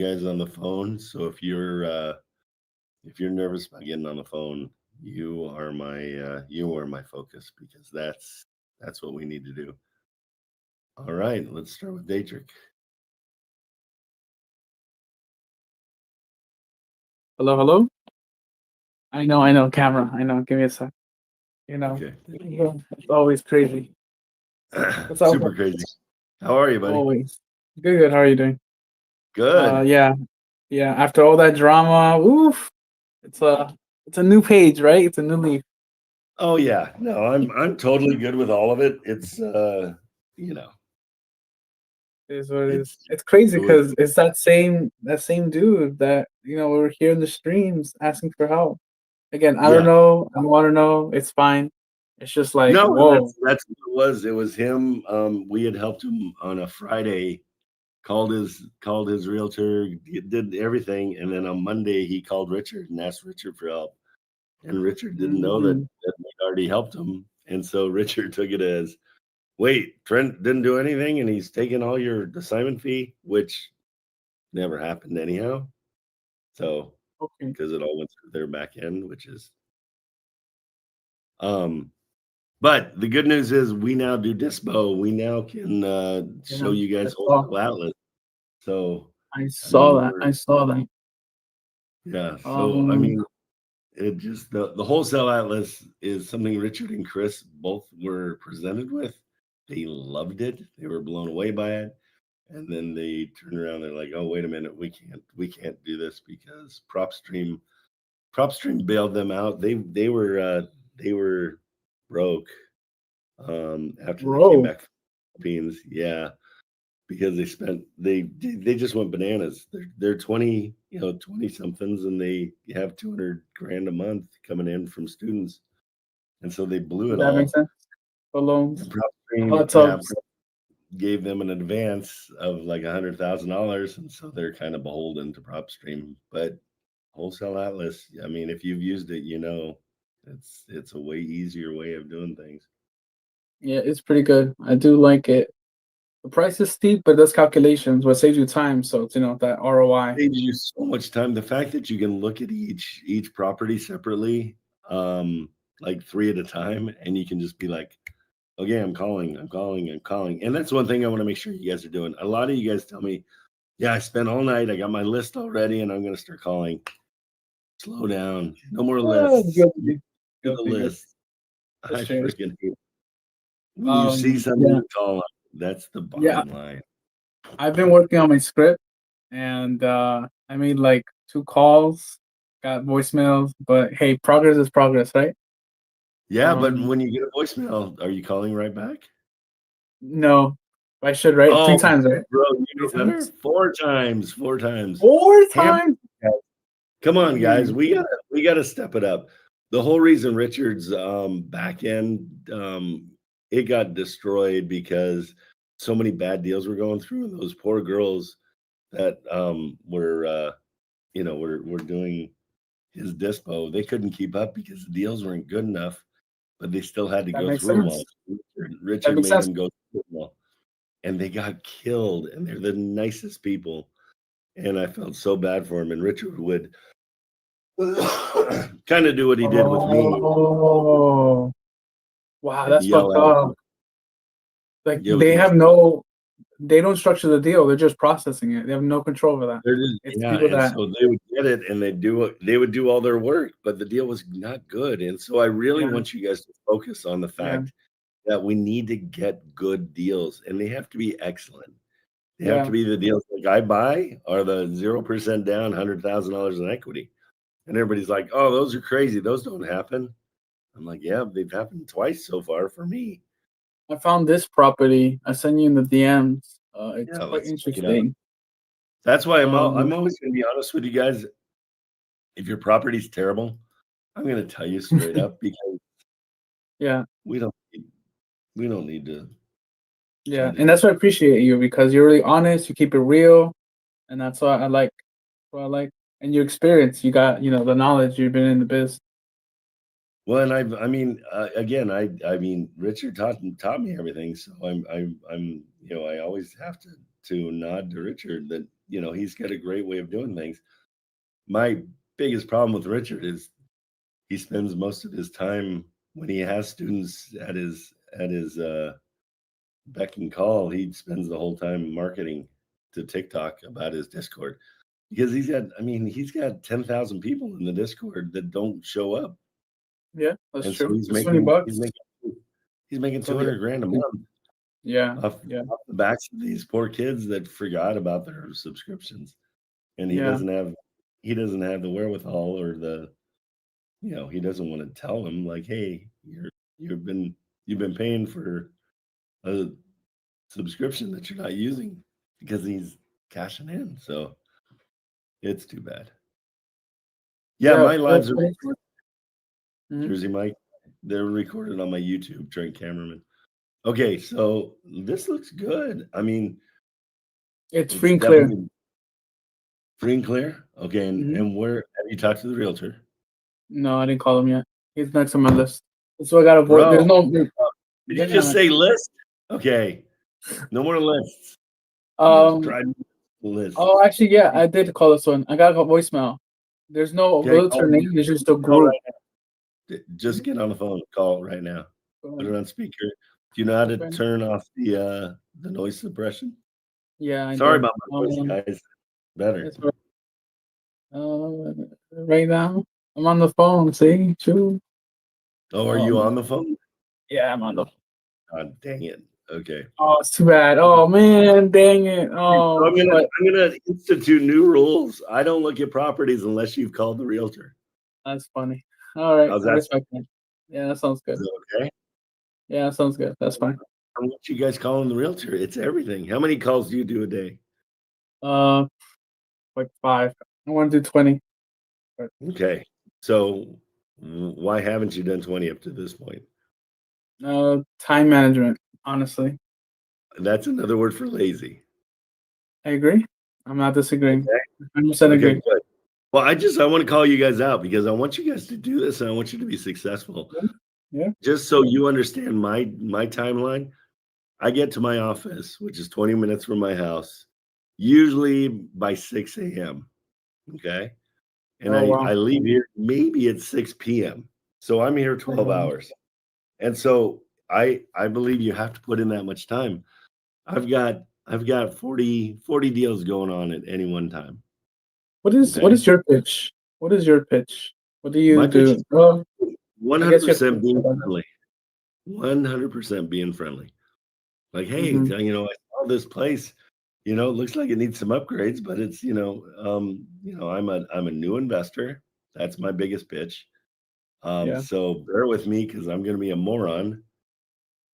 guys on the phone. So if you're nervous about getting on the phone, you are my focus because that's what we need to do. All right, let's start with Dietrich. Hello, hello. I know, camera. I know. Give me a sec. Okay. It's always crazy. What's up? Super crazy. How are you, buddy? Always. Good, good. How are you doing? Good. Yeah, yeah. After all that drama, oof, it's a it's a new page, right? It's a new leaf. Oh yeah. No, I'm totally good with all of it. It's you know, It is what it is. it's It's crazy it was because it's that same dude that we were here in the streams asking for help. Again, I don't yeah. know. I don't want to know. It's fine. It's just like, No, and whoa. that's what it was. It was him. We had helped him on a Friday, called his realtor, did everything, and then on Monday he called Richard and asked Richard for help. And Richard didn't know that, Mm, that we'd already helped him. And so Richard took it as, wait, Trent didn't do anything and he's taking all your assignment fee, which never happened anyhow. So okay. because it all went through their back end, which is um but the good news is we now do Dispo. We now can show Yeah, you I guys saw. wholesale atlas. So I I saw mean that. we're I saw that. yeah, so I Um, mean it just the wholesale atlas is something Richard and Chris both were presented with. They loved it. They were blown away by it. And then they turned around. They're like, "Oh, wait a minute. We can't do this because PropStream bailed them out. They were broke after they came bro, back from the Philippines. Yeah, because they just went bananas. They're 20, 20 somethings, and they have 200 grand a month coming in from students, and so they blew it that makes all. sense. For And loans, PropStream, hot yeah, tubs. gave them an advance of like $100,000, and so they're kind of beholden to PropStream. But Wholesale Atlas, I mean, if you've used it, it's a way easier way of doing things. Yeah, it's pretty good. I do like it. The price is steep, but it does calculations, what saves you time. So it's that ROI. Saves you so much time. The fact that you can look at each property separately, like three at a time, and you can just be like, okay, I'm calling. And that's one thing I want to make sure you guys are doing. A lot of you guys tell me, yeah, I spent all night, I got my list already, and I'm gonna start calling. Slow down. No more lists. Guilty, Do the guilty. list. That's I true. freaking hate when you see something, Yeah, you call on. That's the yeah. bottom line. I've been working on my script, and I made like 2 calls, got voicemails, but hey, progress is progress, right? Yeah, but Um, when you get a voicemail, are you calling right back? no, I should, right? Three Oh, times, right? bro, you Three know better. times. 4 times, 4 times. Four Hammer. times. Come on, guys. Jeez. We gotta step it up. The whole reason Richard's back end it got destroyed because so many bad deals were going through, and those poor girls that were doing his dispo, they couldn't keep up because the deals weren't good enough, but they still had to That go makes through them all. sense. That Richard makes made sense. them go through them all, and they got killed. And they're the nicest people, and I felt so bad for him. And Richard would kind of do what he did with me Oh, wow, and that's fucked yell at up. him. Like It was messed up. they don't structure the deal. They're just processing it. They have no control over that. They're just, It's yeah, people and that, so they would get it, and they would do all their work, but the deal was not good. And so I really yeah, want you guys to focus on the yeah, fact that we need to get good deals, and they have to be excellent. They have to yeah. be the deals like I buy are the 0% down, $100,000 in equity. And everybody's like, "Oh, those are crazy. Those don't happen." I'm like, "Yeah, they've happened twice so far for me." I found this property. I sent you in the DMs. It's Yeah, quite let's check it out. interesting. That's why I'm Um, always going to be honest with you guys. If your property's terrible, I'm going to tell you straight up because yeah, we don't need, we don't need to try yeah, to and do. that's why I appreciate you because you're really honest. You keep it real, and that's what I like. What I like, and your experience. You got the knowledge. You've been in the biz. Well, and I mean, again, I mean, Richard taught me everything, so I always have to nod to Richard that he's got a great way of doing things. My biggest problem with Richard is he spends most of his time when he has students at his beck and call. He spends the whole time marketing to TikTok about his Discord because he's got 10,000 people in the Discord that don't show up, Yeah, that's and so true. he's It's 20 making bucks. he's making So the 200 grand a month yeah, off yeah, the backs of these poor kids that forgot about their subscriptions, and he yeah, doesn't have the wherewithal or he doesn't want to tell them like, hey, you've been paying for a subscription that you're not using, because he's cashing in. So it's too bad. Yeah, yeah. my lives are Mhm. Jersey Mike. They're recorded on my YouTube, Trent Cameraman. Okay, so this looks good. I mean, It's it's free and clear. definitely free and clear. Okay, Mhm. and where have you talked to the realtor? No, I didn't call him yet. He's next on my list. So I got to avoid. Bro, There's no. did you just say list? Okay, no more lists. Try list. Oh, actually, yeah, I did call this one. I got a voicemail. There's no Okay, realtor name. There's just a group. Just get on the phone. Call right now. Put it on speaker. Do you know how to Okay. turn off the noise suppression? Yeah, I Sorry do. about my voice, guys. Better. It's right now, I'm on the phone. See, true. Oh, are you on the phone? Yeah, I'm on the phone. God dang it. Okay. Oh, it's too bad. Oh man, dang it. So Oh, I'm gonna institute new rules. I don't look at properties unless you've called the realtor. that's funny. All right, How's I that? respect that. Yeah, that sounds good. Is it okay? Yeah, that sounds good. That's fine. How much you guys calling the realtor? It's everything. How many calls do you do a day? Like 5. I want to do 20. Okay. So why haven't you done 20 up to this point? Time management. Honestly, That's another word for lazy. I agree. I'm not disagreeing. Okay. 100% agree. Okay, good. Well, I want to call you guys out because I want you guys to do this and I want you to be successful. Yeah. Just so you understand my timeline, I get to my office, which is 20 minutes from my house, usually by 6 a.m. Okay. And Oh wow. I leave here maybe at 6 p.m. So I'm here 12 hours. And so I believe you have to put in that much time. I've got 40 deals going on at any one time. What is your pitch? What is your pitch? What do you My pitch do? is Well, 100% being friendly. 100% being friendly. Like, hey, Mhm. I saw this place. It looks like it needs some upgrades, but it's I'm a new investor. That's my biggest pitch. Yeah. So bear with me because I'm going to be a moron.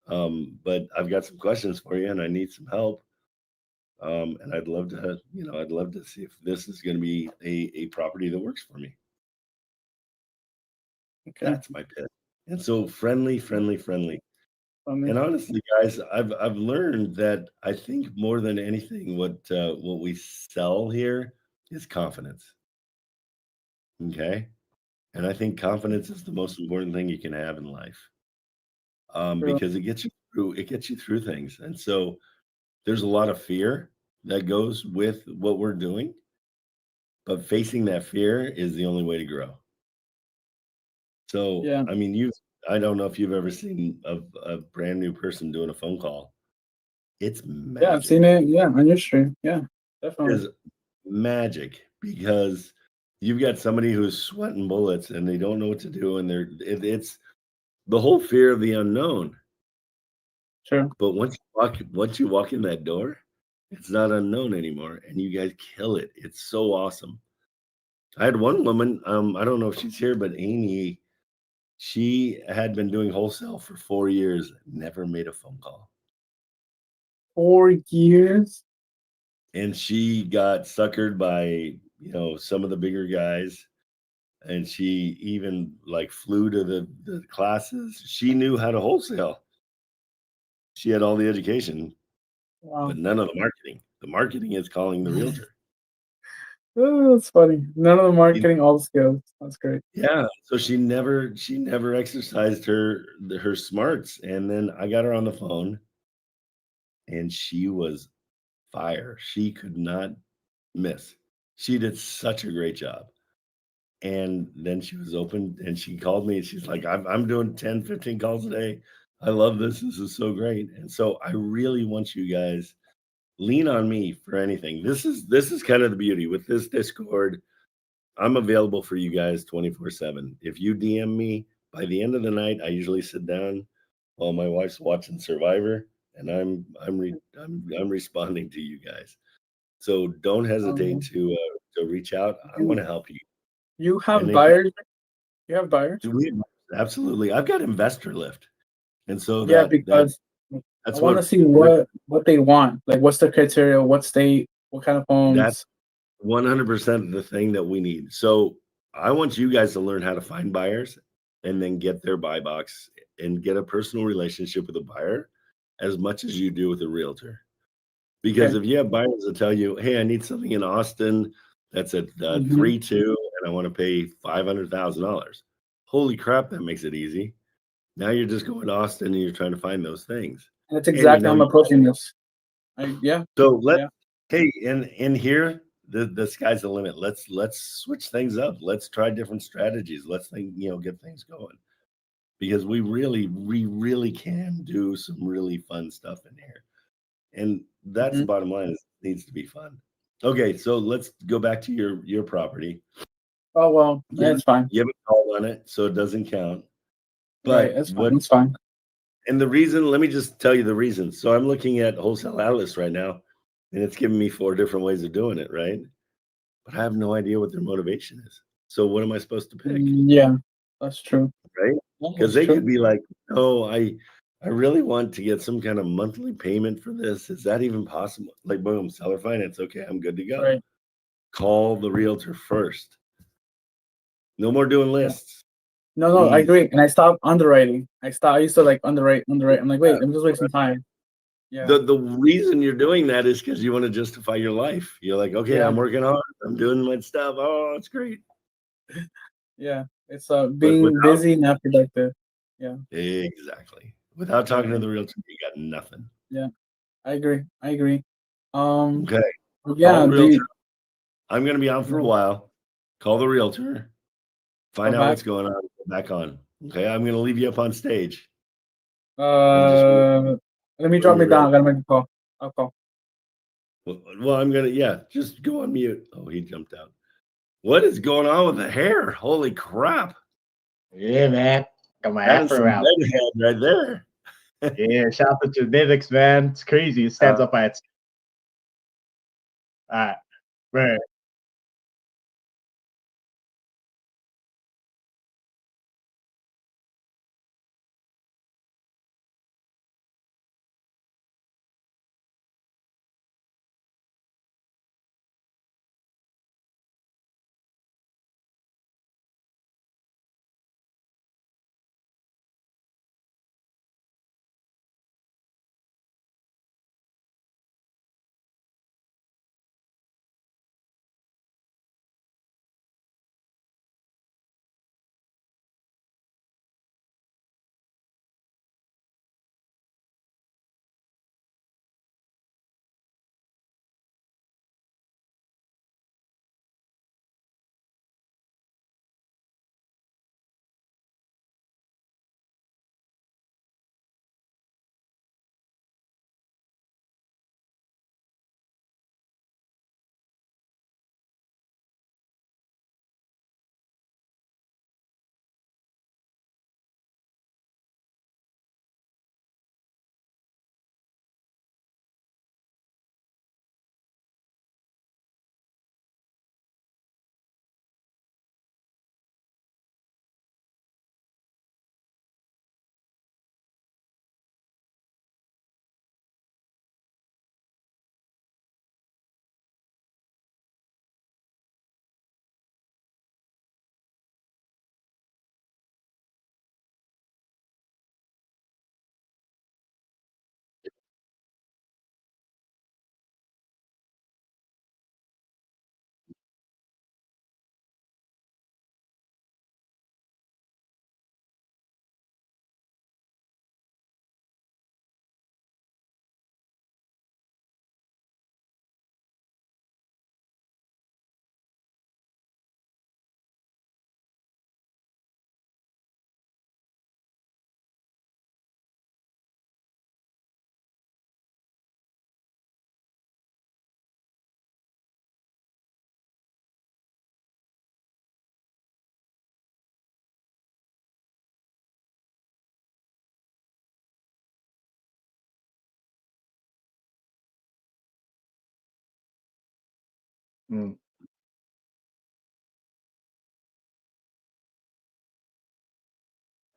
But I've got some questions for you, and I need some help. And I'd love to see if this is going to be a property that works for me. Okay. That's my pitch. And so friendly. Funny. And honestly, guys, I've learned that I think more than anything, what we sell here is confidence. Okay, and I think confidence is the most important thing you can have in life, True. because it gets you through. It gets you through things, and so there's a lot of fear that goes with what we're doing, but facing that fear is the only way to grow. So, Yeah. I mean, I don't know if you've ever seen a brand new person doing a phone call. It's Yeah, I've seen magic. it. Yeah, on your stream. Yeah, definitely. Is magic because you've got somebody who's sweating bullets and they don't know what to do, and it's the whole fear of the unknown. True. But once you walk in that door, it's not unknown anymore, and you guys kill it. It's so awesome. I had one woman, I don't know if she's here, but Amy, she had been doing wholesale for 4 years, never made a phone call. 4 years? And she got suckered by, some of the bigger guys. And she even like flew to the classes. She knew how to wholesale. She had all the education, Wow. but none of the marketing. The marketing is calling the realtor. Oh, that's funny. None of the marketing, all the skills. That's great. Yeah. So she never exercised her smarts. And then I got her on the phone and she was fire. She could not miss. She did such a great job. And then she was open and she called me and she's like, I'm doing 10, 15 calls a day. I love this. This is so great. And so I really want you guys lean on me for anything. This is kind of the beauty with this Discord. I'm available for you guys 24/7. If you DM me by the end of the night, I usually sit down while my wife's watching Survivor and I'm responding to you guys. So don't hesitate Um, to reach out. I want you to help you. you And have if buyers? You have buyers? do we absolutely. I've got investor lift. And so Yeah, that because I that's want what to see Rich what they want. Like, what's the criteria? What state? What kind of that's homes? 100% the thing that we need. So I want you guys to learn how to find buyers and then get their buy box and get a personal relationship with a buyer as much as you do with a realtor. Because Okay. if you have buyers that tell you, "Hey, I need something in Austin that's a Mm-hmm. 3-2 and I want to pay $500,000." Holy crap, that makes it easy. Now you're just going to Austin and you're trying to find those things. That's And you exactly how know I'm approaching this. Yeah, So let yeah. hey, in here, the sky's the limit. Let's switch things up. Let's try different strategies. Let's get things going because we really can do some really fun stuff in here. And that's Mm-hmm. the bottom line is it needs to be fun. Okay, so let's go back to your property. Oh well, You it's haven't, fine. you haven't called on it, so it doesn't count. Right, But it's fine. what It's fine. and the reason, let me just tell you the reason. So I'm looking at Wholesale Atlas right now, and it's giving me 4 different ways of doing it, right? But I have no idea what their motivation is. So what am I supposed to pick, Yeah, that's true. right? Yeah, Because that's they true. could be like, "Oh, I really want to get some kind of monthly payment for this. Is that even possible?" Like, boom, seller finance. Okay, I'm good to go. Right. Call the realtor first. No more doing Yeah. lists, No, no, I please. agree. And I stopped underwriting. I used to like underwrite. I'm like, Yeah, wait, let me just waste some time. Yeah, the reason you're doing that is because you want to justify your life. You're like, okay, yeah, I'm working hard. I'm doing my stuff. Oh, it's great. yeah. It's But being without busy, not productive. Yeah, exactly. Without talking to right. the realtor, you got nothing. Yeah, I agree. I agree. Um, Okay. Call yeah. the Do realtor. you, I'm going to be out for a while. Call the realtor. call Find out back? what's going on. Get back on. Okay. I'm going to leave you up on stage and just Uh, Let me when drop you're me down. ready. I gotta make a call. I'll call. Well, I'm going to, yeah, just go on mute. Oh, he jumped out. What is going on with the hair? Holy crap. Yeah, man. Got my That is afro some out. redhead right there. Yeah, shout out to genetics, man. It's crazy. It stands up by its. All right. Right. Mm.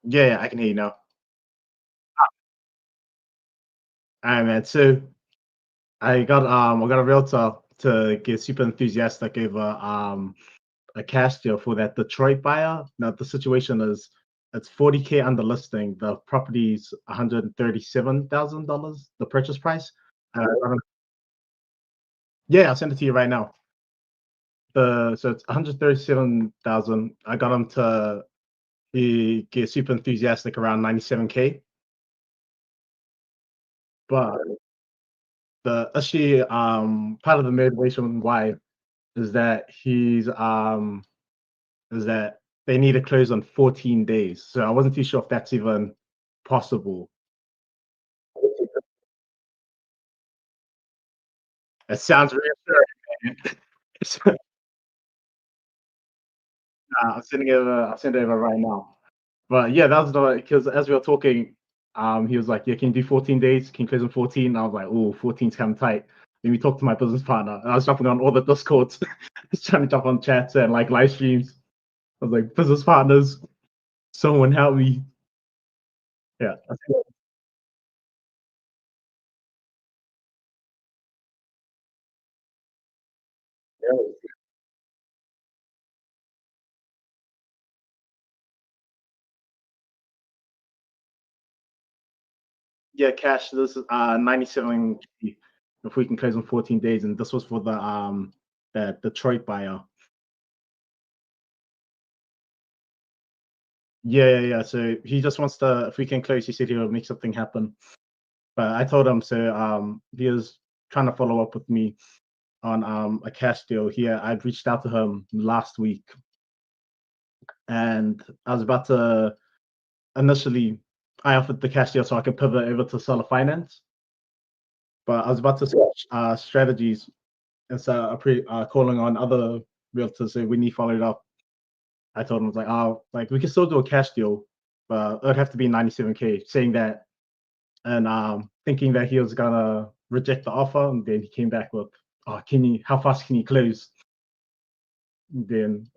Yeah, I can hear you now. Alright, man. So I got a realtor to get super enthusiastic over a cash deal for that Detroit buyer. Now the situation is it's 40K under listing. The property's $137,000, the purchase price. And yeah, I'll send it to you right now. So it's 137,000. I got him to get super enthusiastic around 97K. But the actually part of the motivation why is that is that they need to close on 14 days. So I wasn't too sure if that's even possible. It sounds reassuring, man. So, I'll send it over right now. But yeah, that was the because as we were talking, he was like, "Yeah, can you do 14 days? Can you close on 14?" I was like, "Oh, 14's kind of tight." Then we talked to my business partner, and I was jumping on all the Discords, just trying to jump on chats and like live streams. I was like, "Business partners, someone help me!" Yeah, yeah, cash. This is 97 if we can close in 14 days, and this was for the Detroit buyer. Yeah. So he just wants to if we can close, he said he'll make something happen. But I told him so he was trying to follow up with me on a cash deal here. I'd reached out to him last week and I was about to initially I offered the cash deal so I could pivot over to seller finance. But I was about to switch strategies and so calling on other realtors. So when he followed up, I told him I was like, oh, like we can still do a cash deal, but it'd have to be 97K, saying that and thinking that he was gonna reject the offer, and then he came back with, "Oh, can you? How fast can you close?" And then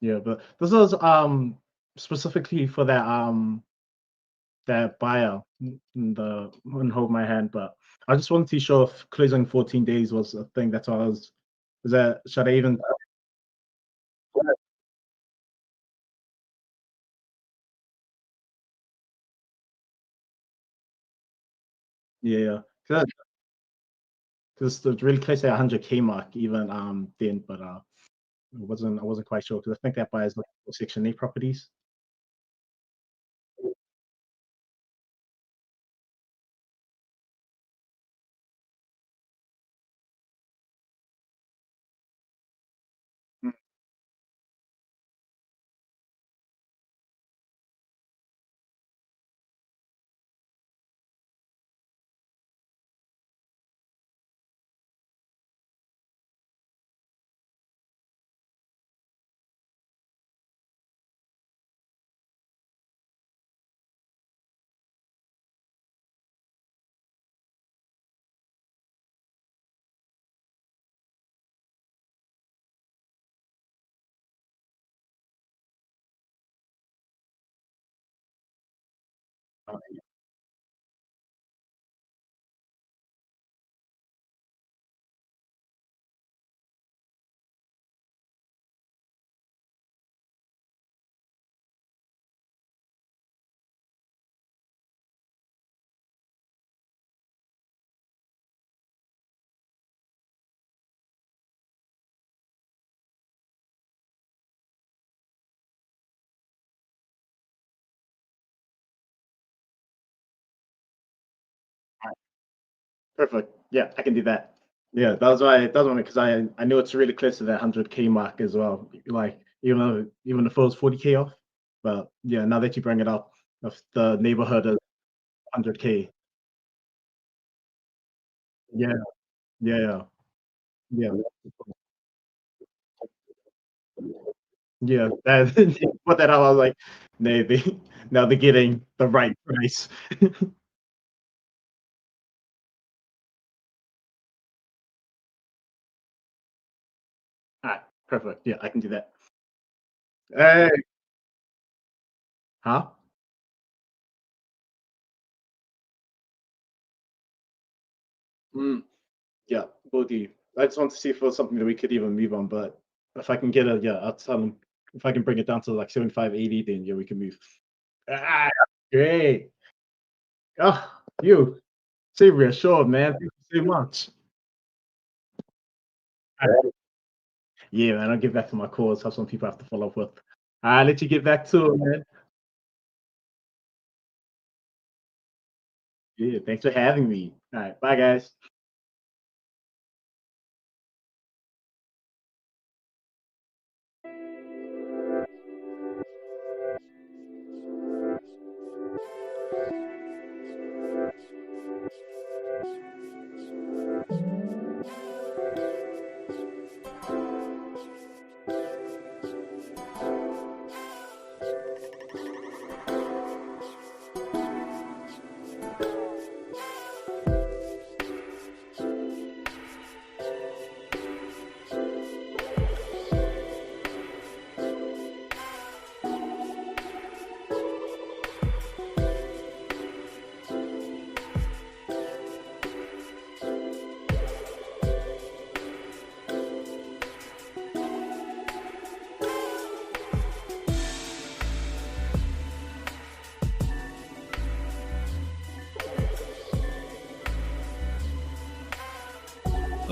yeah, but this was specifically for that buyer, the wouldn't hold my hand, but I just wasn't too sure if closing 14 days was a thing. That's all I was. Is that should I even? Yeah, because it's really close to 100K mark even then, but I wasn't quite sure because I think that buyer's looking for Section 8 properties. Mm. Perfect. Yeah, I can do that. Yeah, that was why because I knew it's really close to that 100K mark as well. Like even if it was 40K off, but yeah, now that you bring it up, if the neighborhood is 100K, yeah, yeah, yeah, yeah. That put that out. I was like, maybe. Now they're getting the right price. All right, perfect. Yeah, I can do that. Hey, huh? Yeah, will do. I just want to see if it was something that we could even move on, but if I can get it, yeah, I'll tell them. If I can bring it down to like 75, 80, then yeah, we can move. Ah, great. Oh, you. Stay reassured, man. Thank you so much. All right. Yeah, man, I'll get back to my calls. Have some people I have to follow up with. I'll let you get back to it, man. Yeah, thanks for having me. All right, bye, guys.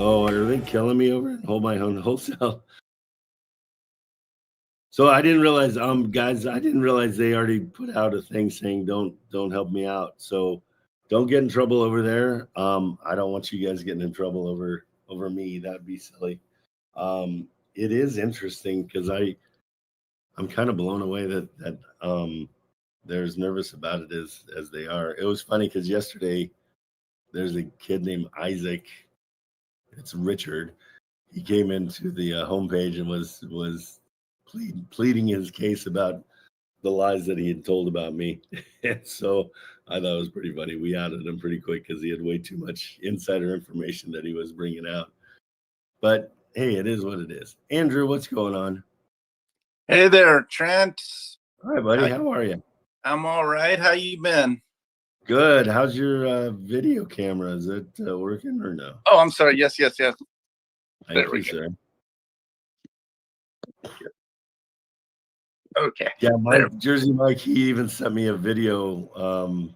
Oh, are they killing me over and hold my own wholesale? So I didn't realize, guys, I didn't realize they already put out a thing saying don't help me out. So don't get in trouble over there. I don't want you guys getting in trouble over me. That'd be silly. It is interesting because I'm kind of blown away that they're as nervous about it as they are. It was funny because yesterday there's a kid named Isaac. It's Richard. He came into the homepage and was pleading his case about the lies that he had told about me. And so I thought it was pretty funny. We outed him pretty quick because he had way too much insider information that he was bringing out. But hey, it is what it is. Andrew, what's going on? Hey there, Trent. Hi, buddy. How are you? I'm all right. How you been? Good. How's your video camera? Is it working or no? Oh, I'm sorry. Yes. Thank There you, we go. sir. Okay. Yeah, Jersey Mike, he even sent me a video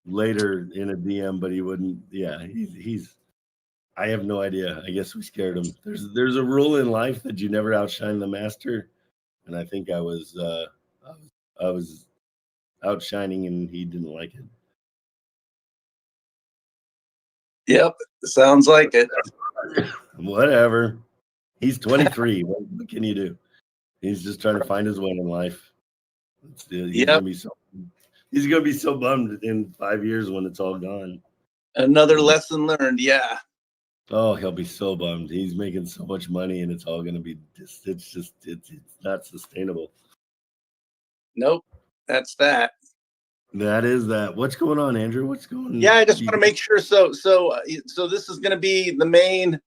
later in a DM, but he wouldn't. Yeah, he's I have no idea. I guess we scared him. There's a rule in life that you never outshine the master, and I think I was outshining and he didn't like it. Yep. Sounds like it. Whatever. He's 23. What can you do? He's just trying to find his way in life. He's gonna be so bummed in 5 years when it's all gone. Another lesson learned. Yeah. Oh, he'll be so bummed. He's making so much money, and it's all gonna be it's not sustainable. Nope. That's that. That is that. What's going on, Andrew? What's going on? Yeah, I just want to make sure. So this is going to be the main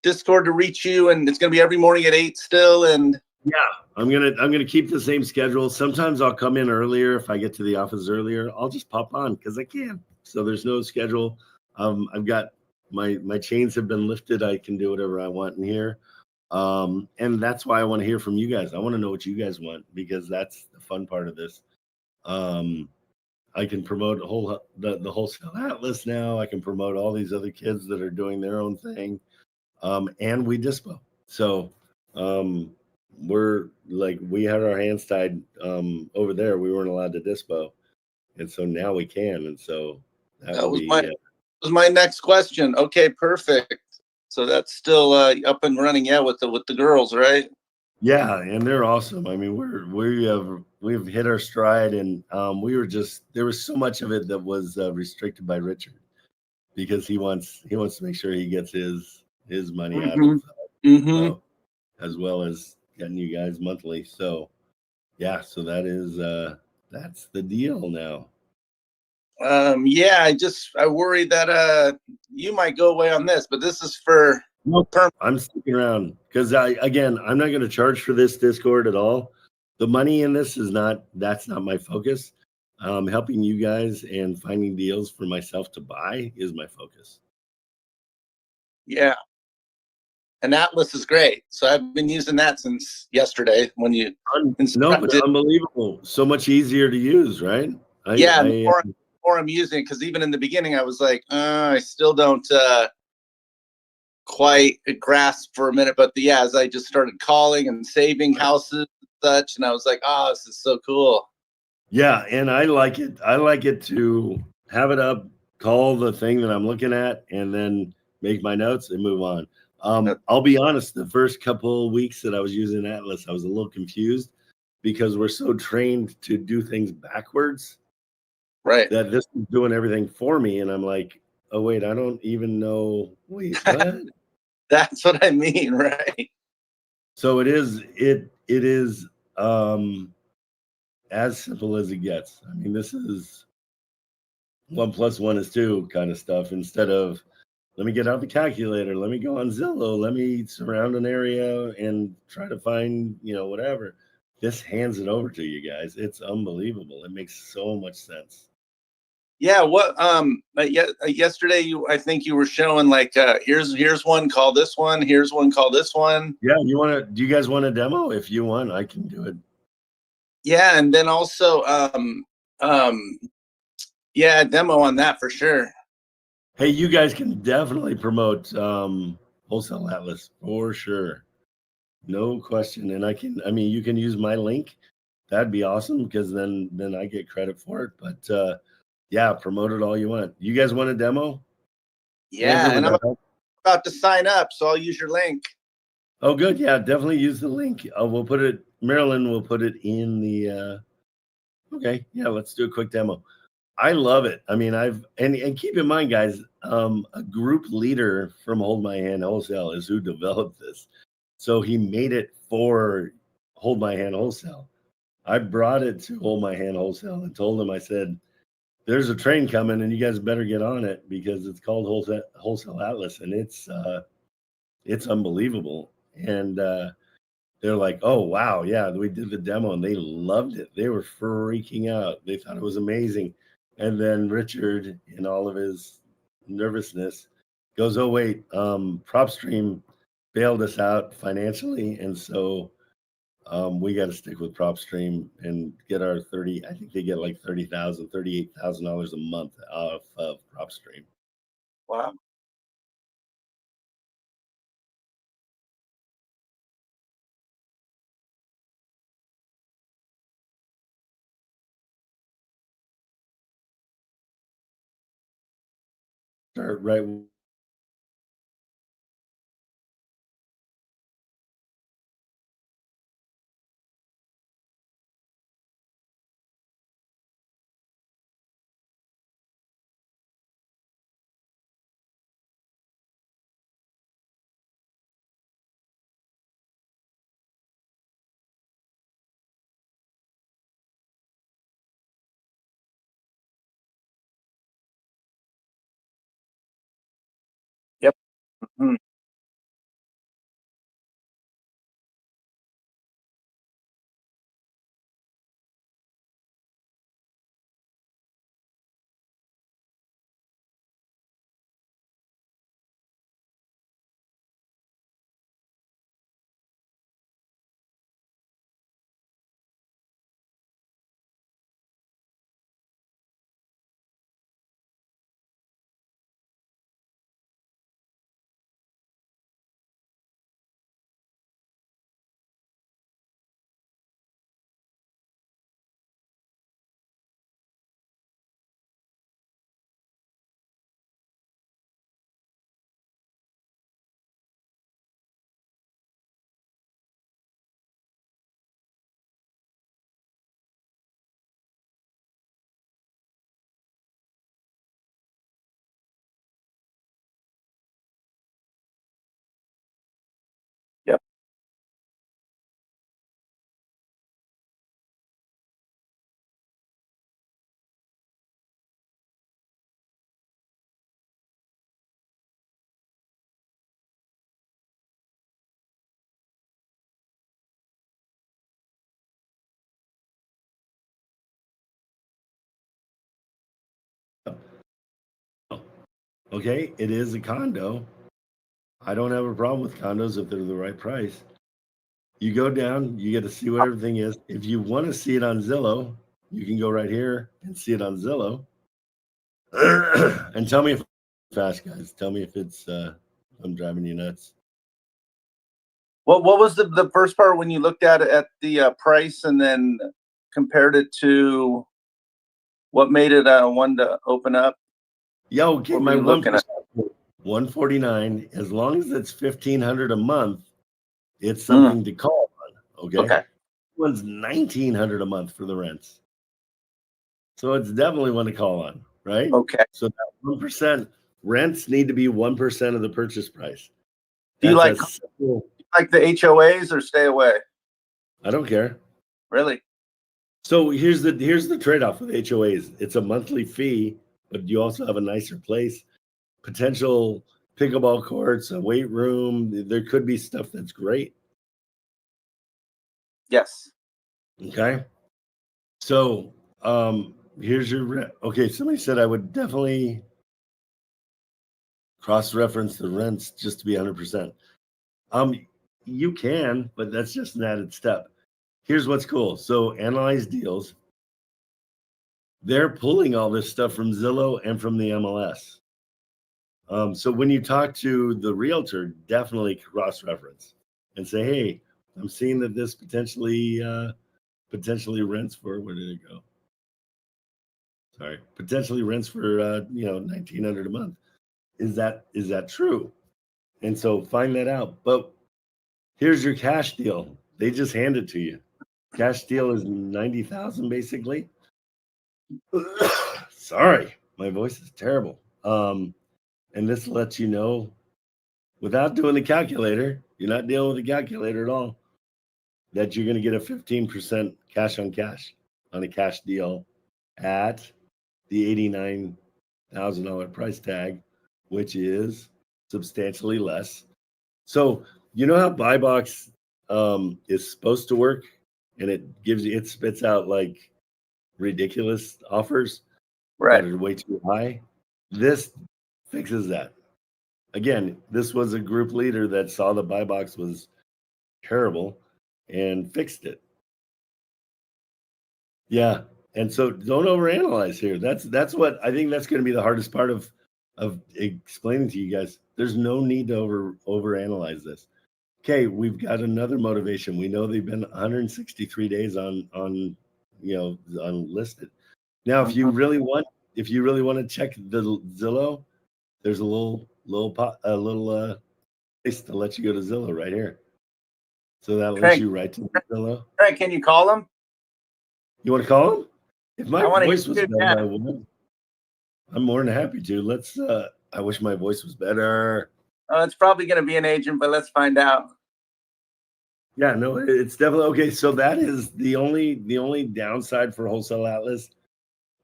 Discord to reach you, and it's going to be every morning at 8 still. And yeah, I'm gonna keep the same schedule. Sometimes I'll come in earlier if I get to the office earlier. I'll just pop on because I can. So there's no schedule. I've got my chains have been lifted. I can do whatever I want in here. And that's why I want to hear from you guys. I want to know what you guys want because that's the fun part of this. I can promote the wholesale atlas now. I can promote all these other kids that are doing their own thing. And we dispo. So we're like, we had our hands tied over there. We weren't allowed to dispo. And so now we can. And so that was my next question. Okay, perfect. So that's still up and running, yeah, with the girls, right? Yeah, and they're awesome. I mean, we've hit our stride, and there was so much of it that was restricted by Richard because he wants to make sure he gets his money out of dispo, as well as getting you guys monthly. So yeah, so that that's the deal now. Yeah, I worry that you might go away on this, but this is for Nope. I'm sticking around because I'm not going to charge for this Discord at all. The money in this that's not my focus. Helping you guys and finding deals for myself to buy is my focus. Yeah. And Atlas is great. So I've been using that since yesterday when you but unbelievable. So much easier to use, right? The more I'm using it, because even in the beginning I was like, I still don't quite grasp for a minute. But as I just started calling and saving houses and such, and I was like, this is so cool. Yeah, and I like it. I like it to have it up, call the thing that I'm looking at, and then make my notes and move on. I'll be honest, the first couple weeks that I was using Atlas, I was a little confused because we're so trained to do things backwards. Right. That this is doing everything for me. And I'm like, oh, wait, I don't even know. Wait, what? That's what I mean, right? So it is as simple as it gets. I mean, this is 1 + 1 is 2 kind of stuff instead of let me get out the calculator, let me go on Zillow, let me surround an area and try to find, whatever. This hands it over to you guys. It's unbelievable. It makes so much sense. Yeah. What? Yesterday I think you were showing like, here's one, call this one. Here's one, call this one. Yeah. Do you guys want a demo? If you want, I can do it. Yeah, and then also, demo on that for sure. Hey, you guys can definitely promote Wholesale Atlas for sure. No question. And you can use my link. That'd be awesome because then I get credit for it. But promote it all you want. You guys want a demo? Yeah, and I'm about to sign up, so I'll use your link. Oh, good. Yeah, definitely use the link. We'll put it, Marilyn will put it in the, okay. Yeah, let's do a quick demo. I love it. I mean, and keep in mind, guys, a group leader from Hold My Hand Wholesale is who developed this. So he made it for Hold My Hand Wholesale. I brought it to Hold My Hand Wholesale and told him, I said, there's a train coming and you guys better get on it because it's called Wholesale Atlas and it's unbelievable. And they're like, oh, wow. Yeah, we did the demo and they loved it. They were freaking out. They thought it was amazing. And then Richard, in all of his nervousness, goes, oh, wait, PropStream bailed us out financially. And so we got to stick with PropStream and get our I think they get like $30,000, $38,000 a month off of PropStream. Wow. Start right Okay, it is a condo. I don't have a problem with condos if they're the right price. You go down, you get to see what everything is. If you want to see it on Zillow, you can go right here and see it on Zillow. And tell me if fast, guys. Tell me if it's I'm driving you nuts. What was the first part when you looked at it at the price and then compared it to what made it one to open up? Yeah, okay, What were my you looking at? 149. As long as it's 1,500 a month, it's something to call on. Okay. Okay. One's 1,900 a month for the rents. So it's definitely one to call on, right? Okay. So that 1% rents need to be 1% of the purchase price. Do you like That's simple. the HOAs or stay away? I don't care. Really? So here's the trade-off with HOAs. It's a monthly fee, but you also have a nicer place, potential pickleball courts, a weight room. There could be stuff that's great. Yes. Okay. So here's your okay. Somebody said I would definitely cross-reference the rents just to be 100%. You can, but that's just an added step. Here's what's cool. So analyze deals. They're pulling all this stuff from Zillow and from the MLS. So when you talk to the realtor, definitely cross-reference and say, "Hey, I'm seeing that this potentially rents for where did it go? Sorry, potentially rents for $1,900 a month. Is that true?" And so find that out. But here's your cash deal. They just hand it to you. Cash deal is 90,000 basically. Sorry, my voice is terrible. And this lets you know without doing the calculator, you're not dealing with the calculator at all, that you're going to get a 15% cash on cash on a cash deal at the $89,000 price tag, which is substantially less. So you know how buy box is supposed to work, and it spits out like ridiculous offers Right. that are way too high. This fixes that. Again, this was a group leader that saw the buy box was terrible and fixed it. Yeah. And so don't overanalyze here. That's what I think that's going to be the hardest part of explaining to you guys. There's no need to overanalyze this. Okay, we've got another motivation. We know they've been 163 days on listed. Now, if you really want to check the Zillow, there's a little place to let you go to Zillow right here. So that links you right to Zillow. Trent, can you call them? You want to call him? If my voice was hear better, I would. I'm more than happy to. Let's. I wish my voice was better. Oh, it's probably going to be an agent, but let's find out. Yeah, no, it's definitely okay. So that is the only downside for Wholesale Atlas.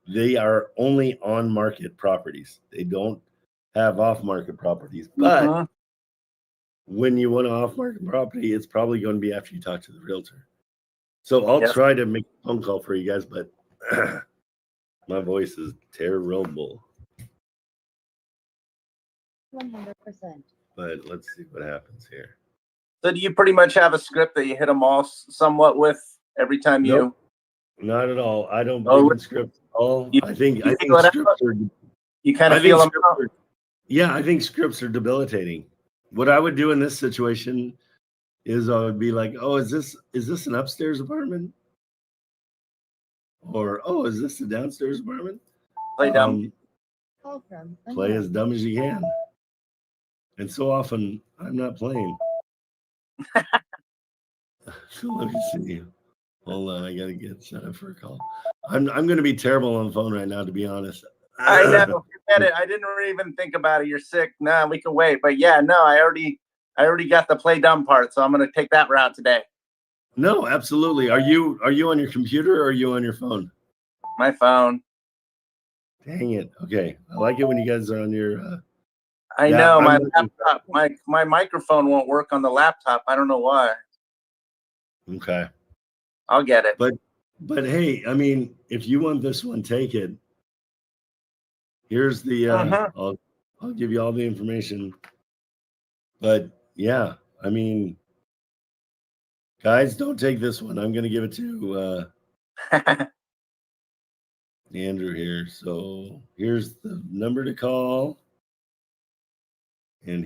They are only on market properties. They don't have off market properties. But when you want an off market property, it's probably going to be after you talk to the realtor. So I'll try to make a phone call for you guys, but my voice is terrible. 100%. But let's see what happens here. So do you pretty much have a script that you hit them all somewhat with every time you? Nope, not at all. I don't believe in scripts at all. I think scripts are. You kind of feel them out? Yeah, I think scripts are debilitating. What I would do in this situation is I would be like, "Oh, is this an upstairs apartment?" Or, "Oh, is this a downstairs apartment?" Play dumb. Play as dumb as you can. And so often I'm not playing. So let me see. Hold on, I gotta get set up for a call. I'm gonna be terrible on the phone right now, to be honest. I know. Forget it. I didn't even think about it. You're sick. No, we can wait. But yeah, no, I already got the play dumb part, so I'm gonna take that route today. No, absolutely. Are you on your computer or are you on your phone? My phone. Dang it. Okay. I like it when you guys are on your I know my laptop. My microphone won't work on the laptop. I don't know why. Okay. I'll get it. But hey, I mean, if you want this one, take it. Here's the I'll give you all the information. But yeah, I mean, guys, don't take this one. I'm going to give it to Andrew here. So here's the number to call. And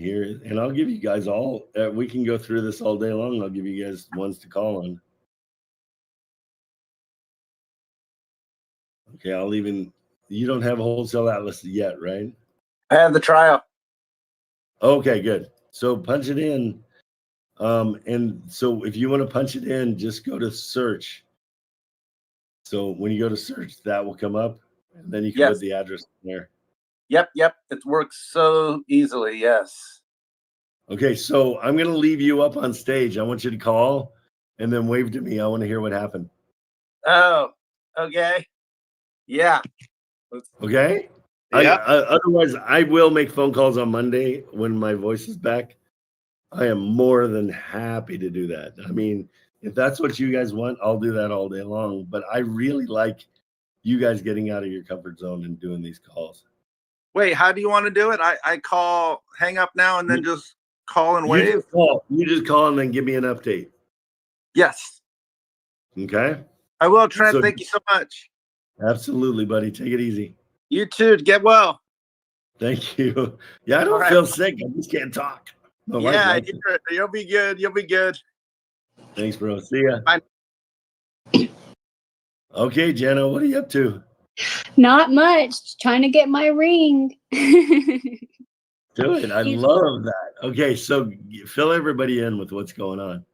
I'll give you guys all, we can go through this all day long. I'll give you guys ones to call on. Okay, you don't have a wholesale atlas yet, right? I have the trial. Okay, good. So punch it in. And so if you want to punch it in, just go to search. So when you go to search, that will come up, and then you can put the address in there. Yep. It works so easily. Yes. Okay, so I'm going to leave you up on stage. I want you to call and then wave to me. I want to hear what happened. Oh, okay. Yeah. Okay? Yeah. Otherwise, I will make phone calls on Monday when my voice is back. I am more than happy to do that. I mean, if that's what you guys want, I'll do that all day long. But I really like you guys getting out of your comfort zone and doing these calls. Wait, how do you want to do it? I call, hang up now, and then just call and wave? You just call and then give me an update. Yes. Okay? I will, Trent. Thank you so much. Absolutely, buddy. Take it easy. You too. Get well. Thank you. Yeah, I don't feel sick. I just can't talk. Yeah, you'll be good. You'll be good. Thanks, bro. See ya. Bye. Okay, Jenna, what are you up to? Not much. Trying to get my ring. Do it. I love that. Okay, so fill everybody in with what's going on.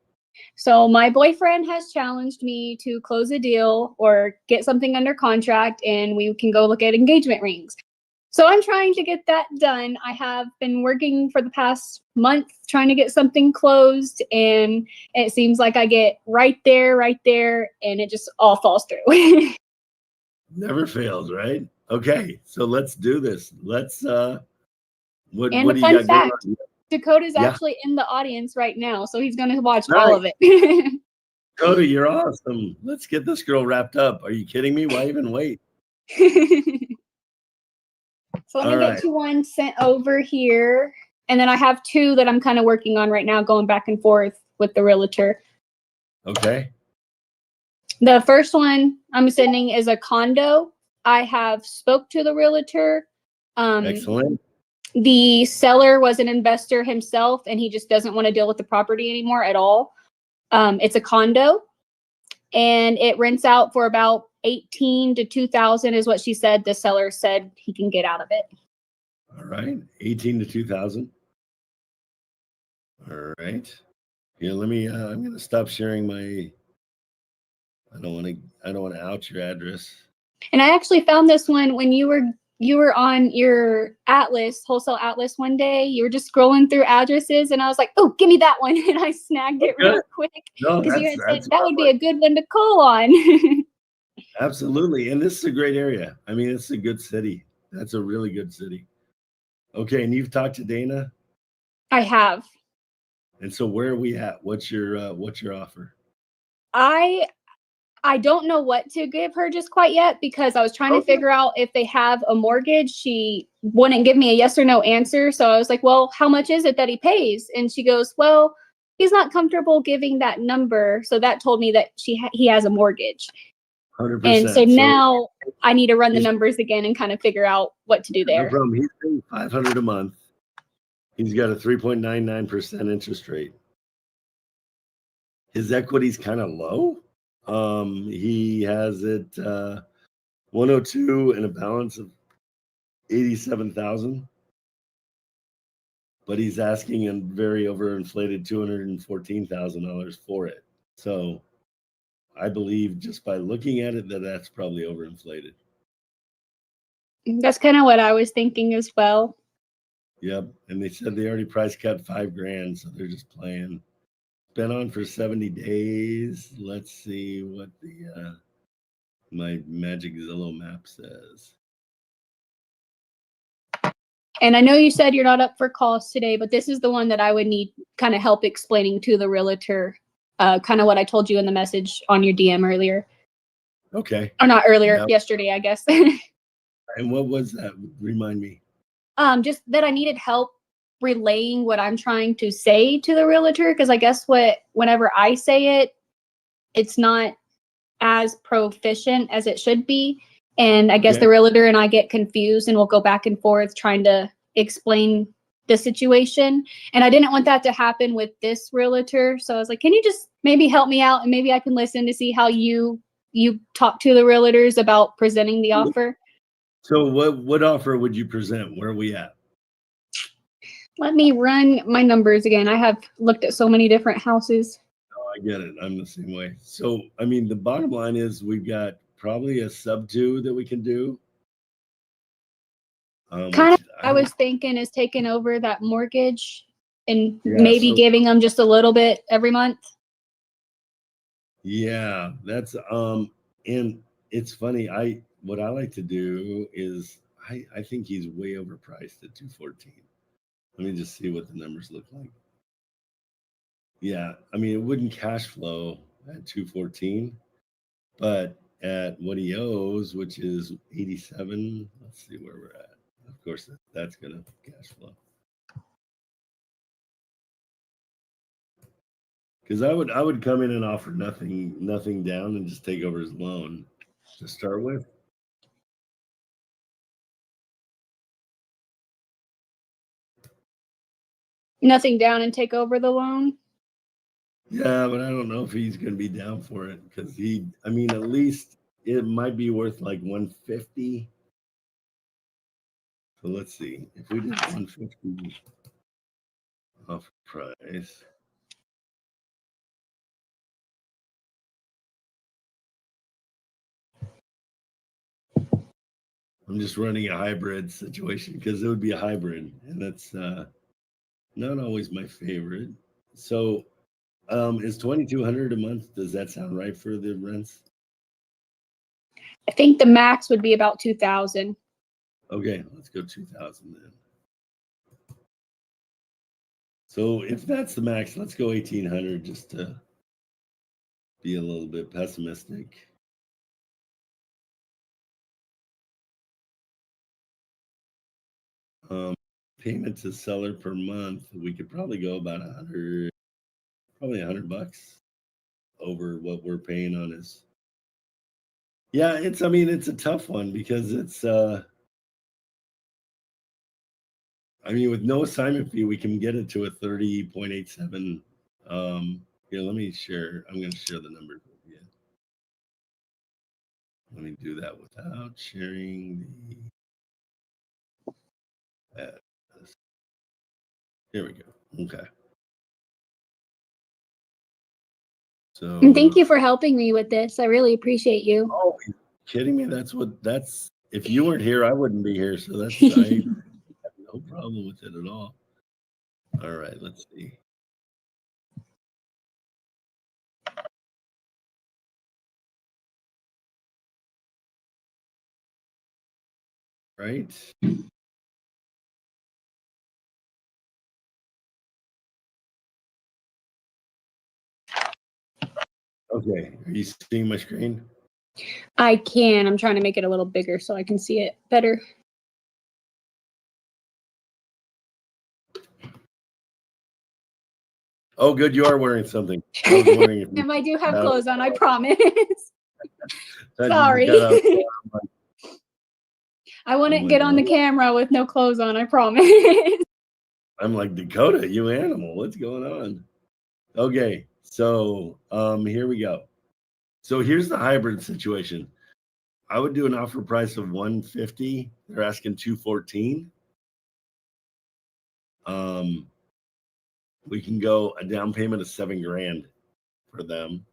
So my boyfriend has challenged me to close a deal or get something under contract, and we can go look at engagement rings. So I'm trying to get that done. I have been working for the past month trying to get something closed, and it seems like I get right there, and it just all falls through. Never fails, right? Okay, so let's do this. Let's what And do a you fun got fact, going on? Dakota's actually in the audience right now, so he's going to watch all of it. Dakota, you're awesome. Let's get this girl wrapped up. Are you kidding me? Why even wait? So let me get you one sent over here. And then I have two that I'm kind of working on right now, going back and forth with the realtor. Okay. The first one I'm sending is a condo. I have spoke to the realtor. Excellent. The seller was an investor himself, and he just doesn't want to deal with the property anymore at all. It's a condo, and it rents out for about $18,000 to $2,000 is what she said. The seller said he can get out of it. All right, 18 to 2,000. All right. Here, let me. I'm going to stop sharing my. I don't want to out your address. And I actually found this one when you were on your Atlas, wholesale Atlas one day. You were just scrolling through addresses, and I was like, "Oh, give me that one!" And I snagged it real quick because you had said that would be a good one to call on. Absolutely, and this is a great area. I mean, it's a good city. That's a really good city. Okay, and you've talked to Dana? I have. And so where are we at? What's your offer? I don't know what to give her just quite yet because I was trying to figure out if they have a mortgage. She wouldn't give me a yes or no answer. So I was like, well, how much is it that he pays? And she goes, well, he's not comfortable giving that number. So that told me that he has a mortgage. 100%. And so now I need to run the numbers again and kind of figure out what to do there. No problem. He's paying $500 a month. He's got a 3.99% interest rate. His equity's kind of low. He has it 102 and a balance of 87,000. But he's asking a very overinflated $214,000 for it. So I believe just by looking at it that's probably overinflated. That's kind of what I was thinking as well. Yep. And they said they already price cut $5,000, so they're just playing. Been on for 70 days. Let's see what the my Magic Zillow map says. And I know you said you're not up for calls today, but this is the one that I would need kind of help explaining to the realtor, kind of what I told you in the message on your DM earlier. Okay. Or not earlier, yesterday, I guess. And what was that? Remind me. Just that I needed help relaying what I'm trying to say to the realtor, because I guess whenever I say it, it's not as proficient as it should be. And I guess Okay. the realtor and I get confused and we'll go back and forth trying to explain the situation. And I didn't want that to happen with this realtor. So I was like, can you just maybe help me out, and maybe I can listen to see how you talk to the realtors about presenting the offer? So what offer would you present? Where are we at? Let me run my numbers again. I have looked at so many different houses. Oh, I get it. I'm the same way. So, I mean, the bottom line is we've got probably a sub 2 that we can do. Kind of, Which I was thinking is taking over that mortgage and Yeah, maybe so- giving them just a little bit every month. Yeah, that's and it's funny. What I like to do is I think he's way overpriced at 214. Let me just see what the numbers look like. Yeah, I mean it wouldn't cash flow at 214, but at what he owes, which is 87. Let's see where we're at. Of course, that's gonna cash flow. Because I would come in and offer nothing down and just take over his loan to start with. Nothing down and take over the loan. Yeah, but I don't know if he's going to be down for it because I mean, at least it might be worth like 150. So let's see if we did 150 off price. I'm just running a hybrid situation because it would be a hybrid, and that's not always my favorite. So, is 2,200 a month? Does that sound right for the rents? I think the max would be about 2,000. Okay, let's go 2,000 then. So if that's the max, let's go 1,800 just to be a little bit pessimistic. Payment to seller per month, we could probably go about 100, probably $100 over what we're paying on his. Yeah, I mean, it's a tough one because it's, I mean, with no assignment fee, we can get it to a 30.87. Here, let me share. I'm going to share the numbers with you. Let me do that without sharing the. Here we go. Okay. So. And thank you for helping me with this. I really appreciate you. Oh, are you kidding me? That's. If you weren't here, I wouldn't be here. So I have no problem with it at all. All right, let's see. Right. Okay. Are you seeing my screen? I can. I'm trying to make it a little bigger so I can see it better. Oh, good. You are wearing something. I was wondering if you. And I do have clothes on, I promise. Thought you Sorry. got out. I wouldn't my get on the God. camera with no clothes on, I promise. I'm like, Dakota, you animal. What's going on? Okay. So here we go. So here's the hybrid situation. I would do an offer price of 150. They're asking 214. We can go a down payment of $7,000 for them.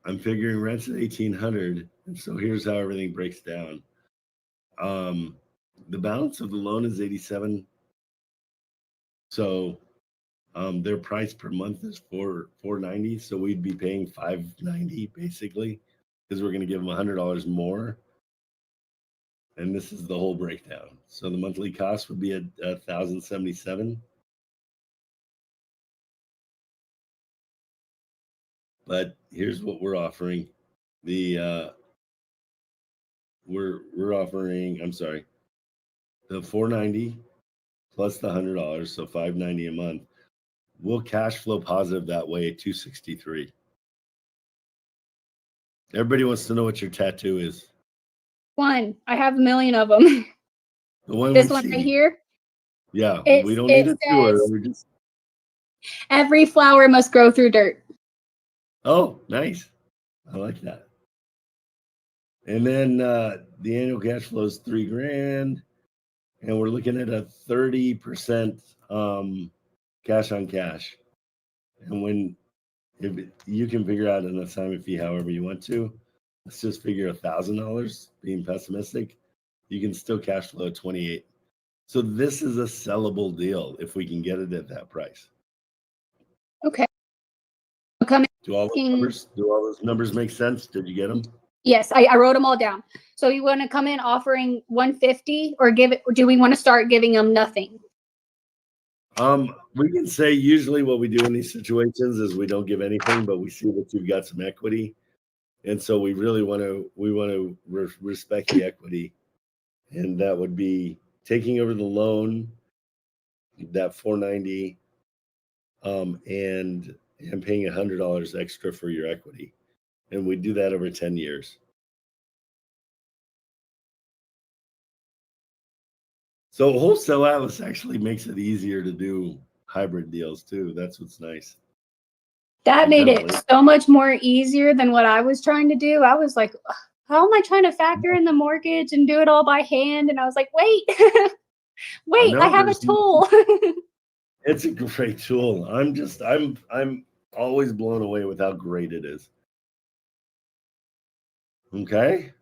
I'm figuring rent's at 1,800, and so here's how everything breaks down. The balance of the loan is 87. So their price per month is $490. So we'd be paying $590 basically, because we're going to give them $100 more. And this is the whole breakdown. So the monthly cost would be at $1,077. But here's what we're offering. The we're offering, I'm sorry, the $490 plus the $100, so $590 a month. We'll cash flow positive that way at $263. Everybody wants to know what your tattoo is. One. I have a million of them. The one This we one see. right here. Yeah, we It don't need a tour. says, We just. every flower must grow through dirt. Oh, nice. I like that. And then the annual cash flow is $3,000, and we're looking at a 30% cash on cash. And if you can figure out an assignment fee however you want to, let's just figure $1,000. Being pessimistic, you can still cash flow 28. So this is a sellable deal if we can get it at that price. Okay. Coming. Do all those numbers make sense? Did you get them? Yes, I wrote them all down. So you want to come in offering 150 or give it, or do we want to start giving them nothing? We can say usually what we do in these situations is we don't give anything, but we see that you've got some equity, and so we really want to respect the equity, and that would be taking over the loan, that $490, and paying $100 extra for your equity, and we do that over 10 years. So Wholesale Atlas actually makes it easier to do hybrid deals too. That's what's nice. That made it so much more easier than what I was trying to do. I was like, how am I trying to factor in the mortgage and do it all by hand? And I was like, wait, I have a tool. It's a great tool. I'm always blown away with how great it is. Okay.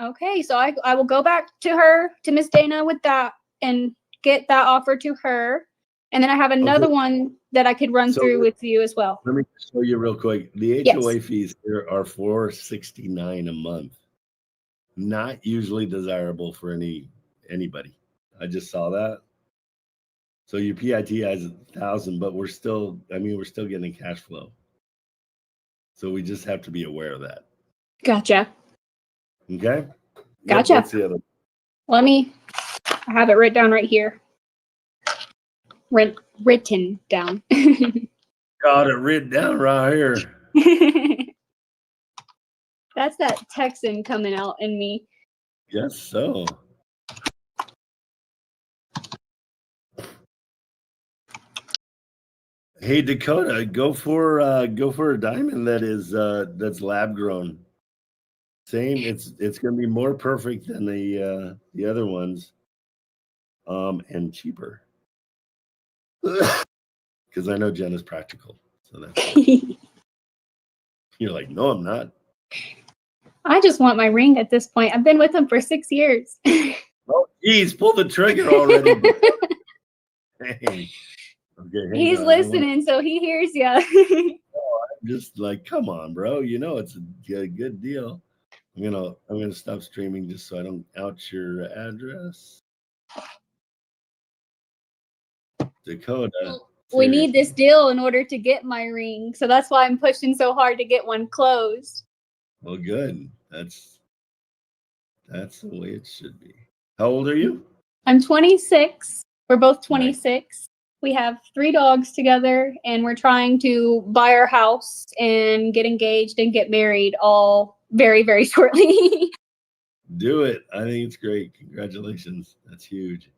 Okay, so I will go back to Miss Dana with that and get that offer to her. And then I have another one that I could run through with you as well. Let me show you real quick. The HOA fees here are $469 a month. Not usually desirable for anybody. I just saw that. So your PIT has 1,000, but we're still getting cash flow. So we just have to be aware of that. Gotcha. Okay. Gotcha. What's the other? I have it written down right here. Written down. Got it written down right here. That's that Texan coming out in me. Yes, so. Hey Dakota, go for a diamond that's lab grown. Same, it's gonna be more perfect than the other ones, and cheaper. Because I know Jen is practical, so that's you're like, no, I'm not. I just want my ring at this point. I've been with him for 6 years. Oh, geez, pull the trigger already. Hey, okay, he's listening, so he hears you. I'm just like, come on, bro. You know it's a good deal. I'm gonna stop streaming just so I don't out your address. Dakota. We need this deal in order to get my ring, so that's why I'm pushing so hard to get one closed. Well, good. That's the way it should be. How old are you? I'm 26. We're both 26. Nice. We have 3 dogs together, and we're trying to buy our house and get engaged and get married all very, very shortly. Do it. I think it's great. Congratulations. That's huge.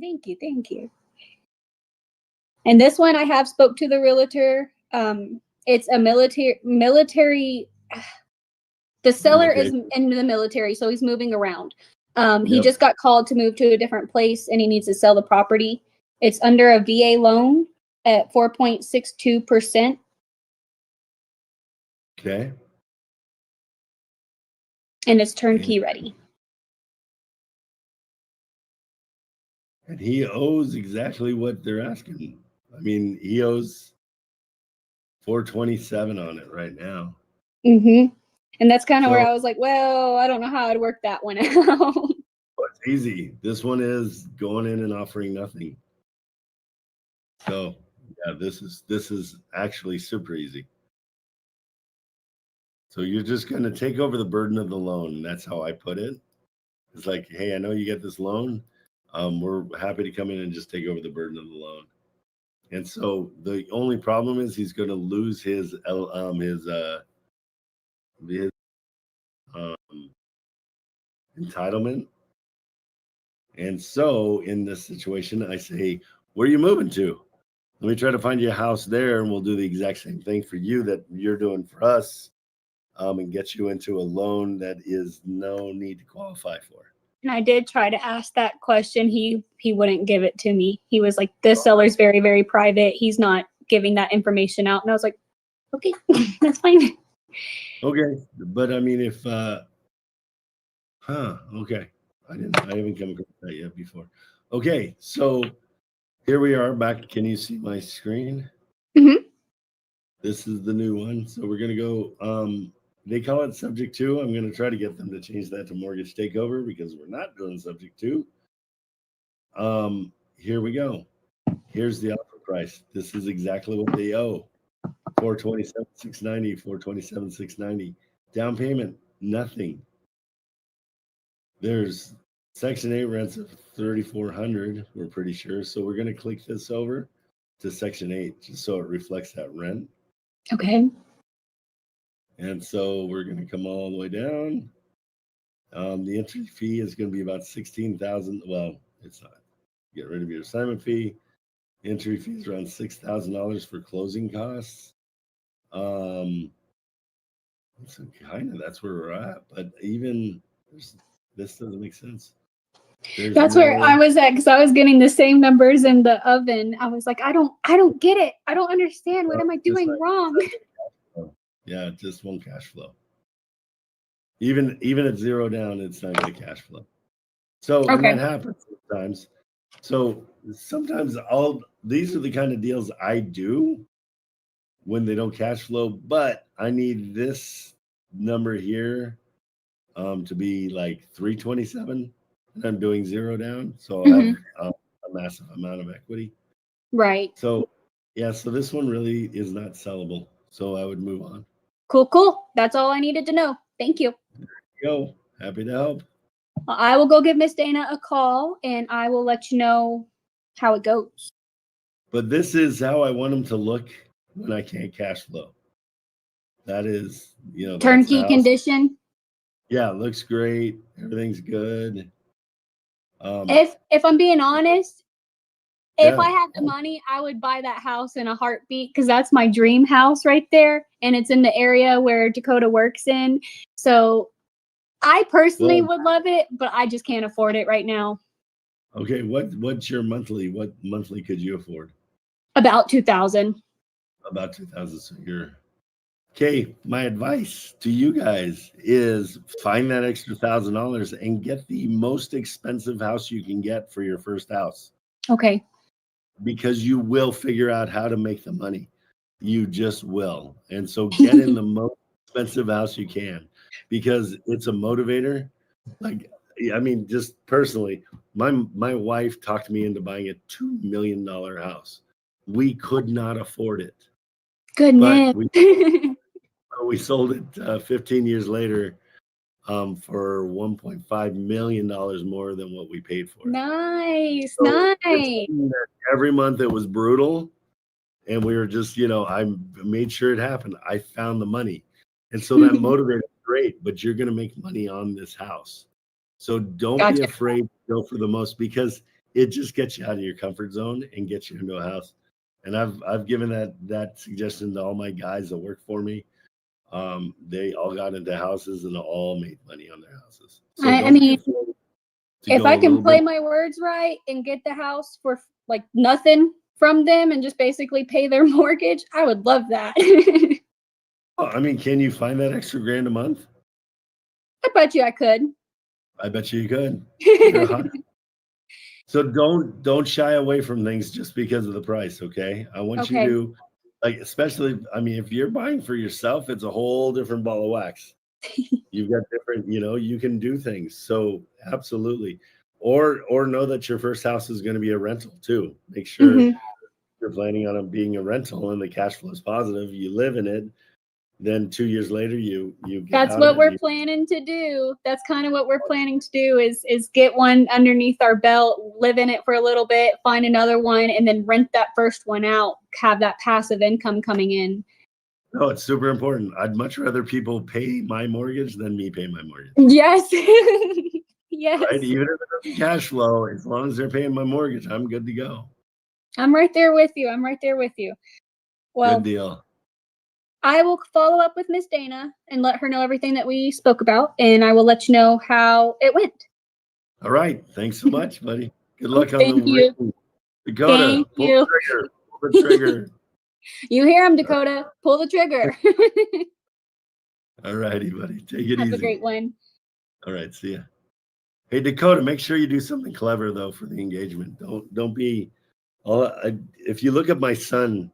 Thank you. Thank you. And this one I have spoke to the realtor. It's a military. The seller is in the military, so he's moving around. He just got called to move to a different place, and he needs to sell the property. It's under a VA loan at 4.62%. Okay. And it's turnkey ready. And he owes exactly what they're asking. I mean, he owes 427 on it right now. Mm-hmm. And that's kind of where I was like, well, I don't know how I'd work that one out. It's easy. This one is going in and offering nothing. So yeah, this is actually super easy. So you're just going to take over the burden of the loan. That's how I put it. It's like, hey, I know you get this loan. We're happy to come in and just take over the burden of the loan. And so the only problem is he's going to lose his entitlement. And so in this situation, I say, where are you moving to? Let me try to find you a house there, and we'll do the exact same thing for you that you're doing for us, and get you into a loan that is no need to qualify for. And I did try to ask that question. He wouldn't give it to me. He was like, this seller's very, very private. He's not giving that information out. And I was like, okay, that's fine. Okay. But I mean, if, okay. I haven't come across that yet before. Okay. So here we are back. Can you see my screen? Mm-hmm. This is the new one. So we're going to go, they call it subject to. I'm going to try to get them to change that to mortgage takeover because we're not doing subject to. Here we go. Here's the offer price. This is exactly what they owe. $427,690, $427,690. Down payment, nothing. There's Section 8 rents of $3,400, we're pretty sure. So we're going to click this over to Section 8 just so it reflects that rent. Okay. And so we're going to come all the way down. The entry fee is going to be about $16,000. Well, it's not. Get rid of your assignment fee. Entry fee is around $6,000 for closing costs. So kind of that's where we're at. But even this doesn't make sense. That's where I was at because I was getting the same numbers in the oven. I was like, I don't get it. I don't understand. What am I doing wrong? Yeah, it just won't cash flow. Even at zero down, it's not going to cash flow. So and that happens sometimes. So sometimes these are the kind of deals I do when they don't cash flow, but I need this number here to be like 327, and I'm doing zero down, so I'll have a massive amount of equity. Right. So yeah, so this one really is not sellable. So I would move on. Cool. That's all I needed to know. Thank you. There you go. Happy to help. I will go give Miss Dana a call and I will let you know how it goes. But this is how I want them to look when I can't cash flow. That is, turnkey condition. Yeah, it looks great. Everything's good. If I'm being honest, if I had the money, I would buy that house in a heartbeat because that's my dream house right there. And it's in the area where Dakota works in. So I personally would love it, but I just can't afford it right now. Okay, what's your monthly? What monthly could you afford? About $2,000. About 2,000. So you're okay. My advice to you guys is find that extra $1,000 and get the most expensive house you can get for your first house. Okay. Because you will figure out how to make the money. You just will. And so get in the most expensive house you can because it's a motivator. Like, I mean, just personally, my wife talked me into buying a $2 million house. We could not afford it. Goodness. We sold it 15 years later for $1.5 million more than what we paid for it. Nice. Every month it was brutal. And we were just, I made sure it happened. I found the money. And so that motivated great, but you're going to make money on this house. So don't be afraid to go for the most because it just gets you out of your comfort zone and gets you into a house. And I've given that suggestion to all my guys that work for me. They all got into houses and all made money on their houses. So I mean, if I can play my words right and get the house for like nothing from them and just basically pay their mortgage, I would love that. I mean, can you find that extra $1,000 a month? I bet you I could. I bet you could. So don't shy away from things just because of the price, okay? I want you to, like, especially, I mean, if you're buying for yourself, it's a whole different ball of wax. You've got different, you can do things. So absolutely. Or know that your first house is going to be a rental too. Make sure you're planning on it being a rental and the cash flow is positive. You live in it. then 2 years later you get That's out what and we're you- planning to do. That's kind of what we're planning to do is get one underneath our belt, live in it for a little bit, find another one, and then rent that first one out, have that passive income coming in. No, it's super important. I'd much rather people pay my mortgage than me pay my mortgage. Yes. Yes. Right? Even if it doesn't cash flow, as long as they're paying my mortgage, I'm good to go. I'm right there with you. I'm right there with you. Well, Good deal. I will follow up with Miss Dana and let her know everything that we spoke about, and I will let you know how it went. All right. Thanks so much, buddy. Good luck on Thank the you. ring. Dakota, Thank pull you. the trigger. Pull the trigger. You hear him, Dakota. Pull the trigger. All righty, buddy. Take it Have easy. a great one. All right. See ya. Hey, Dakota, make sure you do something clever though for the engagement. Don't be if you look at my son,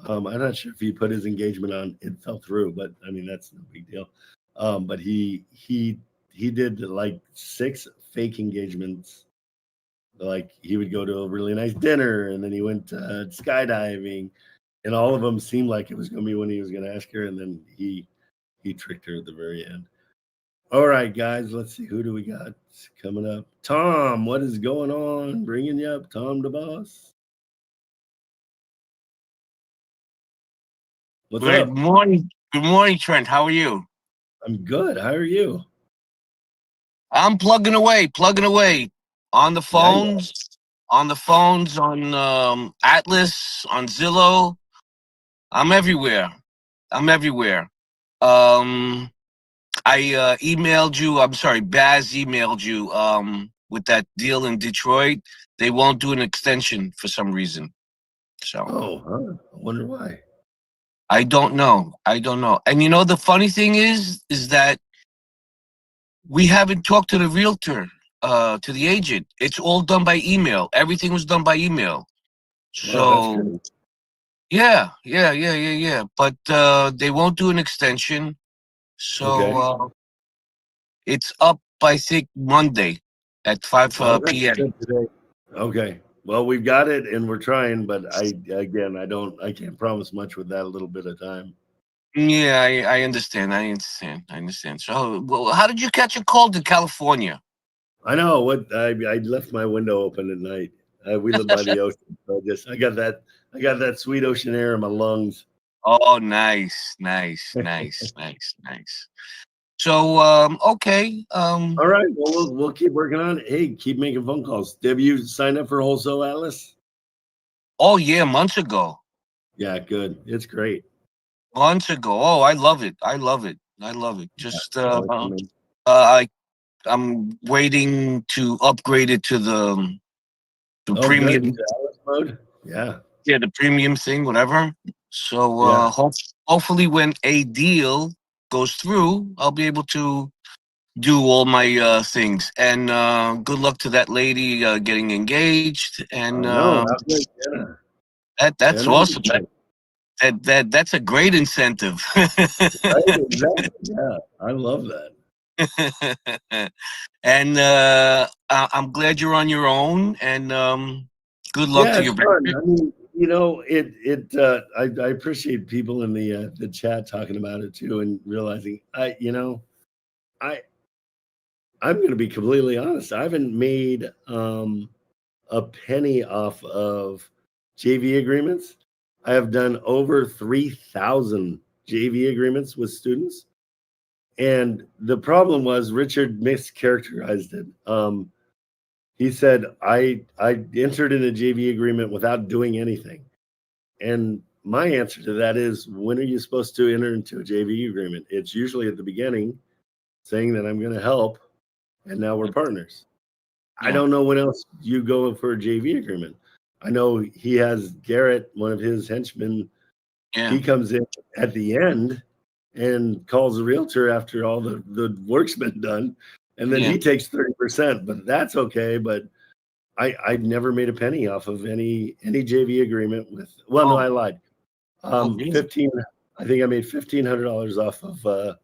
I'm not sure if he put his engagement on, it fell through, but I mean that's no big deal. But he did like 6 fake engagements. Like he would go to a really nice dinner and then he went skydiving, and all of them seemed like it was gonna be when he was gonna ask her, and then he tricked her at the very end. All right, guys, let's see. Who do we got coming up? Tom, what is going on? Bringing you up, Tom the boss. What's Good up? morning. Good morning, Trent. How are you? I'm good. How are you? I'm plugging away on the phones, on Atlas, on Zillow. I'm everywhere. I emailed you. I'm sorry, Baz emailed you with that deal in Detroit. They won't do an extension for some reason. So Oh, huh. I wonder why. I don't know. And you know the funny thing is that we haven't talked to the realtor, to the agent. It's all done by email. Everything was done by email. Wow, that's So great. yeah. But they won't do an extension. So Okay. it's up, I think, Monday at 5 Oh, that's p.m. good today. Okay. Well, we've got it and we're trying, but I can't promise much with that little bit of time. Yeah, I understand. So, well, how did you catch a cold in California? I know what I left my window open at night. We live by the ocean, so I got that sweet ocean air in my lungs. Oh, nice. So, okay. All right. Well, we'll keep working on it. Hey, keep making phone calls. Have you signed up for Wholesale Atlas? Oh, yeah, months ago. Yeah, good. It's great. Months ago. Oh, I love it. Just, I'm waiting to upgrade it to the premium. Good. Atlas mode. Yeah. Yeah, the premium thing, whatever. So, Yeah. hopefully when a deal goes through, I'll be able to do all my things. And good luck to that lady getting engaged. And No, have great dinner. that's Dinner is awesome. good. That's a great incentive. Right? Exactly. Yeah, I love that. And I'm glad you're on your own. And good luck Yeah, to it's your fun. venture. I mean, I appreciate people in the chat talking about it too, and realizing I'm going to be completely honest. I haven't made a penny off of JV agreements. I have done over 3,000 JV agreements with students. And the problem was Richard mischaracterized it. He said, I entered in a JV agreement without doing anything. And my answer to that is, when are you supposed to enter into a JV agreement? It's usually at the beginning, saying that I'm going to help, and now we're partners. I don't know when else you go for a JV agreement. I know he has Garrett, one of his henchmen. Yeah. He comes in at the end and calls the realtor after all the work's been done, and then he takes 30%. But that's okay. But I never made a penny off of any JV agreement with. Well, no, I lied. 15. I think I made $1,500 off of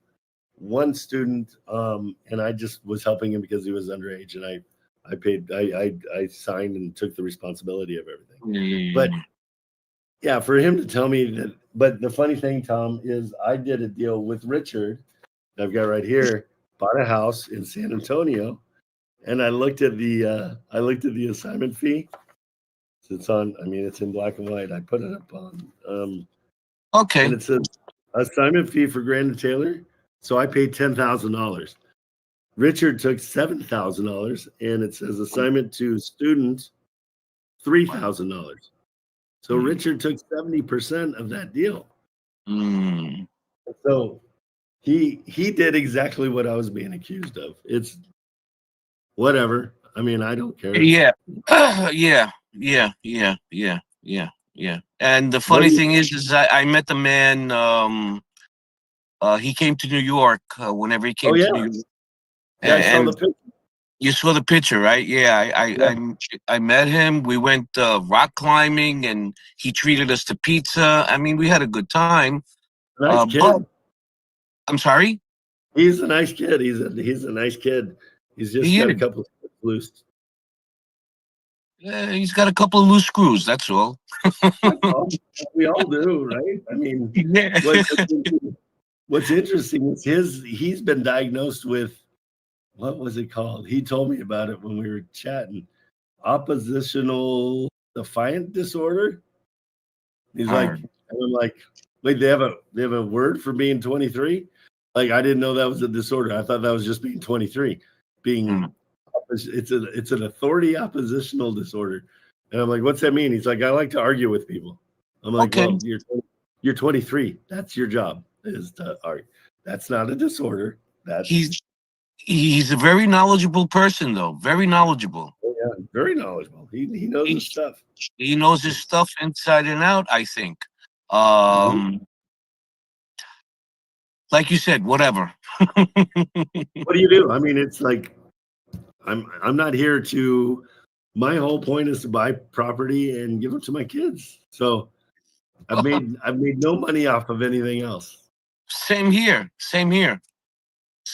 one student, and I just was helping him because he was underage, and I paid. I signed and took the responsibility of everything. But Yeah, for him to tell me that. But the funny thing, Tom, is I did a deal with Richard. I've got right here. Bought a house in San Antonio, and I looked at the assignment fee. It's on. I mean, it's in black and white. I put it up on. Okay. And it says assignment fee for Grandin Taylor. So I paid $10,000. Richard took $7,000, and it says assignment to student $3,000. So Richard took 70% of that deal. Mm. So he did exactly what I was being accused of. It's whatever. I mean, I don't care. Yeah. Yeah. And the funny thing is I met the man. He came to New York whenever he came to New York. Yeah, I saw the picture. You saw the picture, right? Yeah, I met him. We went rock climbing, and he treated us to pizza. I mean, we had a good time. Nice kid. I'm sorry? He's a nice kid. He's a nice kid. He's just got a couple of loose. Yeah, he's got a couple of loose screws. That's all. We all do, right? I mean, yeah. What's interesting is he's been diagnosed with, what was it called? He told me about it when we were chatting. Oppositional defiant disorder. He's like, and I'm like, wait, they have a word for being 23? Like, I didn't know that was a disorder. I thought that was just being 23. It's an authority oppositional disorder. And I'm like, what's that mean? He's like, I like to argue with people. I'm like, well, you're 23. That's your job, is to argue. That's not a disorder. He's a very knowledgeable person, though. Very knowledgeable. Oh, yeah, very knowledgeable. He knows his stuff. He knows his stuff inside and out, I think. Like you said, whatever. What do you do? I mean, it's like I'm not here to. My whole point is to buy property and give it to my kids. So I've made no money off of anything else. Same here.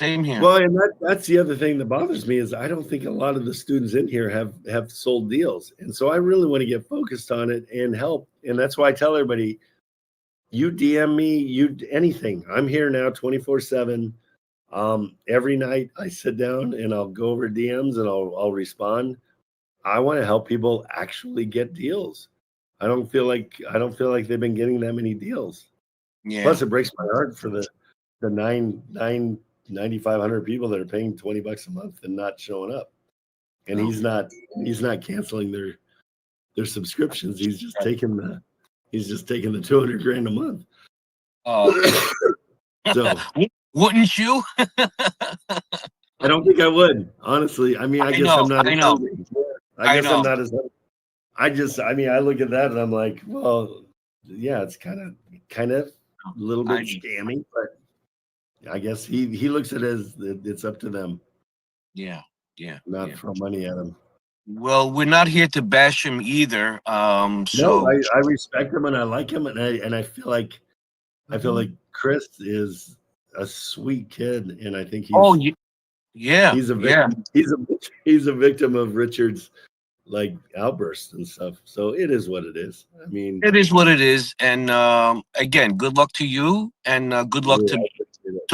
Well, and that's the other thing that bothers me is I don't think a lot of the students in here have sold deals. And so I really want to get focused on it and help. And that's why I tell everybody, you DM me, anything. I'm here now 24/7. Every night I sit down and I'll go over DMs and I'll respond. I want to help people actually get deals. I don't feel like they've been getting that many deals. Yeah. Plus, it breaks my heart for the 9,500 people that are paying $20 a month and not showing up. And he's not canceling their subscriptions. He's just taking the $200,000 a month. So wouldn't you? I don't think I would, honestly. I mean, I guess I'm not. I know. I guess I'm not as. I look at that and I'm like, well, yeah, it's kind of a little bit scammy, but I guess he looks at it as it's up to them. Yeah. Not throw money at him. Well, we're not here to bash him either. So no, I respect him and I like him, and I feel like Chris is a sweet kid, and I think he's he's a victim. He's a victim of Richard's like outbursts and stuff. So it is what it is. I mean, it is what it is. And again, good luck to you, and good luck to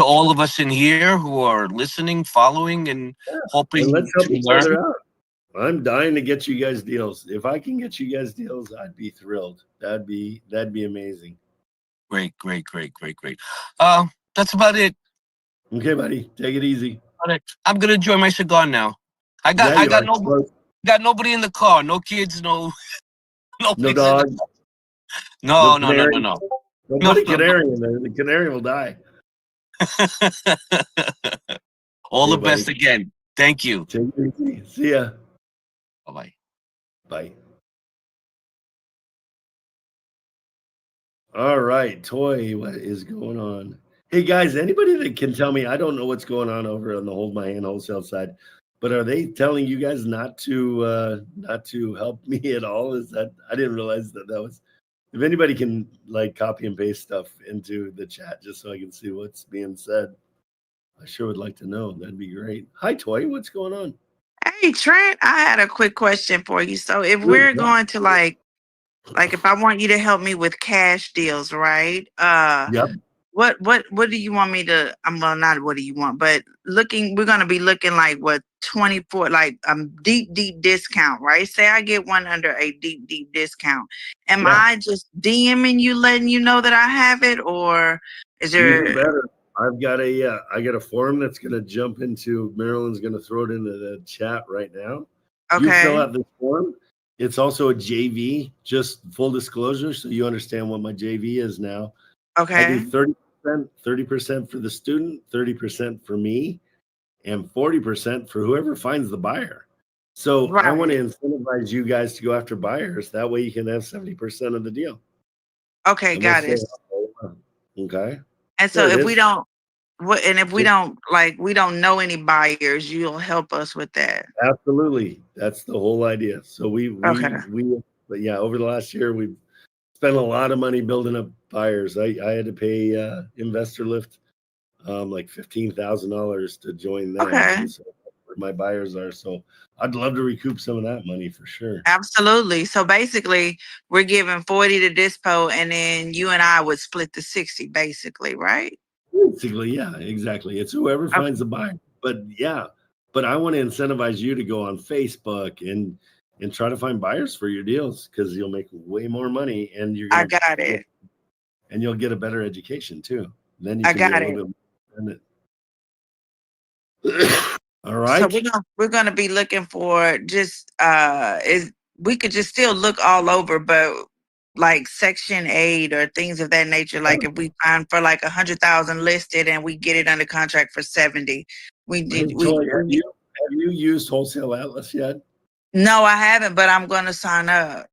all of us in here who are listening, folling, and hoping. And let's help each other out. I'm dying to get you guys deals. If I can get you guys deals, I'd be thrilled. That'd be amazing. Great. That's about it. Okay, buddy. Take it easy. I'm gonna enjoy my cigar now. I got nobody in the car. No kids. No dog. No. Don't put a canary in there. The canary will die. All the best again. Thank you. Take it easy. See ya. Bye-bye. Bye. All right, Toy, what is going on? Hey guys, anybody that can tell me, I don't know what's going on over on the Hold My Hand wholesale side, but are they telling you guys not to help me at all? Is that, I didn't realize that was, if anybody can like copy and paste stuff into the chat just so I can see what's being said, I sure would like to know. That'd be great. Hi, Toy, what's going on? Hey, Trent, I had a quick question for you. So if we're going to like Like if I want you to help me with cash deals, right? Yep. What do you want me to? Well, not what do you want, but we're gonna be looking like what 24, like deep discount, right? Say I get one under a deep discount. Am Yeah. I just DMing you, letting you know that I have it, or is Even there? better. I've got a form that's going to jump into. Marilyn's going to throw it into the chat right now. You fill Okay, out this form. It's also a JV, just full disclosure, so you understand what my JV is now. I do okay, 30% for the student, 30% for me, and 40% for whoever finds the buyer. So I want to right. incentivize you guys to go after buyers. That way you can have 70% of the deal. Okay, And we'll got say, it. okay, And so there it if we is. don't, and if we Just don't we don't know any buyers, you'll help us with that. absolutely. That's the whole idea. So Okay, but yeah, over the last year, we've spent a lot of money building up buyers. I had to pay Investor Lift like $15,000 to join them. okay. And so that's where my buyers are. So I'd love to recoup some of that money for sure. Absolutely. So basically, we're giving 40 to Dispo, and then you and I would split the 60, basically, right? Basically, yeah, exactly. It's whoever Okay. finds the buyer. But yeah, but I want to incentivize you to go on Facebook and try to find buyers for your deals because you'll make way more money and I got it. you'll get a better education too. Then you I can be a got little it. bit more all So right. we're gonna be looking for just is we could just still look all over, but like Section 8 or things of that nature. Like if we find for like 100,000 listed and we get it under contract for 70, we Hey, did Troy, have you used Wholesale Atlas yet? no, I haven't, but I'm gonna sign up.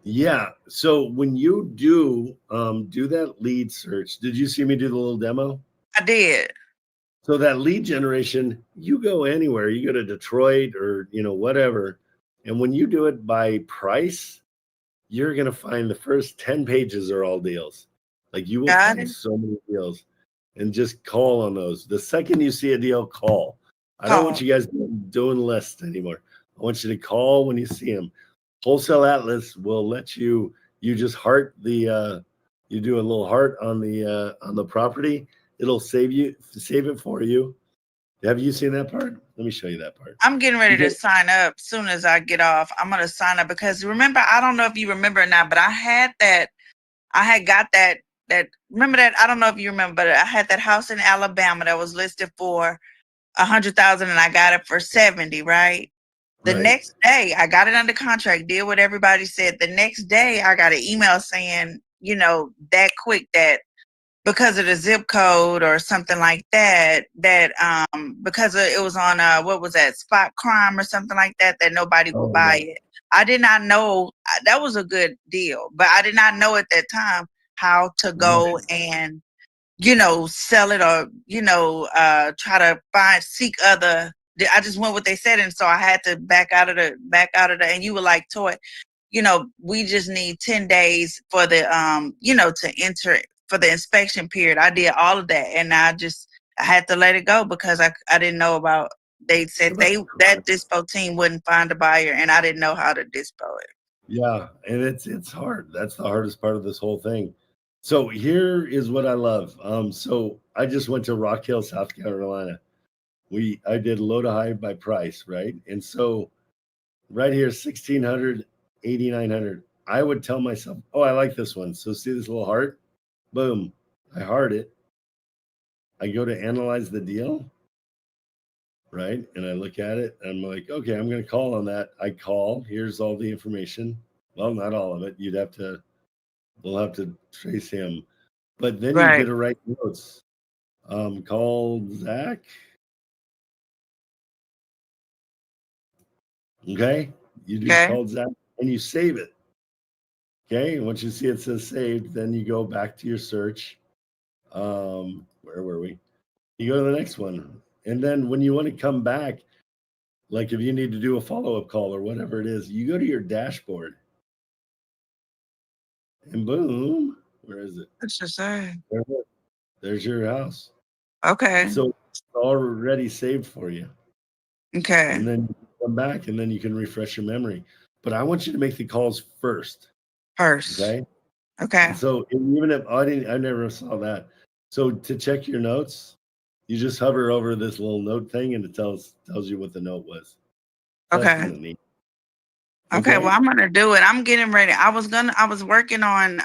Yeah. So when you do that lead search, did you see me do the little demo? I did. So that lead generation, you go anywhere, you go to Detroit or whatever, and when you do it by price, you're gonna find the first 10 pages are all deals. Like you will Got find it. so many deals, and just call on those. The second you see a deal, call. I don't want Call. you guys doing lists anymore. I want you to call when you see them. Wholesale Atlas will let you just heart the you do a little heart on the property. It'll save it for you. Have you seen that part? Let me show you that part. I'm getting ready You to get sign up as soon as I get off. I'm gonna sign up because remember, I don't know if you remember or not, but I had got that remember that I don't know if you remember, but I had that house in Alabama that was listed for 100,000 and I got it for 70, right? The right. next day I got it under contract, did what everybody said. The next day I got an email saying, that quick that because of the zip code or something like that, because it was on what was that, spot crime or something like that, that nobody would Oh buy yeah. it. I did not know that was a good deal, but I did not know at that time how to Right. go and sell it or try to seek other. I just went what they said, and so I had to back out of the. And you were like, Toy, we just need 10 days for the to enter for the inspection period. I did all of that, and I had to let it go because I didn't know about. They said that dispo team wouldn't find a buyer, and I didn't know how to dispo it. Yeah, and it's hard. That's the hardest part of this whole thing. So here is what I love. So I just went to Rock Hill, South Carolina. I did low to high by price, right? And so right here, 1,600, 8,900. I would tell myself, oh, I like this one. So see this little heart? Boom. I heart it. I go to analyze the deal, right? And I look at it. And I'm like, okay, I'm going to call on that. I call. Here's all the information. Well, not all of it. We'll have to trace him. But then you get Right. to write notes. Call Zach. Okay. You do Okay. call Zach and you save it. Okay. And once you see it says saved, then you go back to your search. Where were we? You go to the next one. And then when you want to come back, like if you need to do a follow-up call or whatever it is, you go to your dashboard. And boom, where is it? What's just saying? There's your house. Okay. So it's already saved for you. Okay. And then you come back and then you can refresh your memory. But I want you to make the calls first. First. Okay. Okay. And so even if I never saw that. So to check your notes, you just hover over this little note thing and it tells you what the note was. So that's Okay. kind of neat. Okay. Well, I'm gonna do it. I'm getting ready. I was working on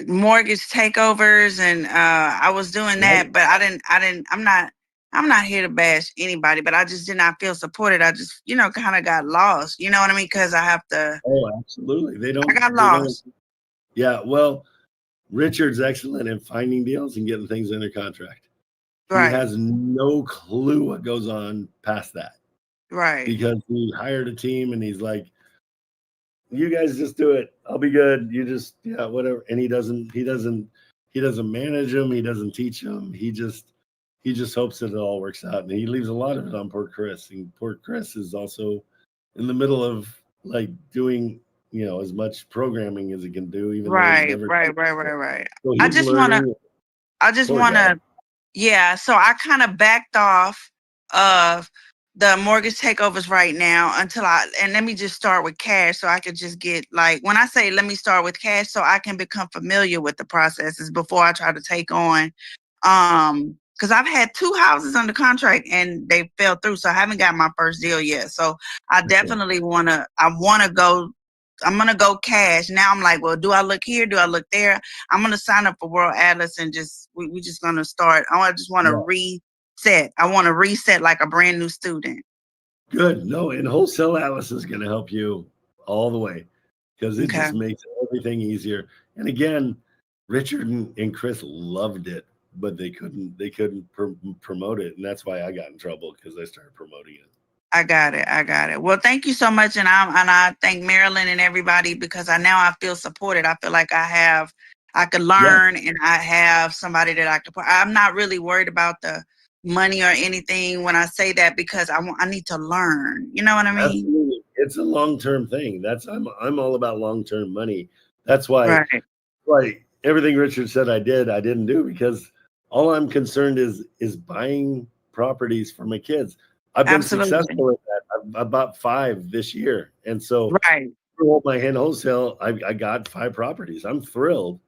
mortgage takeovers and I was doing that, but I'm not here to bash anybody, but I just did not feel supported. I just, kind of got lost. You know what I mean? Because I have to. Oh, absolutely. I got lost. Yeah. Well, Richard's excellent in finding deals and getting things under contract. Right. He has no clue what goes on past that. Right. Because he hired a team and he's like, you guys just do it. I'll be good. You just, whatever. And he doesn't manage them. He doesn't teach them. He just hopes that it all works out. And he leaves a lot of it on poor Chris. And poor Chris is also in the middle of like doing, as much programming as he can do, even though he's never. Right. So I just want to, yeah. So I kind of backed off of the mortgage takeovers right now and let me just start with cash so I could just get when I say let me start with cash so I can become familiar with the processes before I try to take on, because I've had 2 houses under contract and they fell through. So I haven't got my first deal yet. So I definitely I'm going to go cash. Now I'm like, well, do I look here? Do I look there? I'm going to sign up for World Atlas and we just going to start. I just want to reset. I want to reset like a brand new student. Good. No, and Wholesale Atlas is going to help you all the way because it just makes everything easier. And again, Richard and Chris loved it, but they couldn't promote it. And that's why I got in trouble because I started promoting it. I got it. Well, thank you so much. And I thank Marilyn and everybody because I feel supported. I feel like I could learn and I have somebody that I could put. I'm not really worried about the money or anything when I say that because I need to learn. You know what I mean? Absolutely. It's a long-term thing. I'm all about long-term money. That's why everything Richard said I didn't do because all I'm concerned is buying properties for my kids. I've been successful at that. I bought 5 this year. And so for my hand wholesale, I got 5 properties. I'm thrilled.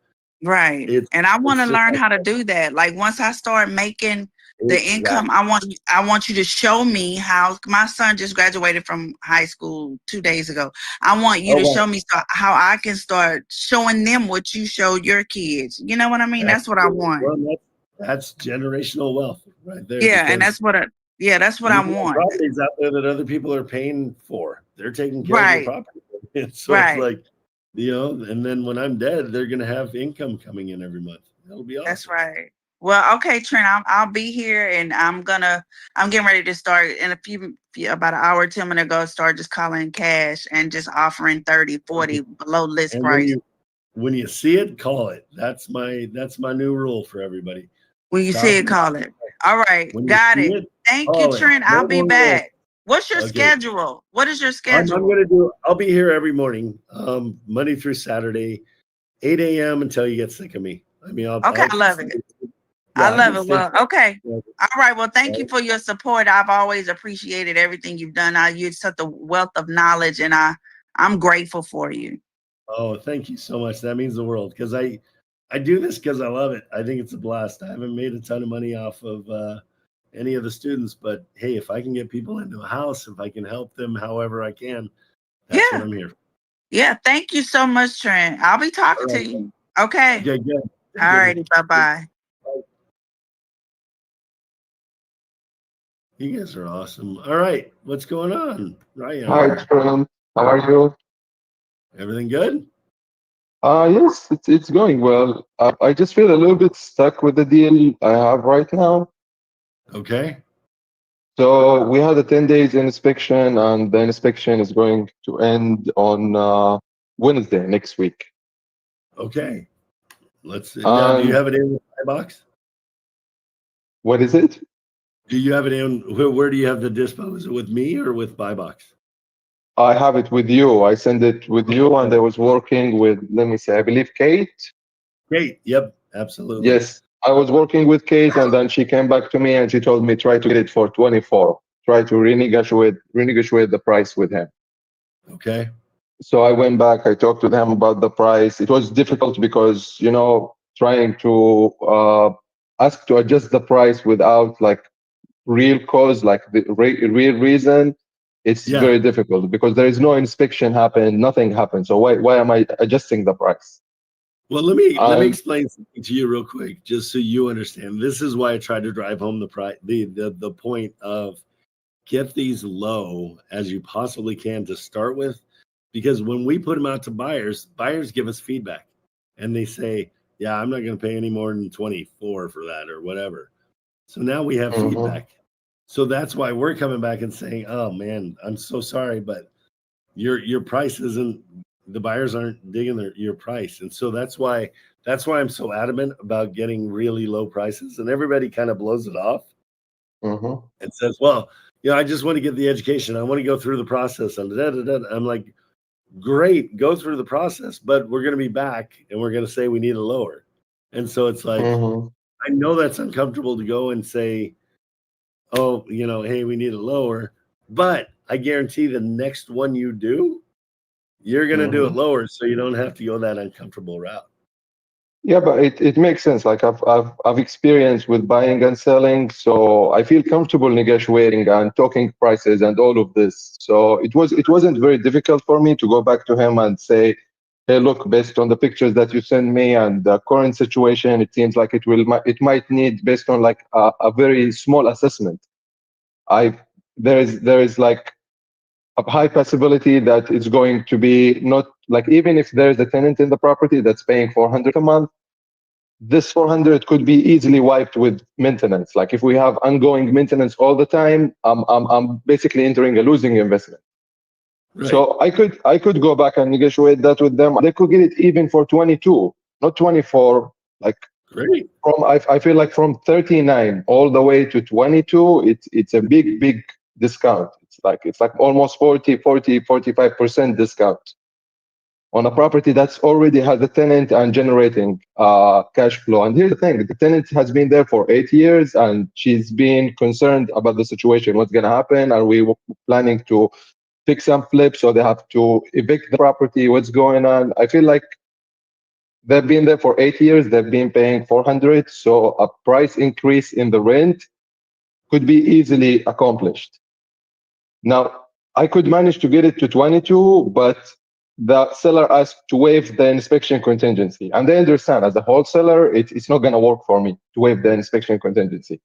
Right. And I want to learn how to do that. Like once I start making the income, I want you to show me how. My son just graduated from high school 2 days ago. I want you to show me how I can start showing them what you showed your kids. You know what I mean? That's what I want. Well, that's generational wealth right there. Yeah, and that's what I want. Properties out there that other people are paying for. They're taking care of your property. So it's like, and then when I'm dead, they're going to have income coming in every month. That'll be awesome. That's right. Well, okay, Trent, I'll be here and I'm getting ready to start in about an hour or 2. I'm going to go start just calling cash and just offering 30, 40 below list price. When you see it, call it. That's my new rule for everybody. When you see it, call it. All right. Got it. Thank you, Trent. I'll be back. What's your schedule? What is your schedule? I'll be here every morning, Monday through Saturday, 8 a.m. until you get sick of me. I mean, I love it. I love it. Well, okay. All right. Well, thank you for your support. I've always appreciated everything you've done. You're such a wealth of knowledge, and I'm grateful for you. Oh, thank you so much. That means the world because I do this because I love it. I think it's a blast. I haven't made a ton of money off of any of the students, but hey, if I can get people into a house, if I can help them however I can, that's what I'm here for. Yeah. Thank you so much, Trent. I'll be talking to you. Okay. Okay, good. All righty. Bye-bye. You guys are awesome. All right. What's going on? Ryan. Hi, Trent. How are you? Everything good? Yes, it's going well. I just feel a little bit stuck with the deal I have right now. Okay. So we had a 10 days inspection, and the inspection is going to end on Wednesday next week. Okay. Let's see. Now, do you have it in my box? What is it? Do you have it in? Where do you have the dispo? Is it with me or with buy box? I have it with you. I sent it with you, and I was working with, let me see, I believe Kate. Kate. Yep. Absolutely. Yes. I was working with Kate, and then she came back to me and she told me try to get it for 24. Try to renegotiate the price with him. Okay. So I went back, I talked to them about the price. It was difficult because, you know, trying to ask to adjust the price without like real cause, like the real reason, it's Yeah. very difficult because there is no inspection happen, nothing happened. So why am I adjusting the price? Well, let me And explain something to you real quick, just so you understand. This is why I tried to drive home the point of get these low as you possibly can to start with, because when we put them out to buyers give us feedback, and they say, "Yeah, I'm not going to pay any more than 24 for that or whatever." So now we have Mhm. feedback. So that's why we're coming back and saying, "Oh man, I'm so sorry, but your price isn't, the buyers aren't digging your price." And so that's why I'm so adamant about getting really low prices, and everybody kind of blows it off Mhm. and says, "Well, I just want to get the education, I want to go through the process," and I'm like, great, go through the process, but we're going to be back and we're going to say we need a lower. And so it's like, Mhm. I know that's uncomfortable to go and say, "Oh, hey, we need a lower," but I guarantee the next one you do, you're going to do it Mhm. lower, so you don't have to go that uncomfortable route. Yeah, but it makes sense. Like I've experienced with buying and selling, so I feel comfortable negotiating and talking prices and all of this. So it wasn't very difficult for me to go back to him and say, "Hey, look, based on the pictures that you send me and the current situation, it seems like it might need, based on like a very small assessment. I there is like a high possibility that it's going to be not like, even if there's a tenant in the property that's paying 400 a month, this 400 could be easily wiped with maintenance. Like if we have ongoing maintenance all the time, I'm basically entering a losing investment." Right. So I could go back and negotiate that with them. They could get it even for 22, not 24. Like Great. from I feel like from 39 all the way to 22, it's a big discount. It's like almost 45% discount on a property that's already has a tenant and generating cash flow. And here's the thing, the tenant has been there for 8 years and she's been concerned about the situation, what's going to happen. Are we planning to fix and flip, so they have to evict the property, what's going on? I feel like they've been there for 8 years, they've been paying 400, so a price increase in the rent could be easily accomplished. Now, I could manage to get it to 22, but the seller asked to waive the inspection contingency. And they understand, as a wholesaler, it's not going to work for me to waive the inspection contingency.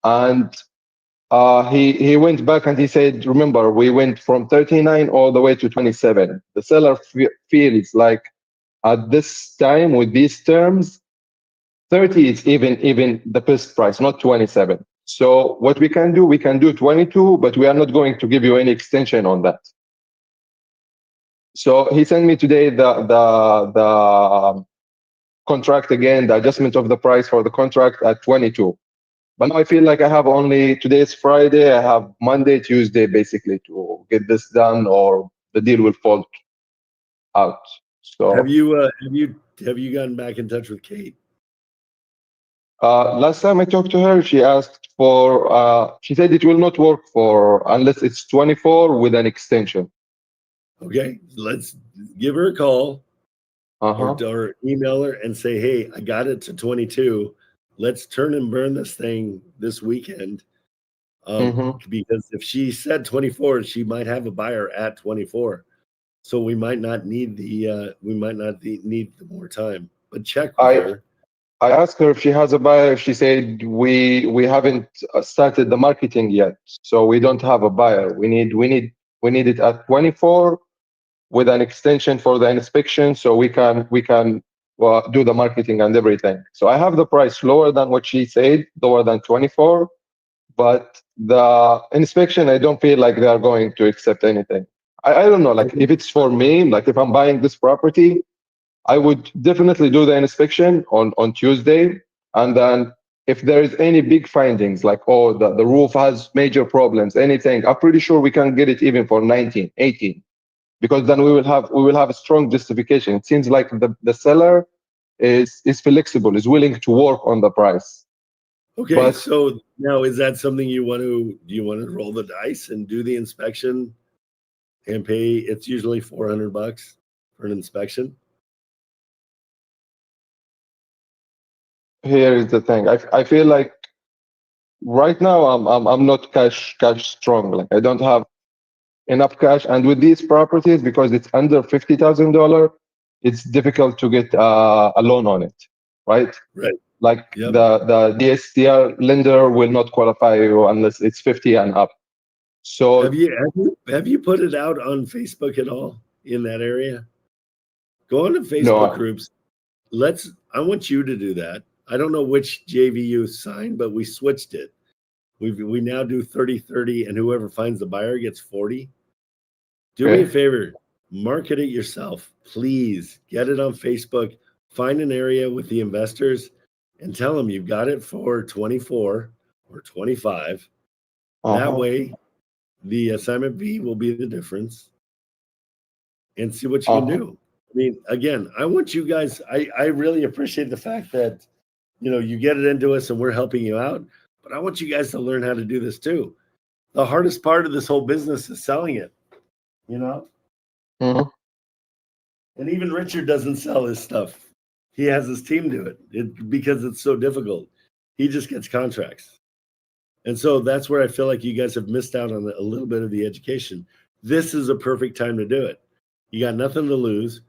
And he went back and he said, "Remember, we went from 39 all the way to 27. The seller feels like at this time, with these terms, 30 is even the best price, not 27. So what we can do 22, but we are not going to give you any extension on that." So he sent me today the contract again, the adjustment of the price for the contract at 22. But now I feel like I have only, today is Friday, I have Monday, Tuesday basically to get this done, or the deal will fall out. So Have you gotten back in touch with Kate? last time I talked to her, she asked for, she said it will not work for unless it's 24 with an extension. Okay, let's give her a call. Uh-huh. Or email her and say, "Hey, I got it to 22. Let's turn and burn this thing this weekend." Because if she said 24, she might have a buyer at 24. So we might not need need the more time. But check with her. I asked her if she has a buyer. She said we haven't started the marketing yet, so we don't have a buyer. We need it at 24 with an extension for the inspection, so we can do the marketing and everything. So I have the price lower than what she said, lower than 24, but the inspection, I don't feel like they are going to accept anything. I don't know, like if it's for me, like if I'm buying this property, I would definitely do the inspection on Tuesday. And then if there is any big findings, like, oh, the roof has major problems, anything, I'm pretty sure we can get it even for 19, 18, because then we will have a strong justification. It seems like the seller is flexible, is willing to work on the price. Okay, But so now is that something do you want to roll the dice and do the inspection and pay. It's usually $400 for an inspection. Here is the thing. I feel like right now I'm not cash strong. Like I don't have enough cash, and with these properties, because it's under $50,000, it's difficult to get a loan on it, right? Right. Like Yep. the DSCR lender will not qualify you unless it's 50 and up. So Have you put it out on Facebook at all in that area? Go on to Facebook No. groups. I want you to do that. I don't know which JV you signed, but we switched it. We now do 30-30, and whoever finds the buyer gets 40. Do me a Okay. favor, market it yourself. Please get it on Facebook. Find an area with the investors and tell them you've got it for 24 or 25. That way, the assignment fee will be the difference, and see what you can do. I mean, again, I want you guys, I really appreciate the fact that, you get it into us and we're helping you out, but I want you guys to learn how to do this too. The hardest part of this whole business is selling it, Mhm. And even Richard doesn't sell his stuff. He has his team do it because it's so difficult. He just gets contracts. And so that's where I feel like you guys have missed out on a little bit of the education. This is a perfect time to do it. You got nothing to lose.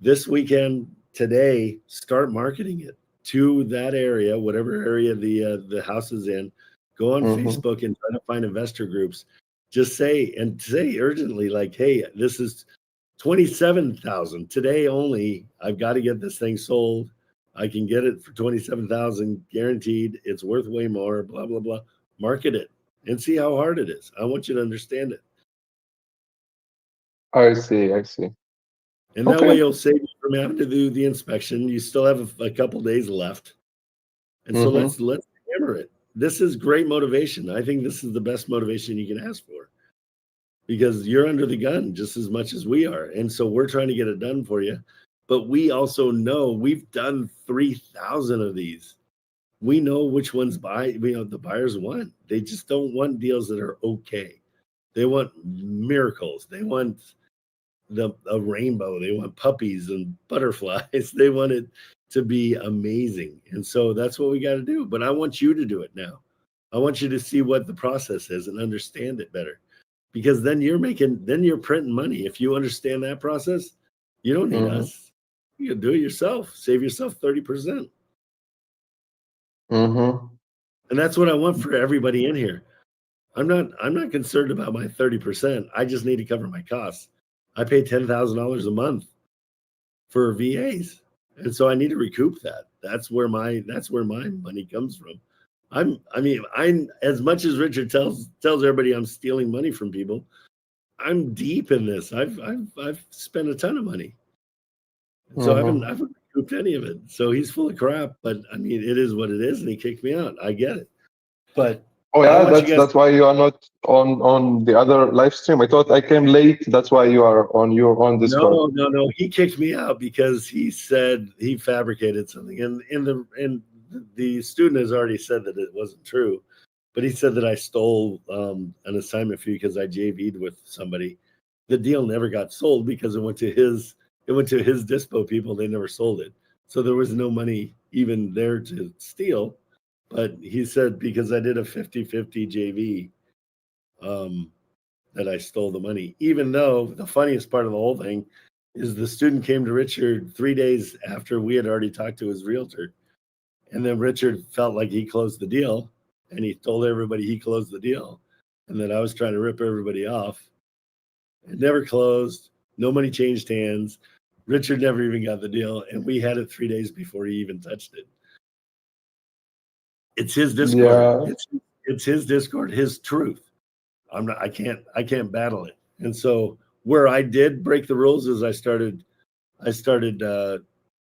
This weekend, today, start marketing it to that area, whatever area the house is in. Go on Facebook and try to find investor groups. Just say urgently, like, hey, this is 27,000 today only. I've got to get this thing sold. I can get it for 27,000 guaranteed. It's worth way more, blah, blah, blah. Market it and see how hard it is. I want you to understand it. I see. And that way you'll save you from having to do the inspection. You still have a couple days left. And so let's hammer it. This is great motivation. I think this is the best motivation you can ask for, because you're under the gun just as much as we are. And so we're trying to get it done for you. But we also know we've done 3,000 of these. We know which ones the buyers want. They just don't want deals that are okay. They want miracles. They want a rainbow. They want puppies and butterflies. They want it to be amazing. And so that's what we got to do. But I want you to do it now. I want you to see what the process is and understand it better, because then you're printing money. If you understand that process, you don't need us. You can do it yourself. Save yourself 30%. And that's what I want for everybody in here. I'm not concerned about my 30%. I just need to cover my costs. I pay $10,000 a month for VAs, and so I need to recoup that. That's where my money comes from. I'm as much as Richard tells everybody I'm stealing money from people, I'm deep in this. I've spent a ton of money, so I haven't recouped any of it. So he's full of crap. But I mean, it is what it is, and he kicked me out. I get it, but. Oh yeah, that's why you are not on the other live stream. I thought I came late. That's why you are on Discord. No. He kicked me out because he said he fabricated something, and the student has already said that it wasn't true, but he said that I stole an assignment fee because I JV'd with somebody. The deal never got sold because it went to his dispo people. They never sold it, so there was no money even there to steal. But he said because I did a 50-50 JV, that I stole the money, even though the funniest part of the whole thing is the student came to Richard 3 days after we had already talked to his realtor. And then Richard felt like he closed the deal, and he told everybody he closed the deal, and that I was trying to rip everybody off. It never closed. No money changed hands. Richard never even got the deal, and we had it 3 days before he even touched it. It's his Discord. Yeah. It's his Discord, his truth. I can't battle it. And so where I did break the rules is I started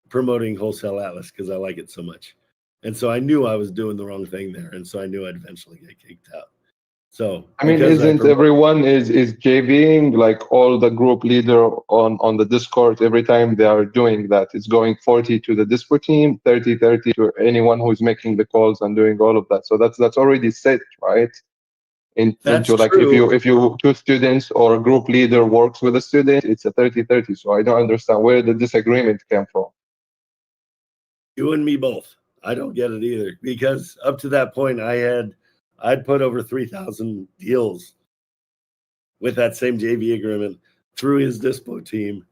promoting Wholesale Atlas because I like it so much. And so I knew I was doing the wrong thing there. And so I knew I'd eventually get kicked out. So I mean, isn't everyone is JVing, like all the group leader on the Discord, every time they are doing that, it's going 40 to the Discord team, 30 to anyone who is making the calls and doing all of that. So that's already set, right? That's into like true. if you two students or a group leader works with a student, it's a 30-30. So I don't understand where the disagreement came from. You and me both. I don't get it either, because up to that point I'd put over 3,000 deals with that same JV agreement through his dispo team,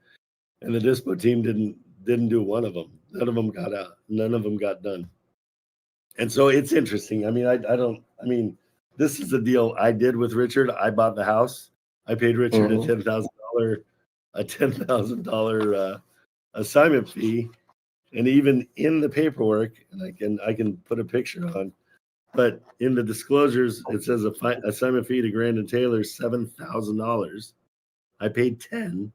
and the dispo team didn't do one of them. None of them got out. None of them got done. And so it's interesting. I mean, I mean, this is a deal I did with Richard. I bought the house. I paid Richard a $10,000 assignment fee, and even in the paperwork, and I can put a picture on, but in the disclosures it says assignment fee to Grand and Taylor $7,000. I paid 10.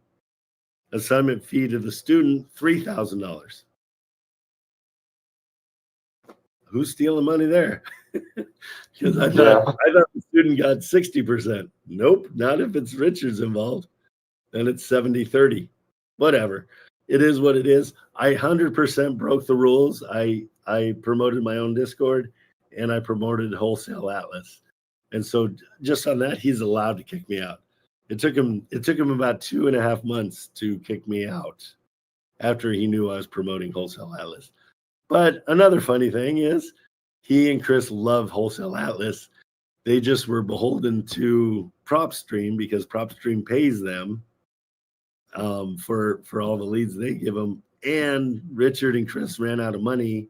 Assignment fee to the student $3,000. Who's stealing money there? Because I thought the student got 60%. Nope, not if it's Richard's involved. Then it's 70-30. Whatever. It is what it is. I 100% broke the rules. I promoted my own Discord, and I promoted Wholesale Atlas. And so just on that, he's allowed to kick me out. It took him about 2.5 months to kick me out after he knew I was promoting Wholesale Atlas. But another funny thing is he and Chris love Wholesale Atlas. They just were beholden to PropStream because PropStream pays them for all the leads they give them. And Richard and Chris ran out of money.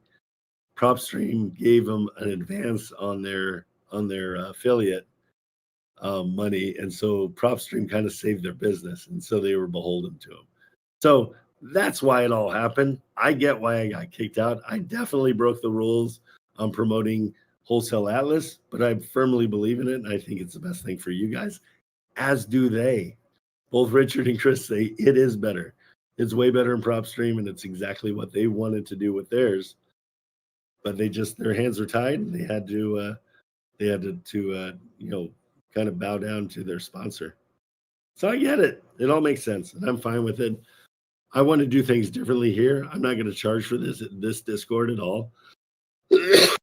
PropStream gave them an advance on their affiliate money, and so PropStream kind of saved their business, and so they were beholden to them. So that's why it all happened. I get why I got kicked out. I definitely broke the rules on promoting Wholesale Atlas, but I firmly believe in it, and I think it's the best thing for you guys, as do they. Both Richard and Chris say it is better. It's way better in PropStream, and it's exactly what they wanted to do with theirs. But their hands were tied, and they had to kind of bow down to their sponsor. So I get it. It all makes sense, and I'm fine with it. I want to do things differently here. I'm not going to charge for this Discord at all.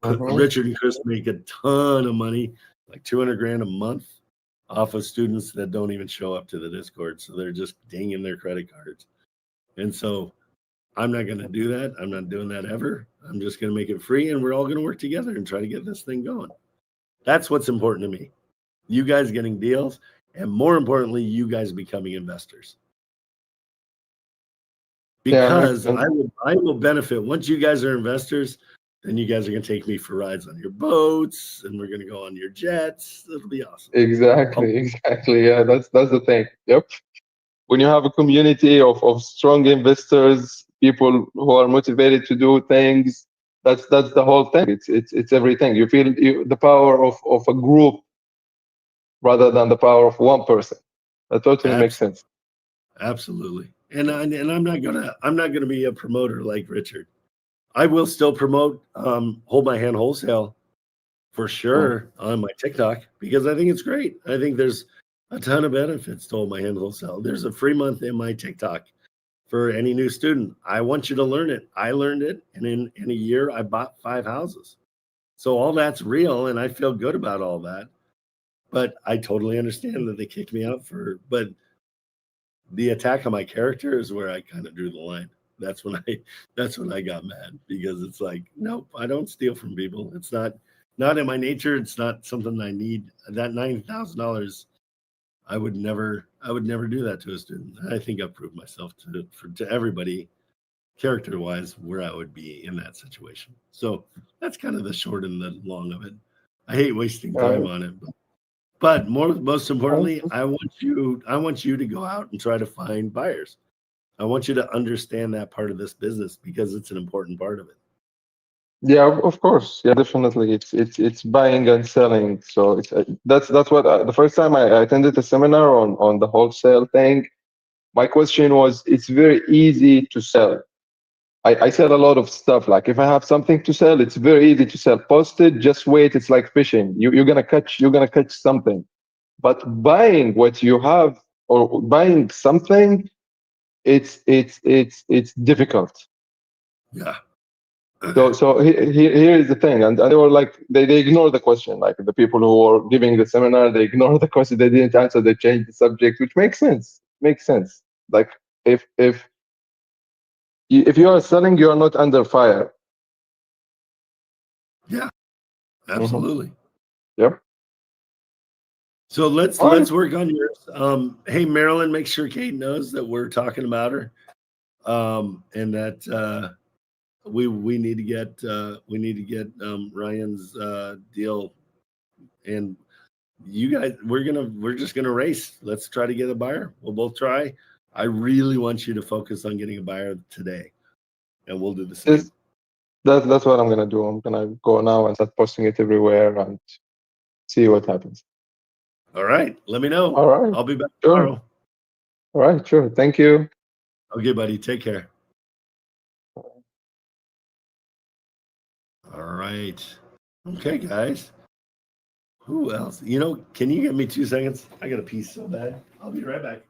Richard and Chris make a ton of money, like $200,000 a month, off of students that don't even show up to the Discord. So they're just dinging their credit cards. And so I'm not going to do that. I'm not doing that ever. I'm just going to make it free, and we're all going to work together and try to get this thing going. That's what's important to me. You guys getting deals, and more importantly, you guys becoming investors. Because I will benefit. Once you guys are investors, then you guys are going to take me for rides on your boats, and we're going to go on your jets. It'll be awesome. Exactly. Yeah, that's the thing. Yep. When you have a community of strong investors, people who are motivated to do things, that's the whole thing. It's everything. You feel the power of a group rather than the power of one person. That totally makes sense. Absolutely. And I'm not gonna be a promoter like Richard. I will still promote Hold My Hand Wholesale for sure on my TikTok, because I think it's great. I think there's a ton of benefits to Hold My Hand Wholesale. There's a free month in my TikTok for any new student. I want you to learn it. I learned it, and in a year I bought 5 houses. So all that's real, and I feel good about all that. But I totally understand that they kicked me out but the attack on my character is where I kind of drew the line. That's when I got mad, because it's like, nope, I don't steal from people. It's not in my nature. It's not something I need. That $9,000, I would never do that to a student. I think I've proved myself to everybody, character-wise, where I would be in that situation. So that's kind of the short and the long of it. I hate wasting time on it, but most importantly, I want you to go out and try to find buyers. I want you to understand that part of this business, because it's an important part of it. Yeah, of course. Yeah, definitely. It's buying and selling. So that's what the first time I attended a seminar on the wholesale thing. My question was, it's very easy to sell. I sell a lot of stuff. Like if I have something to sell, it's very easy to sell. Post it, just wait. It's like fishing. You're gonna catch something. But buying what you have, or buying something, it's difficult. Yeah. So here is the thing, and they were like, they ignore the question. Like the people who were giving the seminar, they ignore the question. They didn't answer. They changed the subject, which makes sense. Makes sense. Like if you are selling, you are not under fire. Yeah, absolutely. Yep. So let's All right. work on yours. Hey Marilyn, make sure Kate knows that we're talking about her, and that we need to get Ryan's deal. And you guys, we're just gonna race. Let's try to get a buyer. We'll both try. I really want you to focus on getting a buyer today, and we'll do the same. That's what I'm gonna do. I'm gonna go now and start posting it everywhere and see what happens. All right, let me know. All right. I'll be back Sure. tomorrow. All right, sure. Thank you. Okay, buddy. Take care. All right. Okay, guys. Who else? Can you give me 2 seconds? I got to pee so bad. I'll be right back.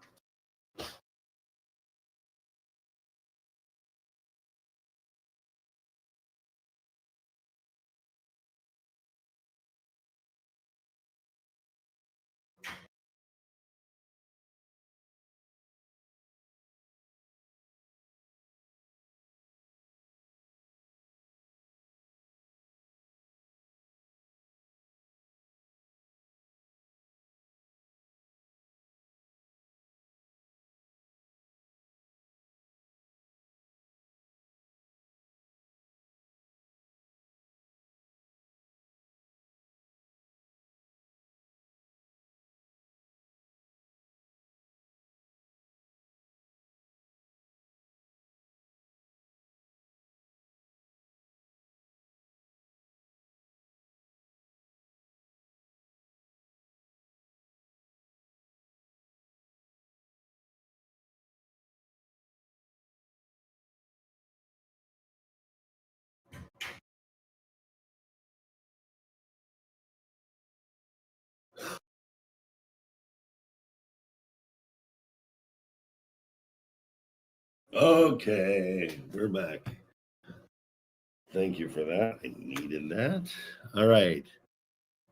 Okay, we're back. Thank you for that. I needed that. All right.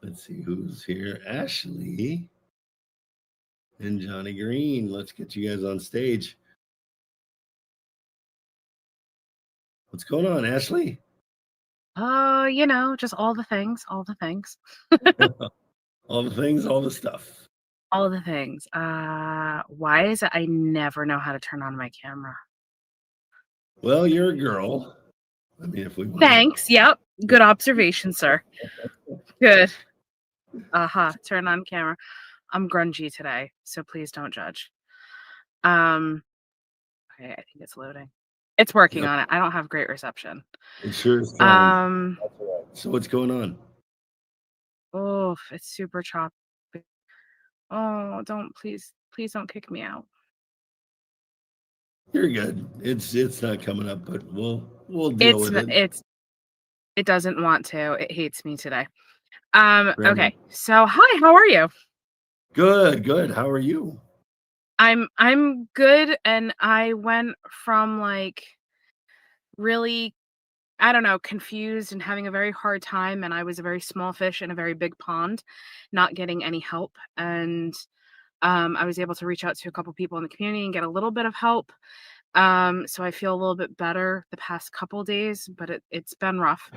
Let's see who's here. Ashley and Johnny Green. Let's get you guys on stage. What's going on, Ashley? Just all the things, All the things, all the stuff. all the things. Why is it I never know how to turn on my camera? Well, you're a girl. I mean, if we want Thanks. Yep. Good observation, sir. Good. Turn on camera. I'm grungy today, so please don't judge. Okay, I think it's loading. It's working Yep. on it. I don't have great reception. It sure is trying. Um, So what's going on? oh, it's super choppy. Oh, please don't kick me out. You're good. It's not coming up, but we'll deal with it. It doesn't want to. It hates me today. Fair Okay. enough. So, hi, how are you? Good. How are you? I'm good, and I went from really, I don't know, confused and having a very hard time, and I was a very small fish in a very big pond, not getting any help. And I was able to reach out to a couple people in the community and get a little bit of help. So I feel a little bit better the past couple days, but it's been rough.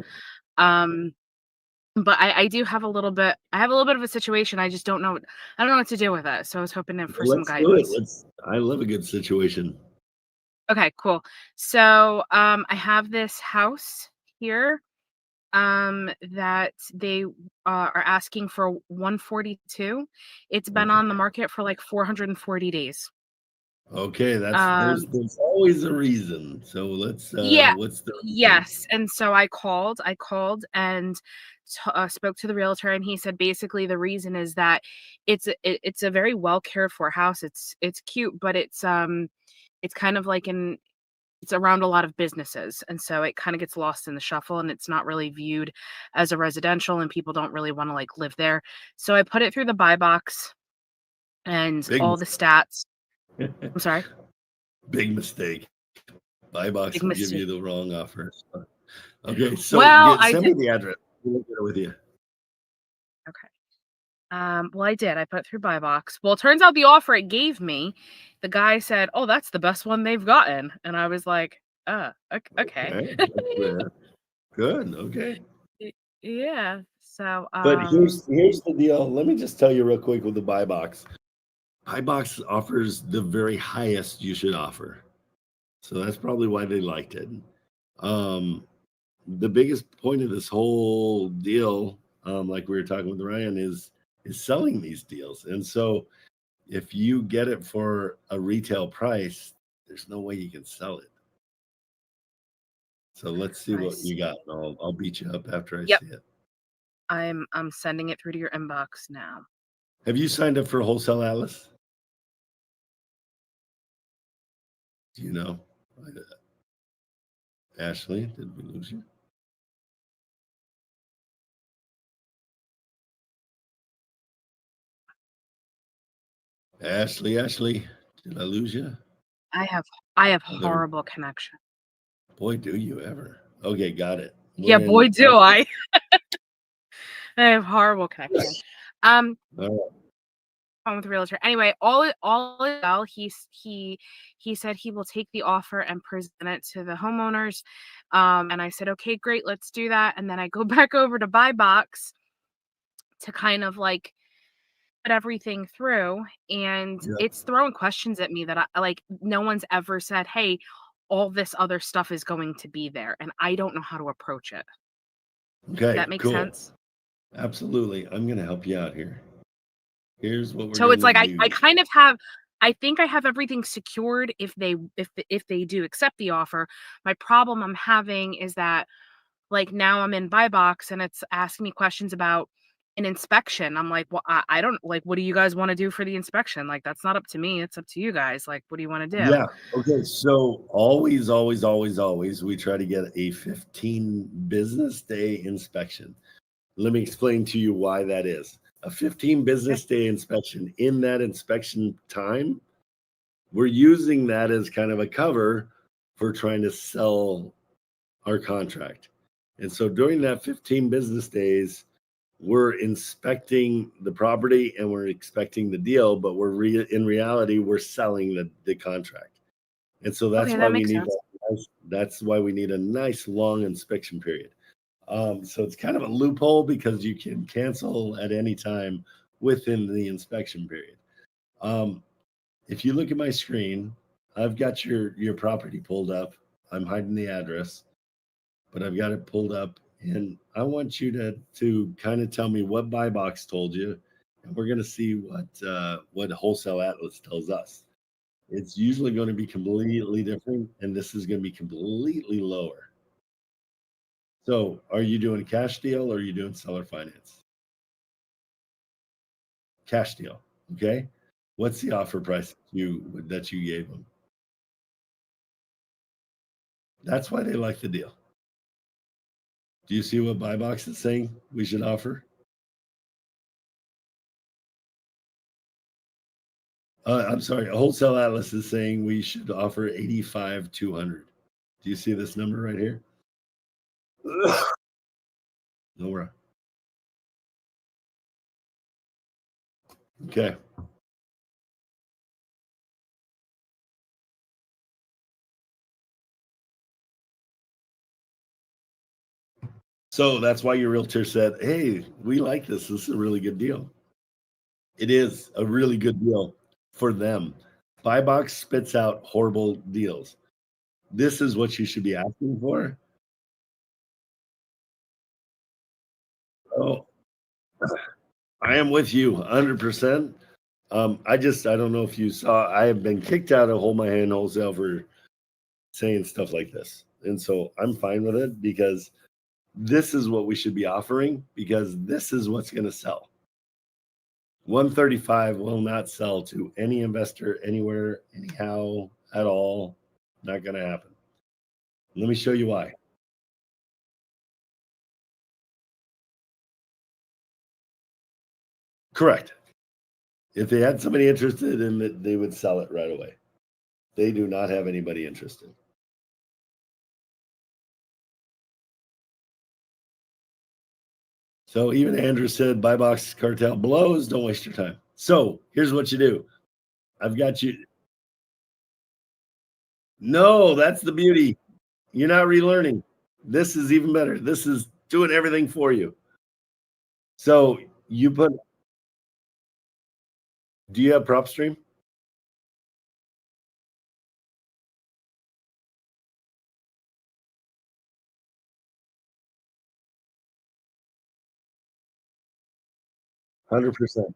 But I do have a little bit. I have a little bit of a situation. I just don't know. I don't know what to do with it. So I was hoping for some Let's do it. guidance. I love a good situation. Okay, cool. So I have this house here that they are asking for 142. It's been on the market for 440 days. Okay, there's always a reason. So let's Yeah. what's the reason? Yes. And so I called and spoke to the realtor, and he said basically the reason is that it's a very well cared for house. It's cute, but it's kind of it's around a lot of businesses, and so it kind of gets lost in the shuffle, and it's not really viewed as a residential, and people don't really want to live there. So I put it through the buy box and Big all the stats. I'm sorry. Big mistake. Buy box Big will give mistake. you the wrong offer. Okay, so Well, I send did. me the address. We'll get it with you. Okay. Well, I did. I put it through buy box. Well, it turns out the offer it gave me, the guy said, "Oh, that's the best one they've gotten," and I was like, okay. Okay, that's good. Okay. Yeah. So, But here's the deal. Let me just tell you real quick with the buy box. Buy box offers the very highest you should offer. So that's probably why they liked it. The biggest point of this whole deal, like we were talking with Ryan, is selling these deals. And so if you get it for a retail price, there's no way you can sell it. So let's see what you got. I'll beat you up after I Yep. see it. I'm sending it through to your inbox now. Have you signed up for Wholesale Atlas? Do you know? Ashley, did we lose you? Ashley, did I lose you? I have There- horrible connection. Boy, do you ever. Okay, got it. Yeah, boy, do I. I have horrible connection. All right. On with the realtor. Anyway, all well. He said he will take the offer and present it to the homeowners. And I said, okay, great, let's do that. And then I go back over to buy box to kind of like put everything through, and Yeah. it's throwing questions at me that I like. No one's ever said, hey, all this other stuff is going to be there, and I don't know how to approach it. Okay, That makes cool. sense. Absolutely. I'm going to help you out here. Here's what we're So it's going like to do. I kind of have, I think I have everything secured if they do accept the offer. My problem I'm having is that like now I'm in buy box and it's asking me questions about an inspection. I'm like, well, I don't like, what do you guys want to do for the inspection? Like, that's not up to me. It's up to you guys. Like, what do you want to do? Yeah. Okay. So always, we try to get a 15 business day inspection. Let me explain to you why that is. A 15 business day inspection. In that inspection time, we're using that as kind of a cover for trying to sell our contract. And so during that 15 business days, we're inspecting the property and we're inspecting the deal, but in reality, we're selling the contract. And so that's Okay, why that we makes need sense. that's why we need a nice long inspection period. So it's kind of a loophole because you can cancel at any time within the inspection period. If you look at my screen, I've got your property pulled up. I'm hiding the address, but I've got it pulled up, and I want you to kind of tell me what buy box told you, and we're going to see what Wholesale Atlas tells us. It's usually going to be completely different, and this is going to be completely lower. So, are you doing cash deal or are you doing seller finance? Cash deal. Okay. What's the offer price that you gave them? That's why they like the deal. Do you see what buy box is saying we should offer? I'm sorry. Wholesale Atlas is saying we should offer 85,200. Do you see this number right here? Nora. Okay. So that's why your realtor said, hey, we like this. This is a really good deal. It is a really good deal for them. Buy box spits out horrible deals. This is what you should be asking for. Oh, I am with you 100%. I don't know if you saw, I have been kicked out of Hold My Hand Wholesale for saying stuff like this. And so I'm fine with it because this is what we should be offering because this is what's going to sell. 135 will not sell to any investor anywhere, anyhow, at all. Not going to happen. Let me show you why. Correct. If they had somebody interested in it, they would sell it right away. They do not have anybody interested. So even Andrew said, buy box cartel blows. Don't waste your time. So here's what you do. I've got you. No, that's the beauty. You're not relearning. This is even better. This is doing everything for you. So you put, do you have PropStream? $100%.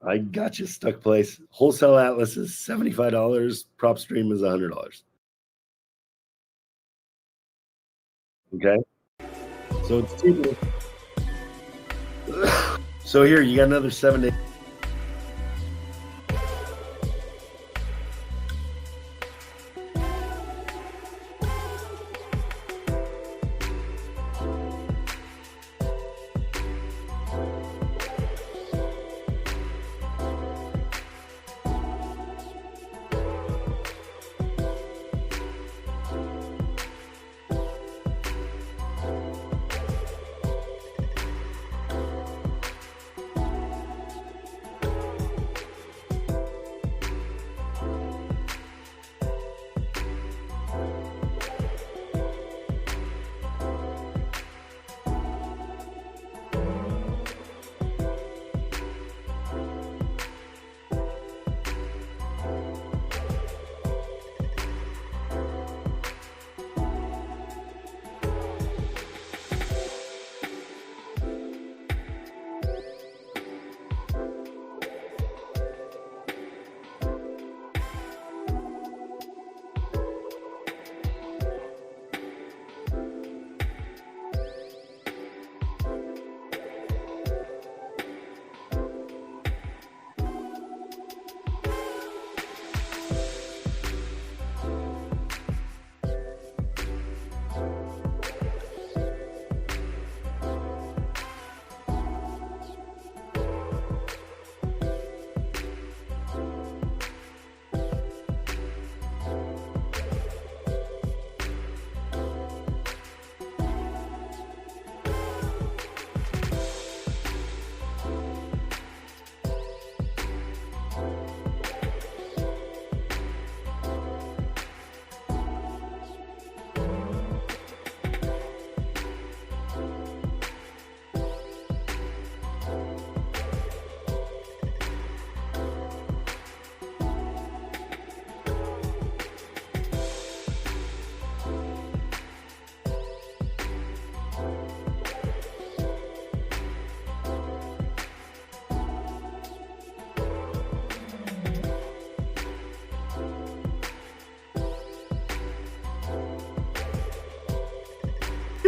I got you, Stuck Place. Wholesale Atlas is $75. PropStream is $100. Okay. So it's cheaper. So here, you got another 7 days.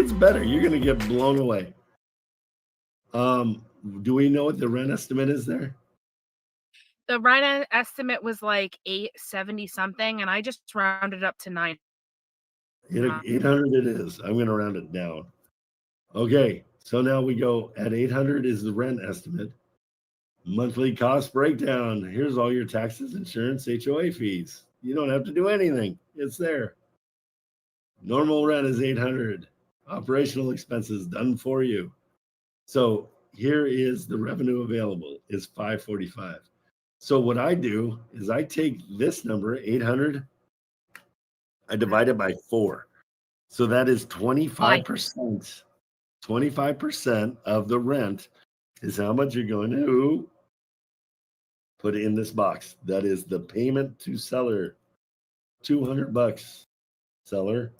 It's better. You're going to get blown away. Do we know what the rent estimate is there? The rent estimate was like 870 something, and I just rounded up to 9. 800 it is. I'm going to round it down. Okay, so now we go at 800 is the rent estimate. Monthly cost breakdown. Here's all your taxes, insurance, HOA fees. You don't have to do anything. It's there. Normal rent is 800. Operational expenses done for you. So here is the revenue available is 545. So what I do is I take this number 800, I divide it by 4. So that is 25%. 25% of the rent is how much you're going to put in this box. That is the payment to seller. $200 seller.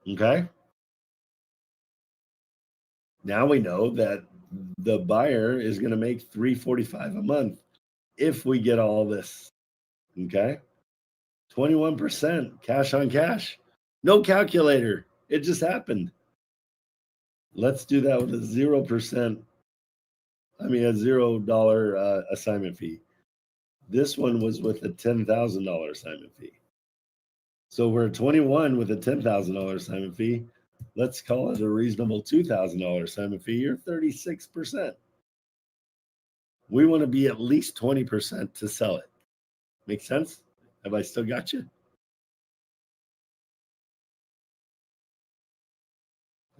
Okay. Now we know that the buyer is going to make $345 a month if we get all this. Okay. 21% cash on cash. No calculator. It just happened. Let's do that with a 0%. I mean, a $0 assignment fee. This one was with a $10,000 assignment fee. So we're 21 with a $10,000 assignment fee. Let's call it a reasonable $2,000 assignment fee. You're 36%. We want to be at least 20% to sell it. Make sense? Have I still got you?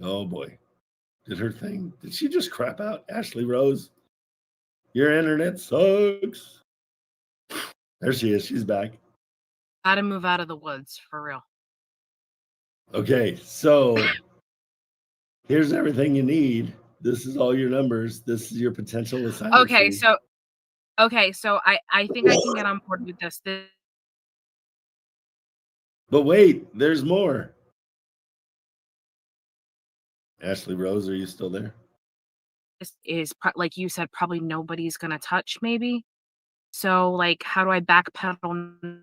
Oh boy. Did her thing. Did she just crap out? Ashley Rose, your internet sucks. There she is. She's back. Gotta move out of the woods for real. Okay, so here's everything you need. This is all your numbers. This is your potential assignment. Okay, so I think I can get on board with this. But wait, there's more. Ashley Rose, are you still there? This is like you said, probably nobody's gonna touch, maybe. So, like, how do I backpedal?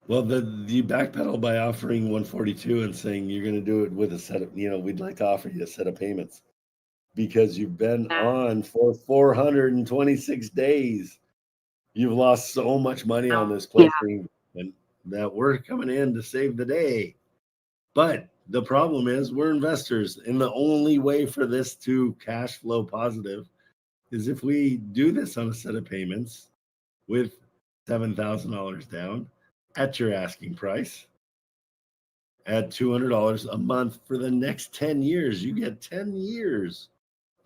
Well, you backpedal by offering 142 and saying you're going to do it with a set of, we'd like to offer you a set of payments because you've been on for 426 days. You've lost so much money on this placing, and that we're coming in to save the day. But the problem is we're investors, and the only way for this to cash flow positive is if we do this on a set of payments with $7,000 down at your asking price at $200 a month for the next 10 years. You get 10 years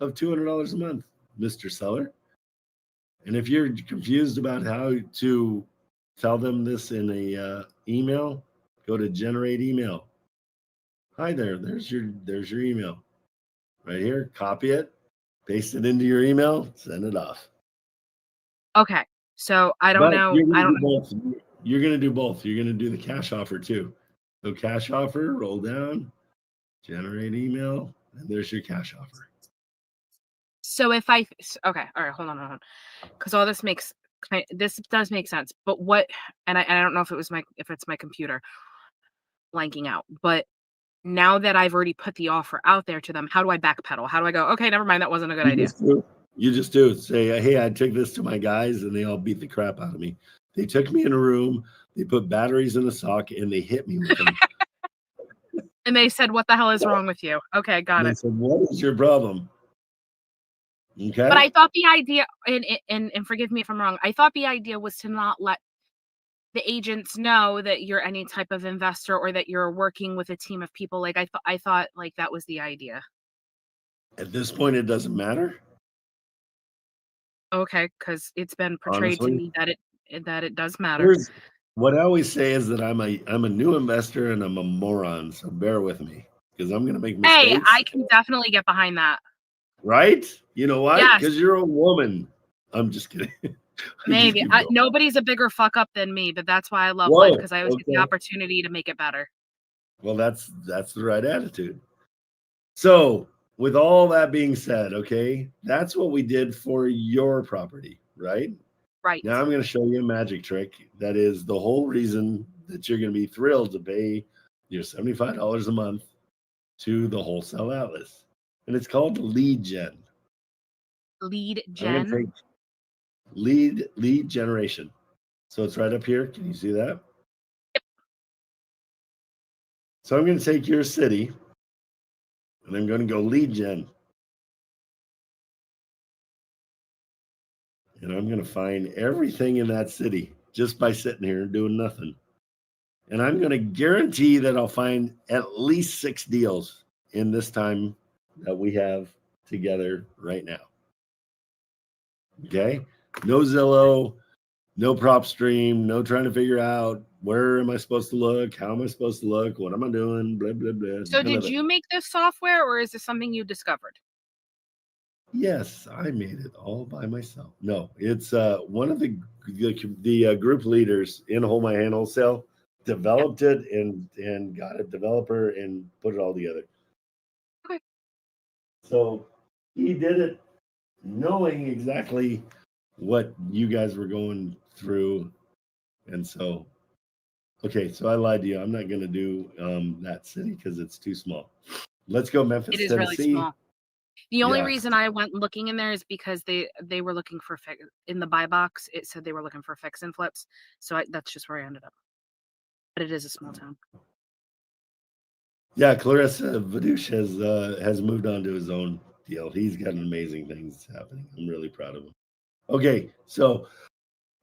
of $200 a month, Mr. Seller. And if you're confused about how to tell them this in a email, go to generate email. Hi there, there's your email right here. Copy it, paste it into your email, send it off. Okay, so I don't know. You're going to do both. You're going to do the cash offer too. So cash offer, roll down, generate email, and there's your cash offer. So if okay, all right, hold on, because all this this does make sense. But what? And I don't know if it's my computer blanking out. But now that I've already put the offer out there to them, how do I backpedal? How do I go? Okay, never mind. That wasn't a good idea. You just do say, hey, I took this to my guys, and they all beat the crap out of me. They took me in a room, they put batteries in a sock, and they hit me with them. And they said, what the hell is wrong with you? Okay, got it. They said, what is your problem? Okay. But I thought the idea, and forgive me if I'm wrong, I thought the idea was to not let the agents know that you're any type of investor or that you're working with a team of people. Like I thought like that was the idea. At this point, it doesn't matter. Okay, because it's been portrayed to me that it does matter. What I always say is that I'm a new investor and I'm a moron, so bear with me because I'm going to make mistakes. Hey, I can definitely get behind that. Right? You know why? Yes. Because you're a woman. I'm just kidding. Maybe nobody's a bigger fuck up than me, but that's why I love life because I always get the opportunity to make it better. Well, that's the right attitude. So, with all that being said, okay, that's what we did for your property, right? Right. Now I'm going to show you a magic trick that is the whole reason that you're going to be thrilled to pay your $75 a month to the Wholesale Atlas. And it's called lead gen. Lead gen? Lead generation. So it's right up here. Can you see that? Yep. So I'm going to take your city and I'm going to go lead gen. And I'm going to find everything in that city just by sitting here and doing nothing. And I'm going to guarantee that I'll find at least 6 deals in this time that we have together right now. Okay? No Zillow, no prop stream, no trying to figure out where am I supposed to look, how am I supposed to look, what am I doing, blah, blah, blah. So did you make this software or is this something you discovered? Yes, I made it all by myself. No, it's one of the group leaders in Hold My Hand Wholesale developed it and got a developer and put it all together. Okay. So he did it knowing exactly what you guys were going through. And so, okay, so I lied to you. I'm not going to do that city because it's too small. Let's go Memphis, It is Tennessee. really small. The only reason I went looking in there is because they were looking for in the buy box. It said they were looking for fix and flips. So that's just where I ended up. But it is a small town. Yeah, Clarissa Vadouche has moved on to his own deal. He's got amazing things happening. I'm really proud of him. Okay, so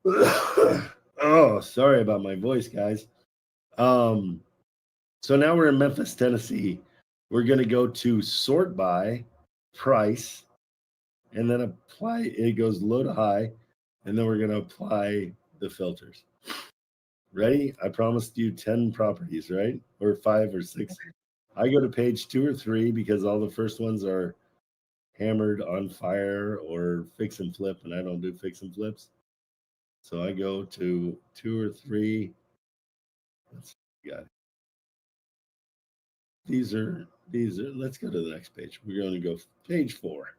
oh, sorry about my voice, guys. So now we're in Memphis, Tennessee. we're going to go to sort by price, and then apply. It goes low to high, and then we're going to apply the filters. Ready? I promised you 10 properties, right? Or 5 or 6. I go to page 2 or 3 because all the first ones are hammered on fire or fix and flip, and I don't do fix and flips. So I go to 2 or 3. Let's got it. These are, let's go to the next page. We're going to go page 4.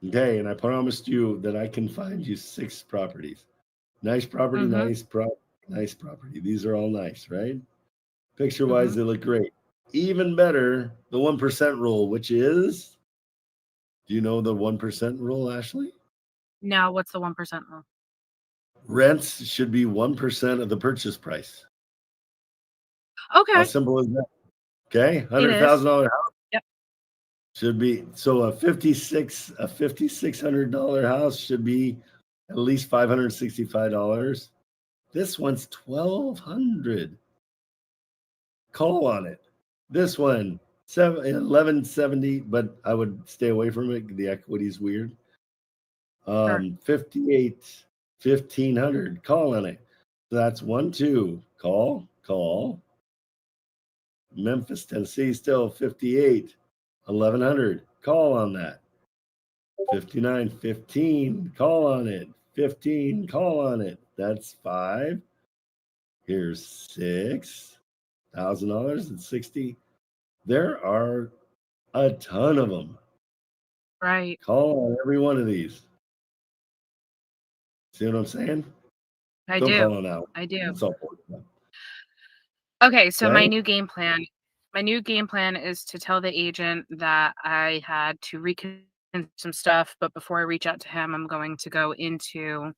Okay, and I promised you that I can find you 6 properties. Nice property, nice property. These are all nice, right? Picture-wise, they look great. Even better, the 1% rule, which is, do you know the 1% rule, Ashley? Now, what's the 1% rule? Rents should be 1% of the purchase price. Okay. How simple is that? Okay, $100,000 house. Yep. Should be, so a $5,600 house should be at least $565. This one's $1,200. Call on it. This one, $1,170, but I would stay away from it. The equity's weird. 58, $1,500. Call on it. So that's 1, 2. Call. Memphis, Tennessee, still 58, $1,100. Call on that. 59, 15. Call on it. 15. Call on it. That's 5. Here's $6,000 and 60. There are a ton of them. Right. Call on every one of these. See what I'm saying? I Don't do. call on that one. I do. That's all. Okay, so my Okay. new game plan. My new game plan is to tell the agent that I had to reconfigure some stuff, but before I reach out to him, I'm going to go into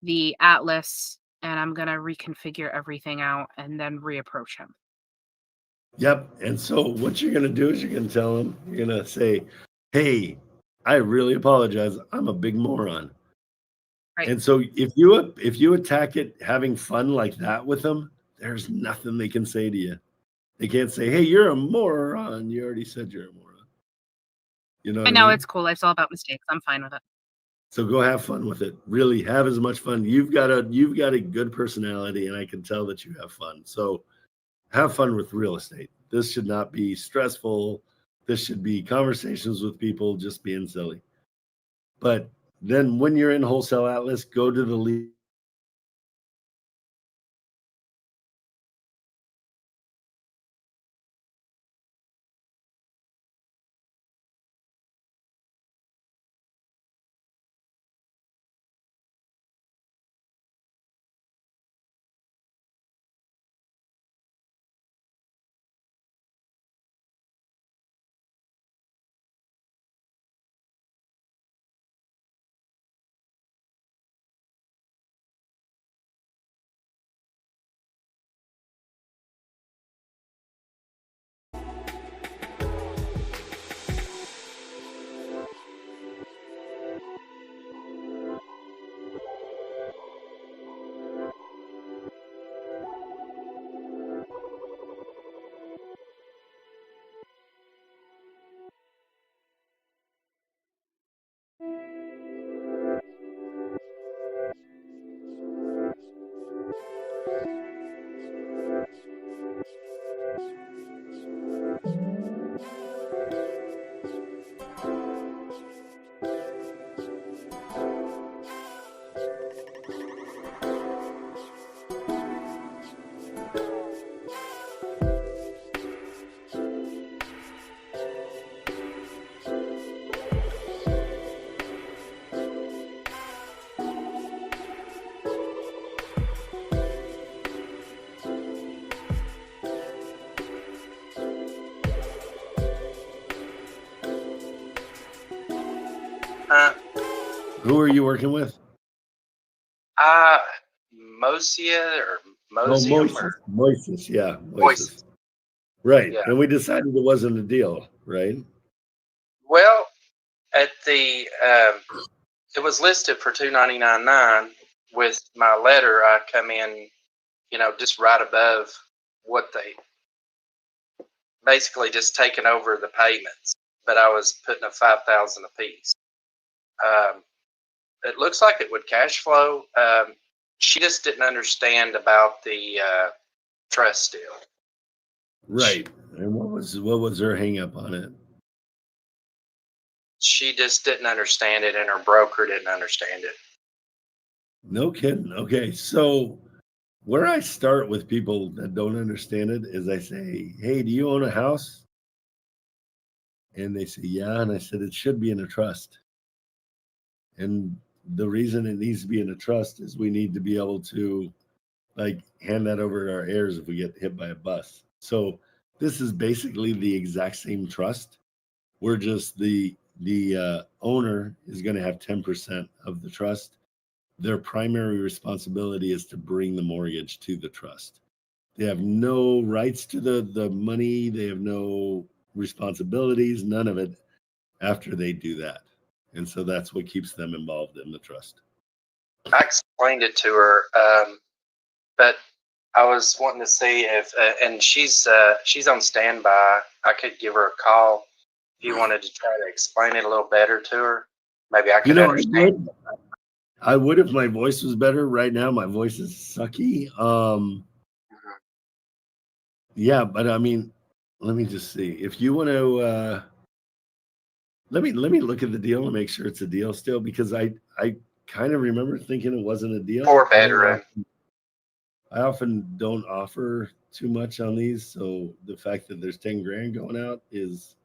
the Atlas and I'm going to reconfigure everything out and then reapproach him. Yep. And so what you're going to do is you're going to tell him, you're going to say, hey, I really apologize. I'm a big moron. Right. And so if you attack it having fun like that with them, there's nothing they can say to you. They can't say, hey, you're a moron. You already said you're a moron. You know what I know, mean? it's cool. Life's all about mistakes. I'm fine with it. So go have fun with it. Really have as much fun. You've got a good personality, and I can tell that you have fun. So have fun with real estate. This should not be stressful. This should be conversations with people just being silly. But then when you're in Wholesale Atlas, go to the lead. Who are you working with? Mosia or Moises. Yeah, Moises. Right. Yeah. And we decided it wasn't a deal, right? Well, at the it was listed for $299.9. With my letter, I come in, just right above what they basically just taking over the payments, but I was putting up $5,000 a piece. It looks like it would cash flow. She just didn't understand about the trust deal. Right. And what was her hang up on it? She just didn't understand it, and her broker didn't understand it. No kidding. Okay. So where I start with people that don't understand it is I say, hey, do you own a house? And they say, yeah. And I said, it should be in a trust. And the reason it needs to be in a trust is we need to be able to like hand that over to our heirs if we get hit by a bus. So this is basically the exact same trust. We're just the owner is going to have 10% of the trust. Their primary responsibility is to bring the mortgage to the trust. They have no rights to the money. They have no responsibilities, none of it after they do that. And so that's what keeps them involved in the trust. I explained it to her, but I was wanting to see if, and she's on standby. I could give her a call if you wanted to try to explain it a little better to her. Maybe I could understand. I would if my voice was better. Right now, my voice is sucky. Yeah, but I mean, let me just see. If you want to, let me look at the deal and make sure it's a deal still, because I kind of remember thinking it wasn't a deal. For veteran. I often don't offer too much on these, so the fact that there's 10 grand going out is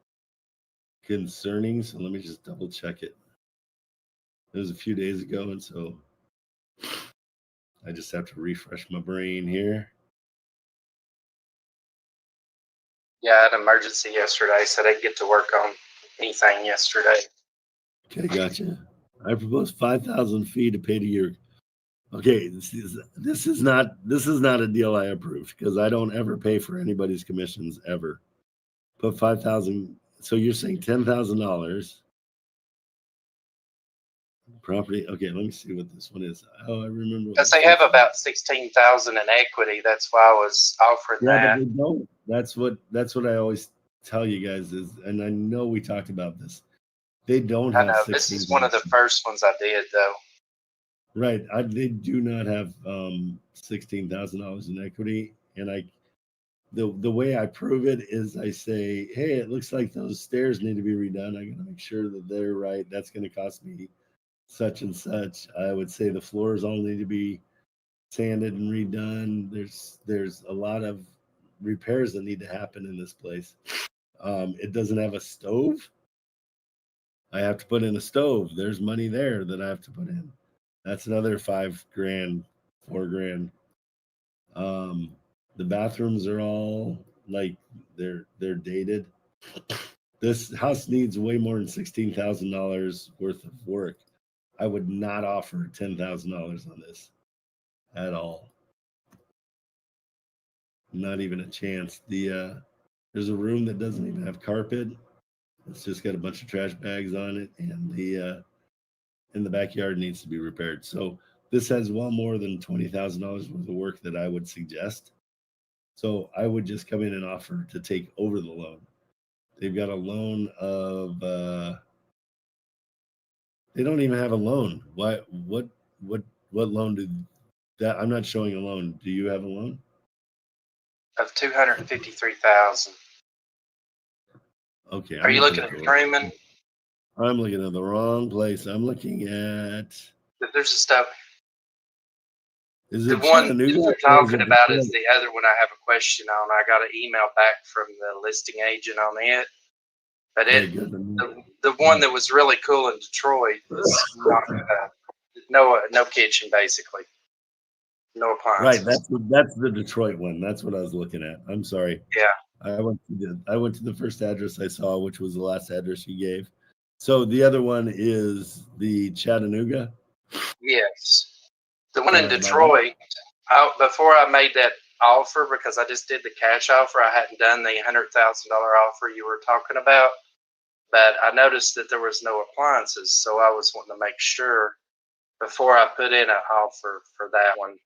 concerning. So let me just double check it. It was a few days ago, and so I just have to refresh my brain here. Yeah, I had an emergency yesterday, so I didn't get to work on anything yesterday. Okay, gotcha. I propose 5,000 fee to pay to your. Okay, this is not a deal I approve, because I don't ever pay for anybody's commissions ever. Put 5,000. So you're saying $10,000 property? Okay, let me see what this one is. Oh, I remember. Because they have about 16,000 in equity. That's why I was offering that. But they don't. That's what I always tell you guys is, and I know we talked about this. They don't have. I know this is one of the first ones I did, though. Right, they do not have $16,000 in equity, and the way I prove it is I say, hey, it looks like those stairs need to be redone. I got to make sure that they're right. That's going to cost me such and such. I would say the floors all need to be sanded and redone. There's a lot of repairs that need to happen in this place. It doesn't have a stove. I have to put in a stove. There's money there that I have to put in. That's another $5 grand, $4 grand. The bathrooms are all like they're dated. This house needs way more than $16,000 worth of work. I would not offer $10,000 on this at all. Not even a chance. There's a room that doesn't even have carpet. It's just got a bunch of trash bags on it, and the backyard needs to be repaired. So this has well more than $20,000 worth of work that I would suggest. So I would just come in and offer to take over the loan. They've got a loan of they don't even have a loan. What loan did that? I'm not showing a loan. Do you have a loan? Of 253,000. Okay. Are you looking at Truman? I'm looking at the wrong place. I'm looking at. There's a stuff. Is the it one Chattanooga you're or is talking it about Detroit? is the other one I have a question on. I got an email back from the listing agent on it. But Okay, good. the one that was really cool in Detroit was not, no kitchen, basically. No Right, appliances. that's the Detroit one. That's what I was looking at. I'm sorry. Yeah. I went to the first address I saw, which was the last address you gave. So the other one is the Chattanooga. Yes. The one in Sorry about Detroit, before I made that offer, because I just did the cash offer, I hadn't done the $100,000 offer you were talking about. But I noticed that there was no appliances, so I was wanting to make sure before I put in an offer for that one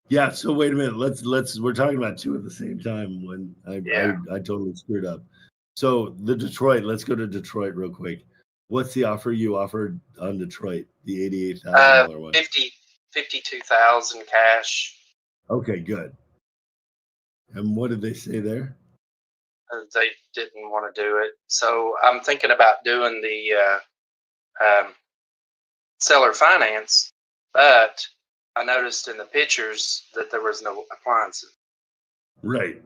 Yeah. So wait a minute. We're talking about two at the same time when Yeah. I totally screwed up. So the Detroit, let's go to Detroit real quick. What's the offer you offered on Detroit? The $88,000 one. 52,000 cash. Okay, good. And what did they say there? They didn't want to do it, so I'm thinking about doing the seller finance. But I noticed in the pictures that there was no appliances, Right.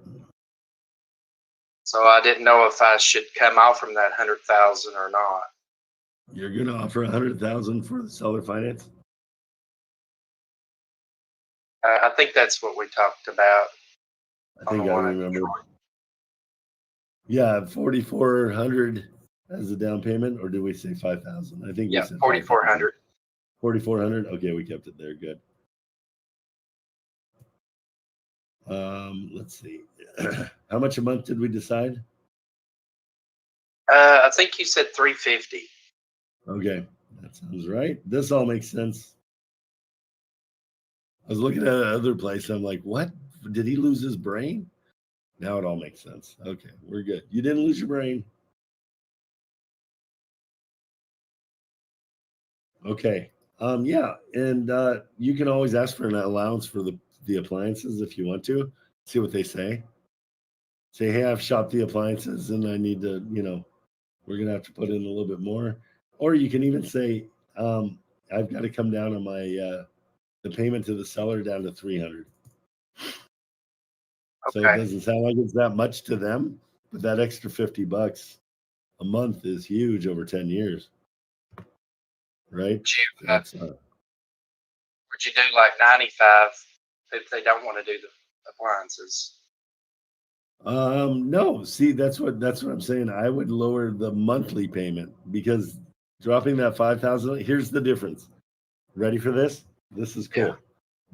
so I didn't know if I should come out from that 100,000 or not. You're gonna offer 100,000 for the seller finance? I think that's what we talked about. I think I remember. Yeah, 4,400 as a down payment, or did we say 5,000? I think we said 4,400. 4,400. Okay, we kept it there. Good. Let's see. How much a month did we decide? I think you said 350. Okay, that sounds right. This all makes sense. I was looking at another place. I'm like, what? Did he lose his brain? Now it all makes sense. Okay, we're good. You didn't lose your brain. Okay. Yeah, and you can always ask for an allowance for the appliances if you want to. See what they say. Say, hey, I've shopped the appliances and I need to, we're gonna have to put in a little bit more. Or you can even say, I've got to come down on my the payment to the seller down to 300. So it doesn't sound like it's that much to them, but that extra $50 a month is huge over 10 years. Right? Would you do like 95 if they don't want to do the appliances? No. See, that's what I'm saying. I would lower the monthly payment because dropping that 5,000. Here's the difference. Ready for this? This is cool. Yeah.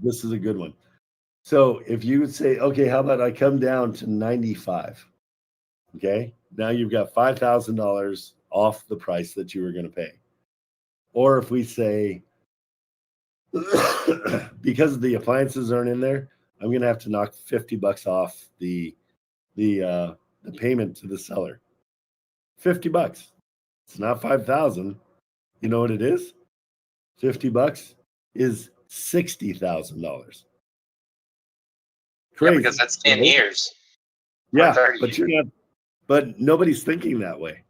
This is a good one. So if you would say, okay, how about I come down to 95? Okay, now you've got $5,000 off the price that you were going to pay. Or if we say, because the appliances aren't in there, I'm going to have to knock $50 off the payment to the seller. $50. It's not 5,000. You know what it is? $50 is $60,000. Crazy. Yeah, because that's 10 years. Yeah, but you're not. But nobody's thinking that way.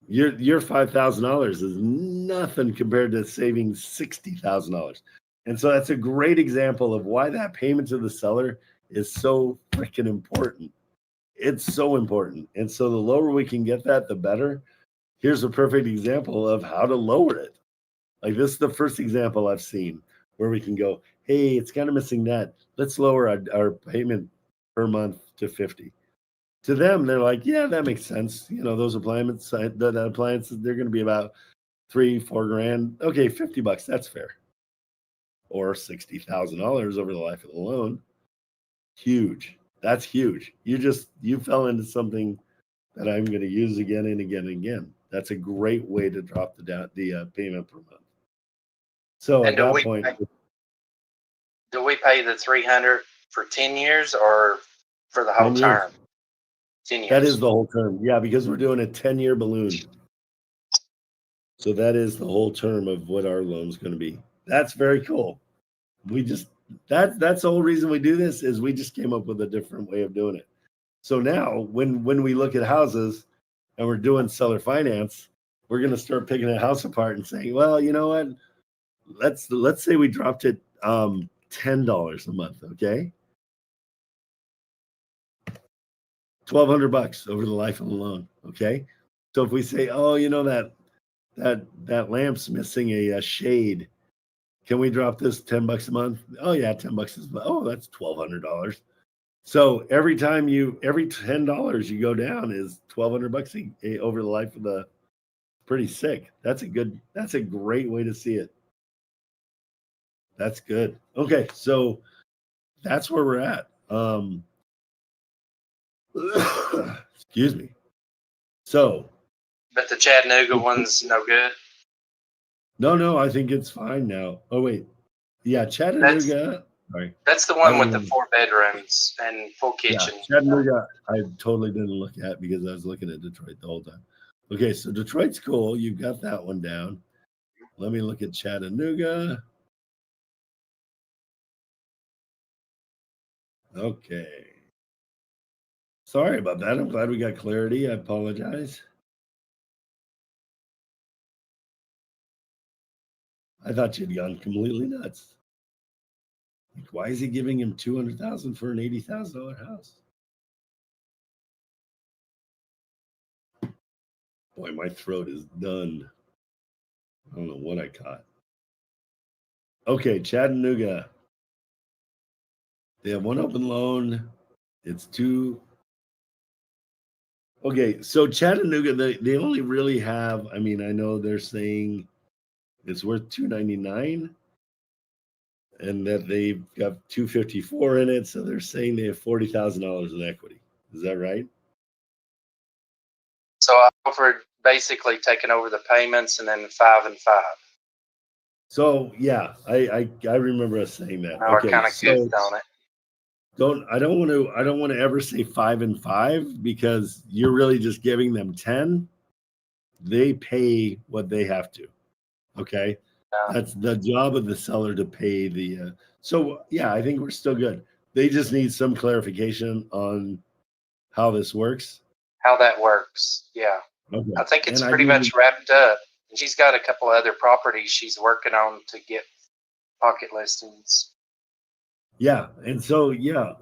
Your $5,000 is nothing compared to saving $60,000, and so that's a great example of why that payment to the seller is so freaking important. It's so important, and so the lower we can get that, the better. Here's a perfect example of how to lower it. Like this is the first example I've seen where we can go, hey, it's kind of missing that. Let's lower our payment per month to 50. To them, they're like, yeah, that makes sense. Those appliances, they're going to be about $3-4 grand. Okay, $50, that's fair. Or $60,000 over the life of the loan. Huge. That's huge. You fell into something that I'm going to use again and again and again. That's a great way to drop the payment per month. So and at that point, do we pay the 300 for 10 years or for the whole term? 10 years. That is the whole term. Yeah, because we're doing a 10-year balloon. So that is the whole term of what our loan's going to be. That's very cool. That's the whole reason we do this is we just came up with a different way of doing it. So now when we look at houses and we're doing seller finance, we're going to start picking a house apart and saying, well, you know what? Let's say we dropped it $10 a month, okay? $1,200 over the life of the loan, okay? So if we say, oh, that lamp's missing a shade, can we drop this $10 a month? Oh yeah, $10 is. Oh, that's $1,200. So every $10 you go down is $1,200 over the life of the. Pretty sick. That's a great way to see it. That's good. Okay, so that's where we're at. Excuse me. So. But the Chattanooga one's no good? No, I think it's fine now. Oh, wait. Yeah, Chattanooga. Sorry. That's the one with the Um, 4 bedrooms and full Yeah, kitchen. Chattanooga, I totally didn't look at because I was looking at Detroit the whole time. Okay, so Detroit's cool. You've got that one down. Let me look at Chattanooga. Okay. Sorry about that. I'm glad we got clarity. I apologize. I thought you'd gone completely nuts. Like, why is he giving him $200,000 for an $80,000 house? Boy, my throat is done. I don't know what I caught. Okay, Chattanooga. They have one open loan. It's two. Okay, so Chattanooga, they only really have. I mean, I know they're saying it's worth $299, and that they've got $254 in it. So they're saying they have $40,000 in equity. Is that right? So I offered basically taking over the payments and then 5 and 5. So yeah, I remember us saying that. I Okay, kind of so goofed on it. I don't want to ever say 5 and 5 because you're really just giving them 10. They pay what they have to. Okay. Yeah. That's the job of the seller to pay the so yeah, I think we're still good. They just need some clarification on how this works. How that works. Yeah. Okay. I think it's And I pretty didn't- much wrapped up. She's got a couple other properties she's working on to get pocket listings. Yeah, and so yeah,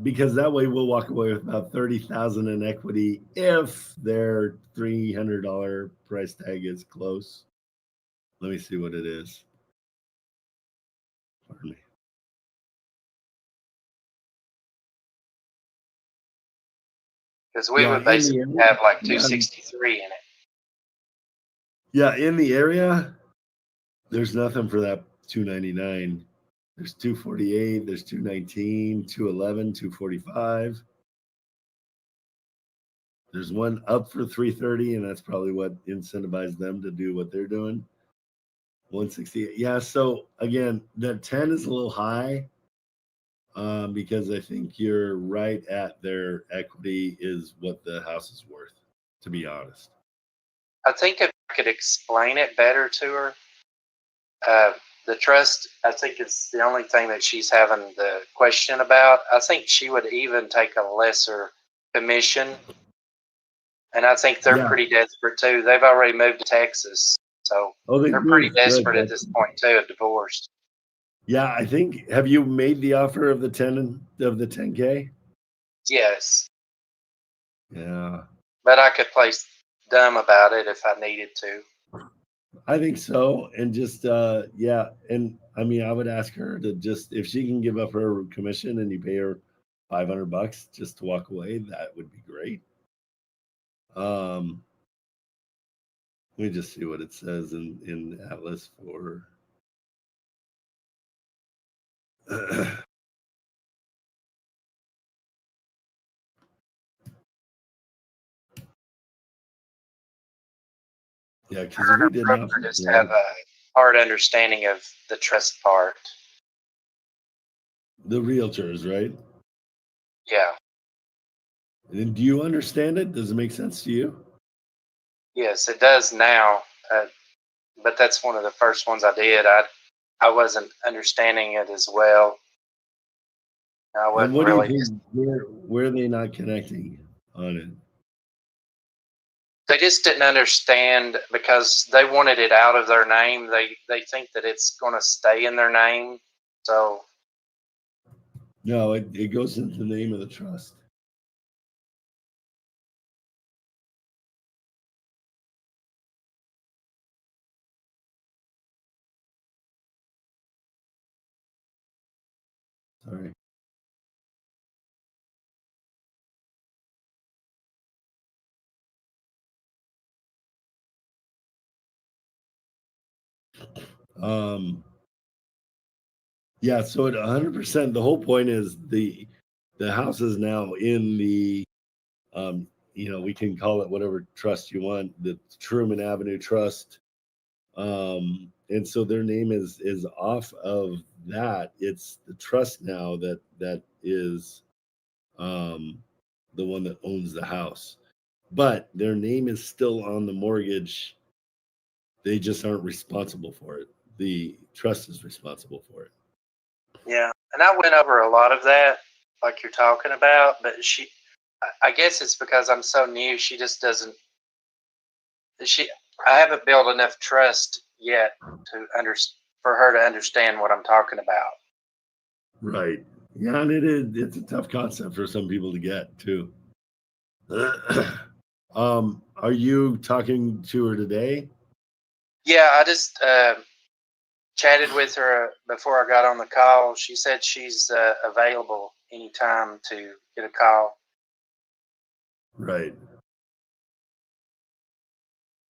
because that way we'll walk away with about 30,000 in equity if their $300 price tag is close. Let me see what it is. Pardon me. Because we Yeah, would in the basically area. have like Yeah. 263 in it. Yeah, in the area, there's nothing for that 299. There's 248, there's 219, 211, 245. There's one up for 330, and that's probably what incentivized them to do what they're doing. 168. Yeah, so again, that 10 is a little high because I think you're right at their equity is what the house is worth, to be honest. I think if I could explain it better to her, the trust, I think it's the only thing that she's having the question about. I think she would even take a lesser commission. And I think they're Yeah. pretty desperate too. They've already moved to Texas. So Oh, they're pretty moved. Good. desperate at this point too, of divorce. Yeah, I think. Have you made the offer of the 10K? Yes. Yeah, But I could play dumb about it if I needed to. I think so. And just yeah, and I mean, I would ask her to just if she can give up her commission and you pay her $500 just to walk away, that would be great. Let me just see what it says in Atlas for. Yeah, because Her we did not. broker just have a hard understanding of the trust part. The realtors, right? Yeah. And do you understand it? Does it make sense to you? Yes, it does now. But that's one of the first ones I did. I wasn't understanding it as well. I And wasn't what do you really. think? Where are they not connecting on it? They just didn't understand because they wanted it out of their name. They think that it's going to stay in their name. So No, it goes into the name of the trust. Sorry. Yeah, so at 100%, the whole point is the house is now in the we can call it whatever trust you want, the Truman Avenue Trust. And so their name is off of that. It's the trust now that is the one that owns the house, but their name is still on the mortgage. They just aren't responsible for it. The trust is responsible for it. Yeah, and I went over a lot of that, like you're talking about, but I guess it's because I'm so new. She just doesn't. I haven't built enough trust yet for her to understand what I'm talking about. Right. Yeah, and it's a tough concept for some people to get too. Are you talking to her today? Yeah, I just chatted with her before I got on the call. She said she's available anytime to get a call. Right.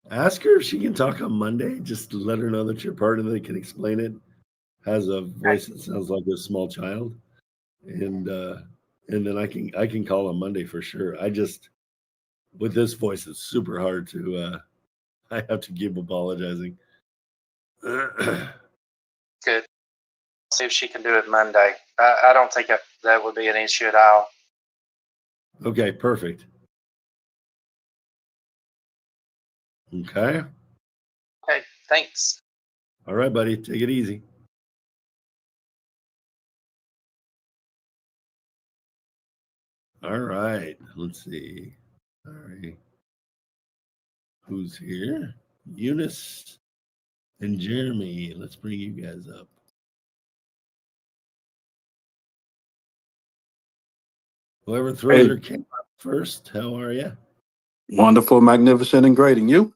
Ask her if she can talk on Monday. Just let her know that you're part of it, can explain it. Has a voice that sounds like a small child, and then I can call on Monday for sure. I just with this voice, it's super hard to. I have to keep apologizing. Good. See if she can do it Monday. I don't think that would be an issue at all. Okay, perfect. Okay. Okay, thanks. All right, buddy. Take it easy. All right. Let's see. All right. Who's here? Eunice and Jeremy. Let's bring you guys up. Whoever throws Hey. their camera up first, how are you? Wonderful, magnificent, and great. And you?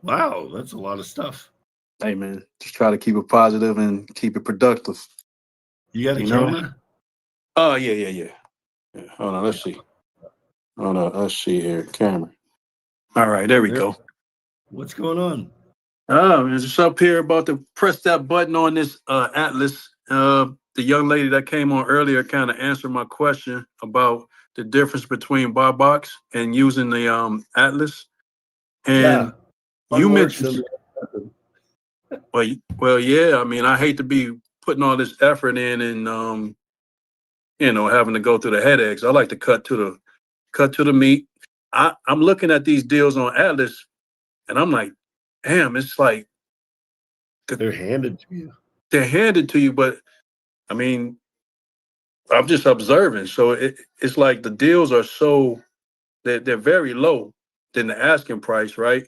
Wow, that's a lot of stuff. Hey, man, just try to keep it positive and keep it productive. You got a You know? camera? Oh, yeah. Hold on, let's see. Hold on, let's see here. Camera. All right, there we go. What's going on? Oh, man, just up here about to press that button on this Atlas. The young lady that came on earlier kind of answered my question about the difference between buy box and using the Atlas. And you mentioned, well, yeah. I mean, I hate to be putting all this effort in and having to go through the headaches. I like to cut to the meat. I'm looking at these deals on Atlas, and I'm like, damn, it's like they're handed to you. They're handed to you, but I mean, I'm just observing. So it's like the deals are they're very low than the asking price, right?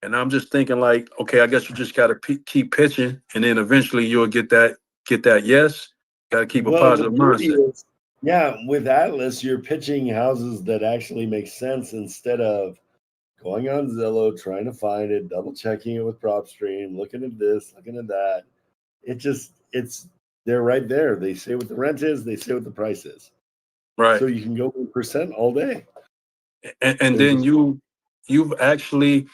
And I'm just thinking like, okay, I guess you just got to keep pitching, and then eventually you'll get that yes. Got to keep a positive mindset. Yeah, with Atlas, you're pitching houses that actually make sense instead of going on Zillow, trying to find it, double checking it with PropStream, looking at this, looking at that. They're right there. They say what the rent is, they say what the price is. Right. So you can go 1% all day. And then you've actually,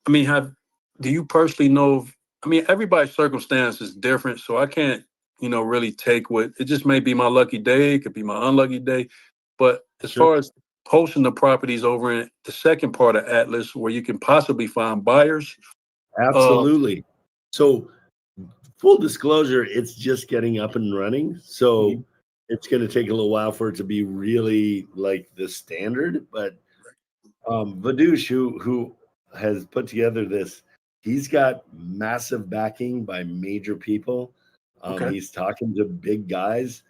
I mean, do you personally know? I mean, everybody's circumstance is different, so I can't, really take what it just may be my lucky day, it could be my unlucky day. But as far as posting the properties over in the second part of Atlas, where you can possibly find buyers, absolutely. So, full disclosure, it's just getting up and running. So it's going to take a little while for it to be really like the standard. But Vadush, who has put together this, he's got massive backing by major people. He's talking to big guys.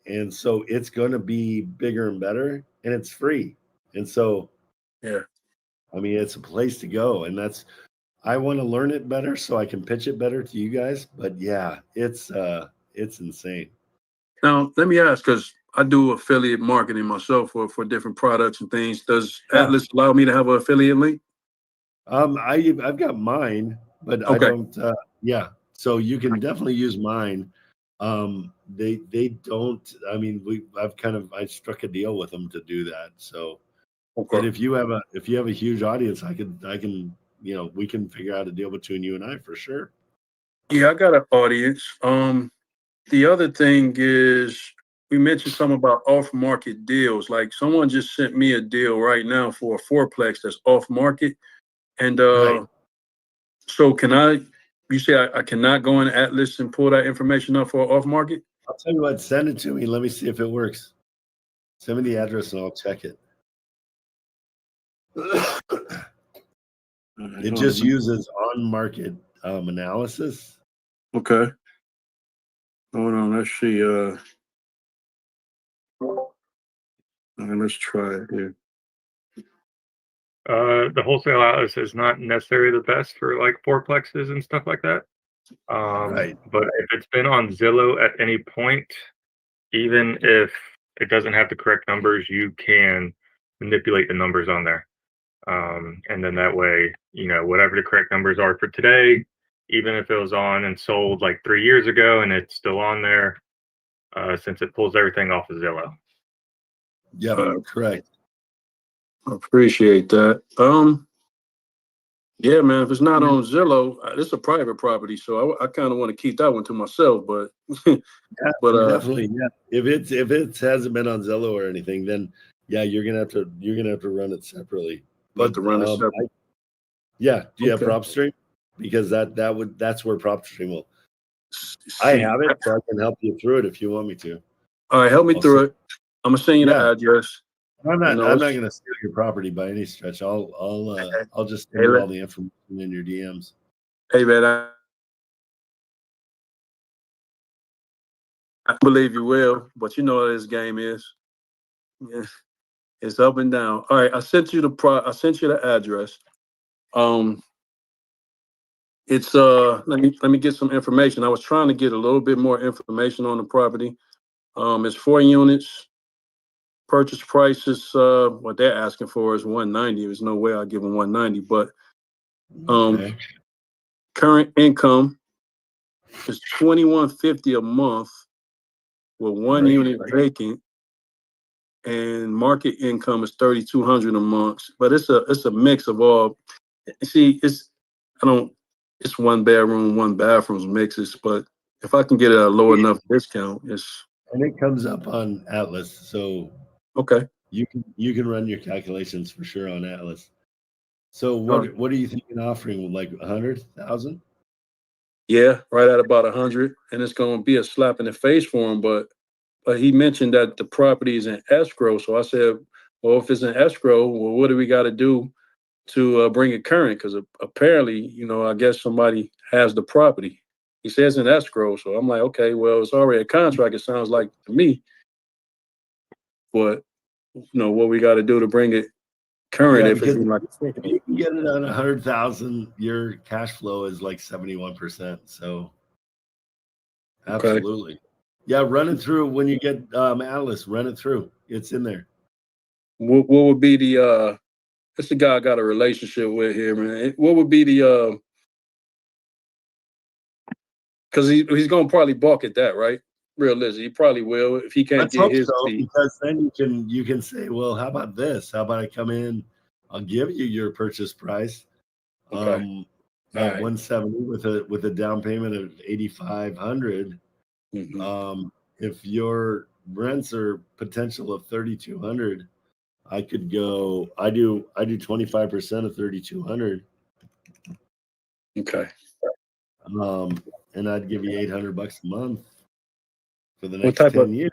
And so it's going to be bigger and better, and it's free. And so, yeah, I mean, it's a place to go. And I want to learn it better so I can pitch it better to you guys. But yeah, it's insane. Now, let me ask, because I do affiliate marketing myself for different products and things. Does Atlas allow me to have an affiliate link? I've got mine, but I don't. Yeah, so you can definitely use mine. They don't. I mean, I struck a deal with them to do that. So, but if you have a huge audience, I can we can figure out a deal between you and I for sure. Yeah, I got an audience. The other thing is we mentioned something about off-market deals. Like someone just sent me a deal right now for a fourplex that's off-market, and so can I You say I cannot go in Atlas and pull that information up for off market? I'll tell you what, send it to me. Let me see if it works. Send me the address and I'll check it. It just uses on-market analysis. Okay. Hold on, let's see. Let's try it here. The wholesale atlas is not necessarily the best for like fourplexes and stuff like that. Right. But if it's been on Zillow at any point, even if it doesn't have the correct numbers, you can manipulate the numbers on there. And then that way, you know, whatever the correct numbers are for today, even if it was on and sold like 3 years ago and it's still on there, since it pulls everything off of Zillow. Yeah, correct. Appreciate that. Yeah, man. If it's not on Zillow, it's a private property, so I kind of want to keep that one to myself. But, Yeah, definitely, yeah. If it hasn't been on Zillow or anything, then yeah, you're gonna have to run it separately. But to run it separately. Yeah. Do you have Okay. PropStream? Because that's where PropStream will. I have it, so I can help you through it if you want me to. All right, help me through it. I'm gonna send you the address. I'm not gonna steal your property by any stretch. I'll just send you all the information in your DMs. Hey man, I believe you will, but you know what this game is. Yeah, it's up and down. All right, I sent you the address. It's let me get some information. I was trying to get a little bit more information on the property. It's 4 units. Purchase price is what they're asking for is $190. There's no way I'll give them $190, but current income is $2,150 a month with one unit vacant, and market income is $3,200 a month. But it's a mix of all. See, it's one bedroom, one bathroom mixes, but if I can get a low enough discount, and it comes up on Atlas, so okay. You can run your calculations for sure on Atlas. So what are you thinking offering? Like 100,000? Yeah, right at about 100, and it's going to be a slap in the face for him. But he mentioned that the property is in escrow, so I said, well, if it's in escrow, well, what do we got to do to bring it current? Because apparently, you know, I guess somebody has the property. He says in escrow, so I'm like, okay, well, it's already a contract. It sounds like to me, but you know what we got to do to bring it current. Yeah, if it's like if you can get it on 100,000, your cash flow is like 71%. So absolutely, okay. Yeah, run it through when you get Atlas. Run it through. It's in there. What would be the it's the guy I got a relationship with here, man. What would be the because he's gonna probably balk at that, right? Realistic, he probably will if he can't get his fee. Because then you can say, well, how about this? How about I come in? I'll give you your purchase price, okay, at 170 with a down payment of 8,500. Mm-hmm. If your rents are potential of 3,200, I could go. I do 25% of 3,200. Okay. And I'd give you $800 a month for the next 10 years.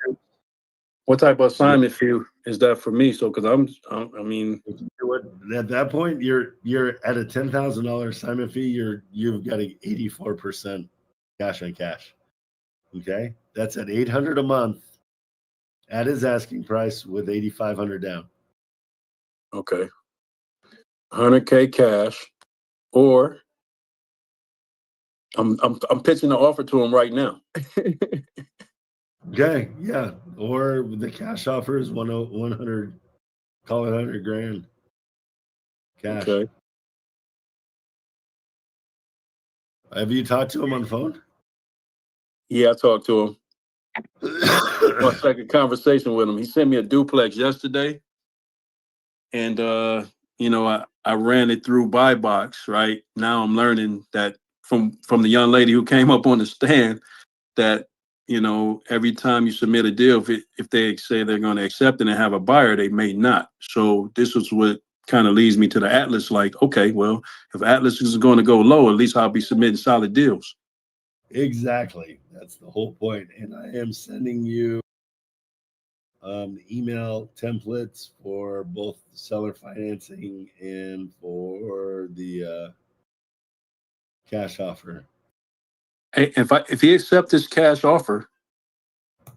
What type of assignment fee is that for me? So, because I mean, at that point, you're at a $10,000 assignment fee. You've got an 84% cash on cash. Okay, that's at $800 a month at his asking price with 8,500 down. Okay, 100K cash, or I'm pitching the offer to him right now. Okay, yeah. Or the cash offer is 100, call it 100 grand cash. Okay. Have you talked to him on the phone? Yeah, I talked to him. My second conversation with him. He sent me a duplex yesterday, and you know, I ran it through buy box. Right now, I'm learning that from the young lady who came up on the stand that, you know, every time you submit a deal, if they say they're going to accept it and have a buyer, they may not. So this was what kind of leads me to the Atlas. Like, okay, well, if Atlas is going to go low, at least I'll be submitting solid deals. Exactly. That's the whole point. And I am sending you email templates for both seller financing and for the cash offer. Hey, if he accepts this cash offer,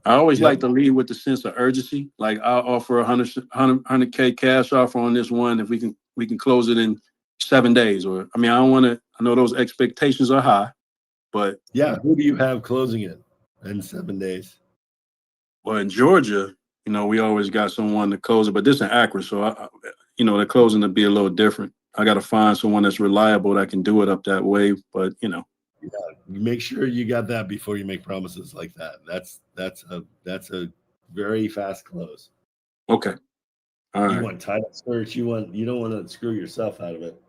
I always Yep. like to lead with the sense of urgency. Like, I'll offer 100K cash offer on this one if we can close it in 7 days. Or I mean, I don't want to. I know those expectations are high, but Yeah, who do you have closing it in 7 days? well, in Georgia, you know, we always got someone to close it, but this in Akron, so you know, the closing to be a little different. I got to find someone that's reliable that can do it up that way. But you know, Yeah, make sure you got that before you make promises like that. That's a very fast close. okay, all You right, want title search. You don't want to screw yourself out of it.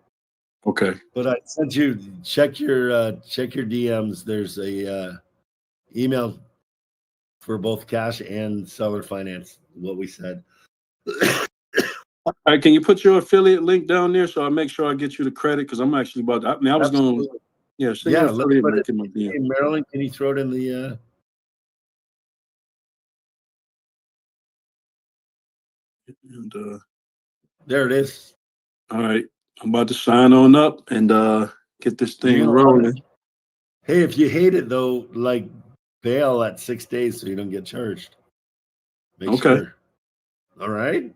okay. But I sent you check your DMs. There's a email for both cash and seller finance. What we said. All right, can you put your affiliate link down there so I make sure I get you the credit? Because I'm actually about to, I mean, I was going to, yeah, send your Let's affiliate put link it. in my DM. Hey, Marilyn, can you throw it in the? And, There it is. all right, I'm about to sign on up and get this thing You're gonna love rolling. it. Hey, if you hate it though, like bail at 6 days so you don't get charged. Make Okay. sure. All right.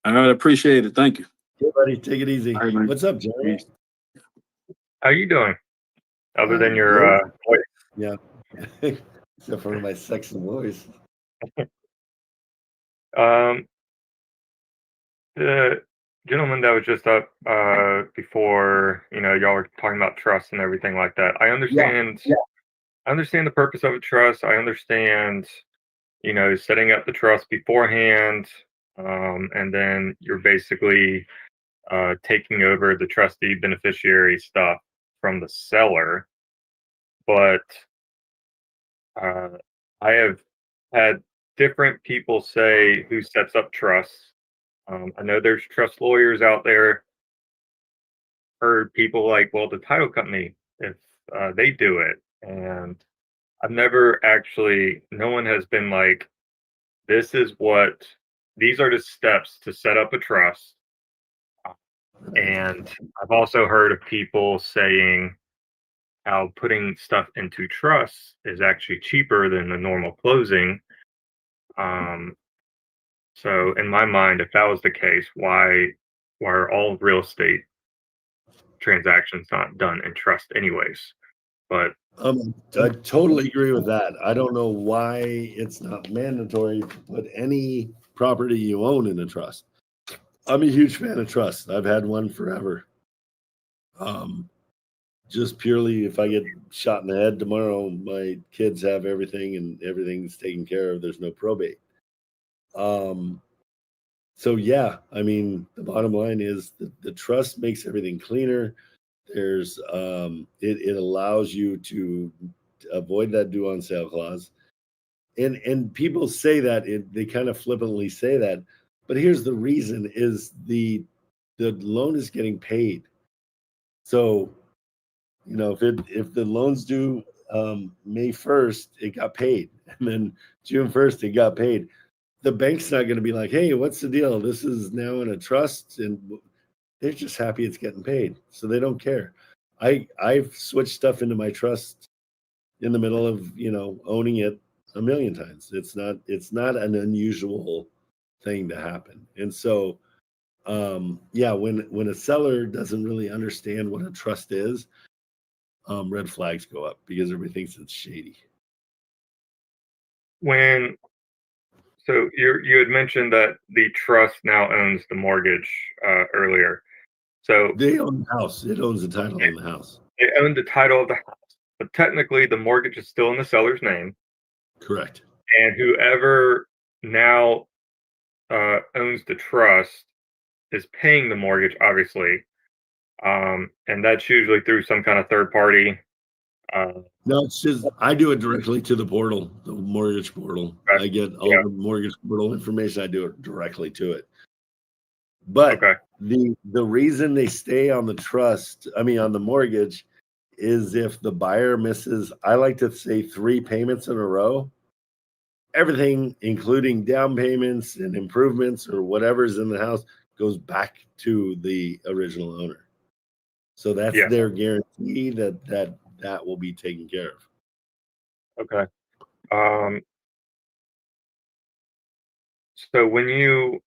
All right, appreciate it. Thank you. Hey, buddy, take it easy. All right, man. What's up, Jerry? How you doing? Other than your voice? Yeah. Except for my sexy voice. The gentleman that was just up before, you know, y'all were talking about trust and everything like that. I understand. Yeah. I understand the purpose of a trust. I understand, you know, setting up the trust beforehand, and then you're basically taking over the trustee beneficiary stuff from the seller. But I have had different people say who sets up trusts. I know there's trust lawyers out there. Heard people like, well, the title company, if they do it. And I've never actually, no one has been like, these are the steps to set up a trust. And I've also heard of people saying how putting stuff into trusts is actually cheaper than the normal closing. So in my mind, if that was the case, why are all real estate transactions not done in trust anyways? But I totally agree with that. I don't know why it's not mandatory to put any property you own in a trust. I'm a huge fan of trust. I've had one forever. Just purely if I get shot in the head tomorrow, my kids have everything and everything's taken care of. There's no probate. So yeah, I mean, the bottom line is the trust makes everything cleaner. There's it allows you to avoid that due on sale clause. And people say that they kind of flippantly say that, but here's the reason is the loan is getting paid. So, you know, if the loan's due May 1st, it got paid. And then June 1st, it got paid. The bank's not going to be like, hey, what's the deal? This is now in a trust. And they're just happy it's getting paid. So they don't care. I've switched stuff into my trust in the middle of, you know, owning it a million times. It's not an unusual thing to happen. And so, yeah, when a seller doesn't really understand what a trust is, red flags go up because everybody thinks it's shady. So you had mentioned that the trust now owns the mortgage earlier. So they own the house. It owns the title on the house. They own the title of the house, but technically the mortgage is still in the seller's name. Correct. And whoever now owns the trust is paying the mortgage, obviously. And that's usually through some kind of third party. No, it's just I do it directly to the portal, the mortgage portal. I get all the mortgage portal information. I do it directly to it. But the reason they stay on the trust, I mean on the mortgage, is if the buyer misses, I like to say 3 payments in a row, everything, including down payments and improvements or whatever's in the house, goes back to the original owner. So that's Yeah. their guarantee that will be taken care of. Okay. So when you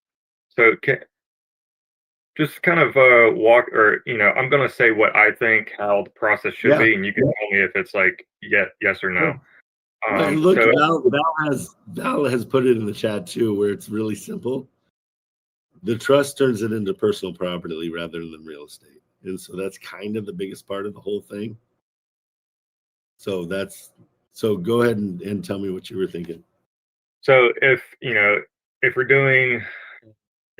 just kind of walk, or I'm gonna say what I think how the process should Yeah. be, and you can tell me if it's like yes or no. Look, So Val has put it in the chat too, where it's really simple. The trust turns it into personal property rather than real estate, and so that's kind of the biggest part of the whole thing. So go ahead and tell me what you were thinking. So if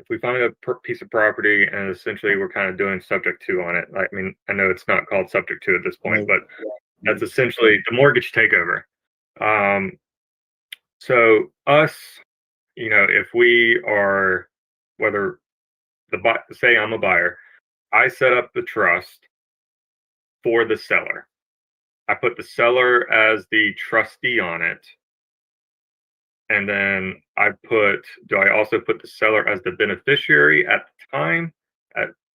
we find a piece of property and essentially we're kind of doing subject to on it. I mean, I know it's not called subject to at this point, but that's essentially the mortgage takeover. So us, if we are, whether say I'm a buyer, I set up the trust for the seller. I put the seller as the trustee on it. And then do I also put the seller as the beneficiary at the time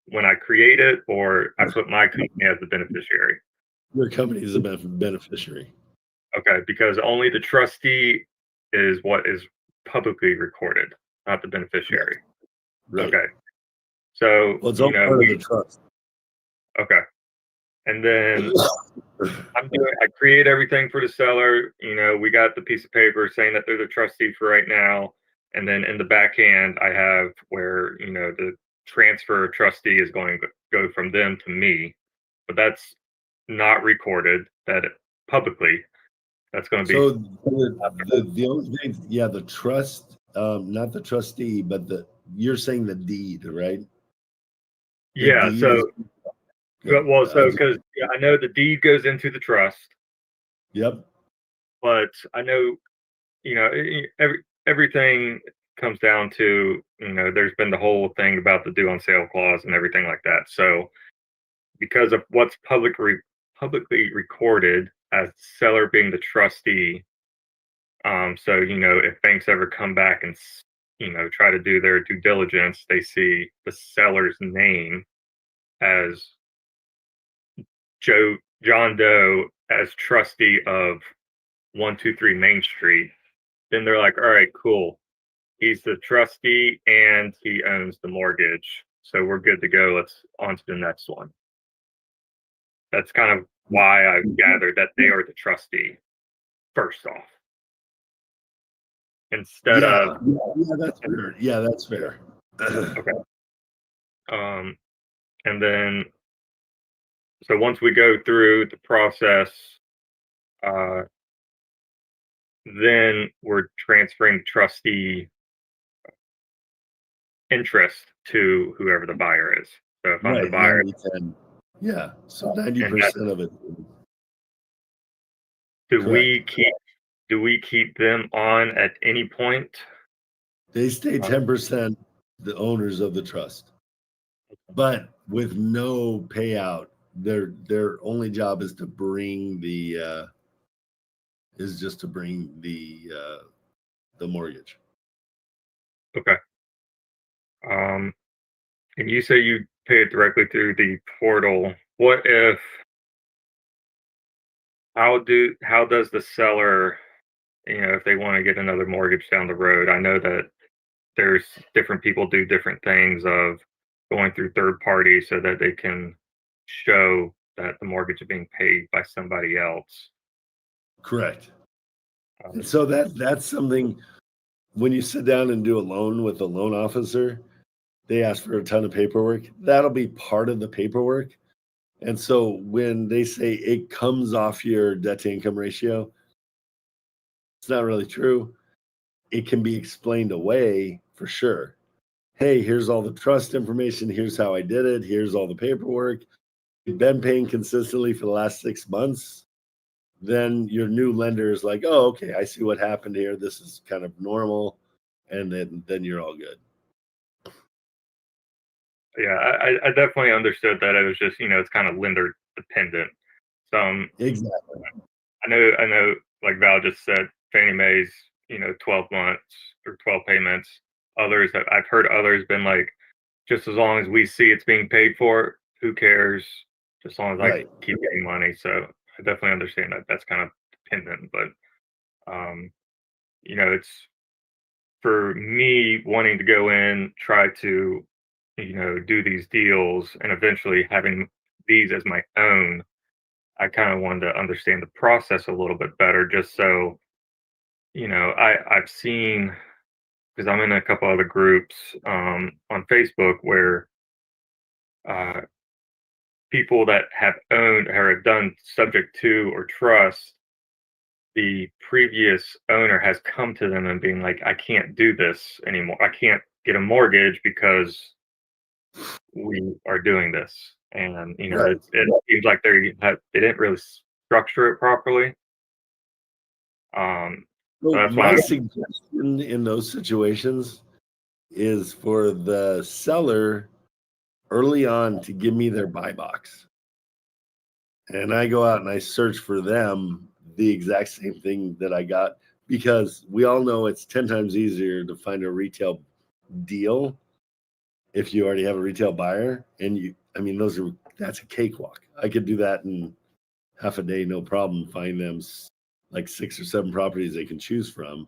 when I create it, or I put my company as the beneficiary? Your company is a beneficiary. Okay, because only the trustee is what is publicly recorded, not the beneficiary. Right. Okay. So, Well, it's all part of the trust. Okay. And then I create everything for the seller. We got the piece of paper saying that they're the trustee for right now. And then in the back end, I have where, the transfer trustee is going to go from them to me. But that's not recorded publicly. That's going to be. So the only thing, the trust, not the trustee, but you're saying the deed, right? Yeah. So, because I know the deed goes into the trust. Yep. But I know, everything comes down to, there's been the whole thing about the due on sale clause and everything like that. So because of what's publicly recorded as seller being the trustee, so, if banks ever come back and, try to do their due diligence, they see the seller's name as John Doe as trustee of 123 Main Street, then they're like, all right, cool. He's the trustee and he owns the mortgage. So we're good to go. Let's on to the next one. That's kind of why I've gathered that they are the trustee first off. Instead of that's fair. Yeah, that's fair. Okay. And then so once we go through the process, then we're transferring the trustee interest to whoever the buyer is. So if I'm the buyer, 90-10. Yeah, so 90% of it. Do we keep them on at any point? They stay 10% the owners of the trust, but with no payout. Their only job is to bring the mortgage. Okay. And you say you pay it directly through the portal. What if? How does the seller, if they want to get another mortgage down the road? I know that there's different people do different things of going through third parties so that they can show that the mortgage is being paid by somebody else. Correct. And so that's something, when you sit down and do a loan with a loan officer, they ask for a ton of paperwork. That'll be part of the paperwork. And so when they say it comes off your debt to income ratio, it's not really true. It can be explained away for sure. Hey, here's all the trust information. Here's how I did it. Here's all the paperwork. You've been paying consistently for the last 6 months. Then your new lender is like, oh, okay, I see what happened here. This is kind of normal. And then you're all good. Yeah, I definitely understood that. It was just, it's kind of lender dependent. Some Exactly. I know, like Val just said, Fannie Mae's, 12 months or 12 payments. Others that I've heard others been like, just as long as we see it's being paid for, who cares? Just as long as I Right. keep getting money. So I definitely understand that that's kind of dependent, but um, it's for me wanting to go in, try to, do these deals and eventually having these as my own. I kind of wanted to understand the process a little bit better, just so, I've seen, because I'm in a couple other groups on Facebook where uh, people that have owned or have done subject to or trust, the previous owner has come to them and being like, I can't do this anymore. I can't get a mortgage because we are doing this. And, Right. it seems like they didn't really structure it properly. So So that's why my suggestion in those situations is for the seller early on to give me their buy box. And I go out and I search for them the exact same thing that I got, because we all know it's 10 times easier to find a retail deal if you already have a retail buyer. And that's a cakewalk. I could do that in half a day, no problem. Find them like 6 or 7 properties they can choose from,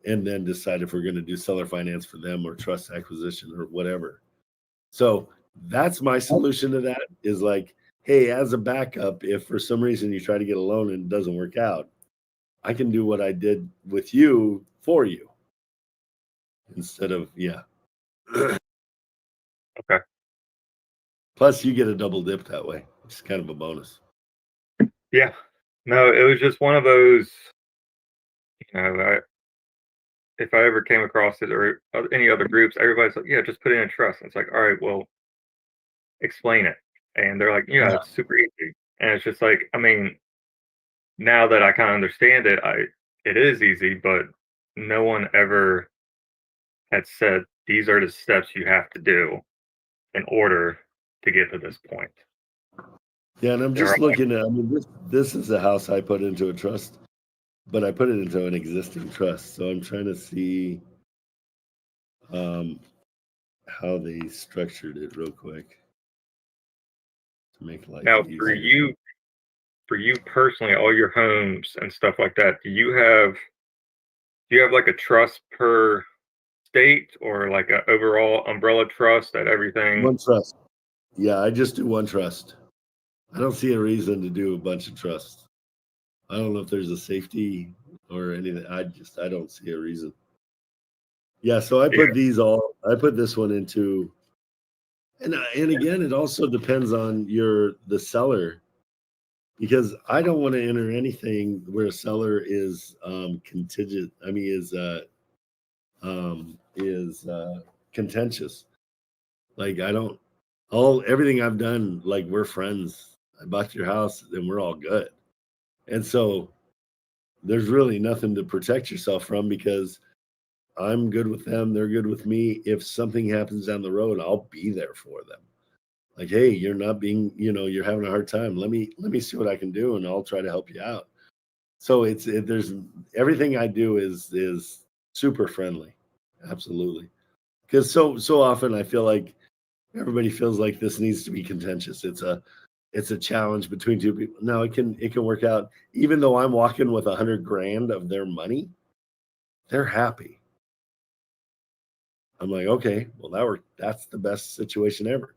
and then decide if we're going to do seller finance for them or trust acquisition or whatever. So that's my solution to that, is like, hey, as a backup, if for some reason you try to get a loan and it doesn't work out, I can do what I did with you for you instead of, yeah. Okay. Plus, you get a double dip that way. It's kind of a bonus. Yeah. No, it was just one of those, if I ever came across it or any other groups, everybody's like, yeah, just put it in a trust. And it's like, all right, well, explain it. And they're like, yeah, Yeah. it's super easy. And it's just like, now that I kind of understand it, it is easy, but no one ever had said these are the steps you have to do in order to get to this point. Yeah, and I'm They're just all like, looking at, this is a house I put into a trust, but I put it into an existing trust. So I'm trying to see how they structured it real quick to make life now easier. for you personally, all your homes and stuff like that, do you have like a trust per state or like a overall umbrella trust that everything? One trust. Yeah, I just do one trust. I don't see a reason to do a bunch of trusts. I don't know if there's a safety or anything. I don't see a reason. Yeah, so I put this one into, and again, it also depends on the seller, because I don't want to enter anything where a seller is contingent. I mean, is contentious. Like, I don't, everything I've done, like, we're friends. I bought your house and we're all good. And so there's really nothing to protect yourself from, because I'm good with them, they're good with me. If something happens down the road, I'll be there for them. Like, hey, you're not being, you're having a hard time. Let me see what I can do, and I'll try to help you out. So there's everything I do is super friendly. Absolutely. Because so often I feel like everybody feels like this needs to be contentious. It's a challenge between two people. No, it can work out. Even though I'm walking with $100,000 of their money, they're happy. I'm like, okay, well, that's the best situation ever.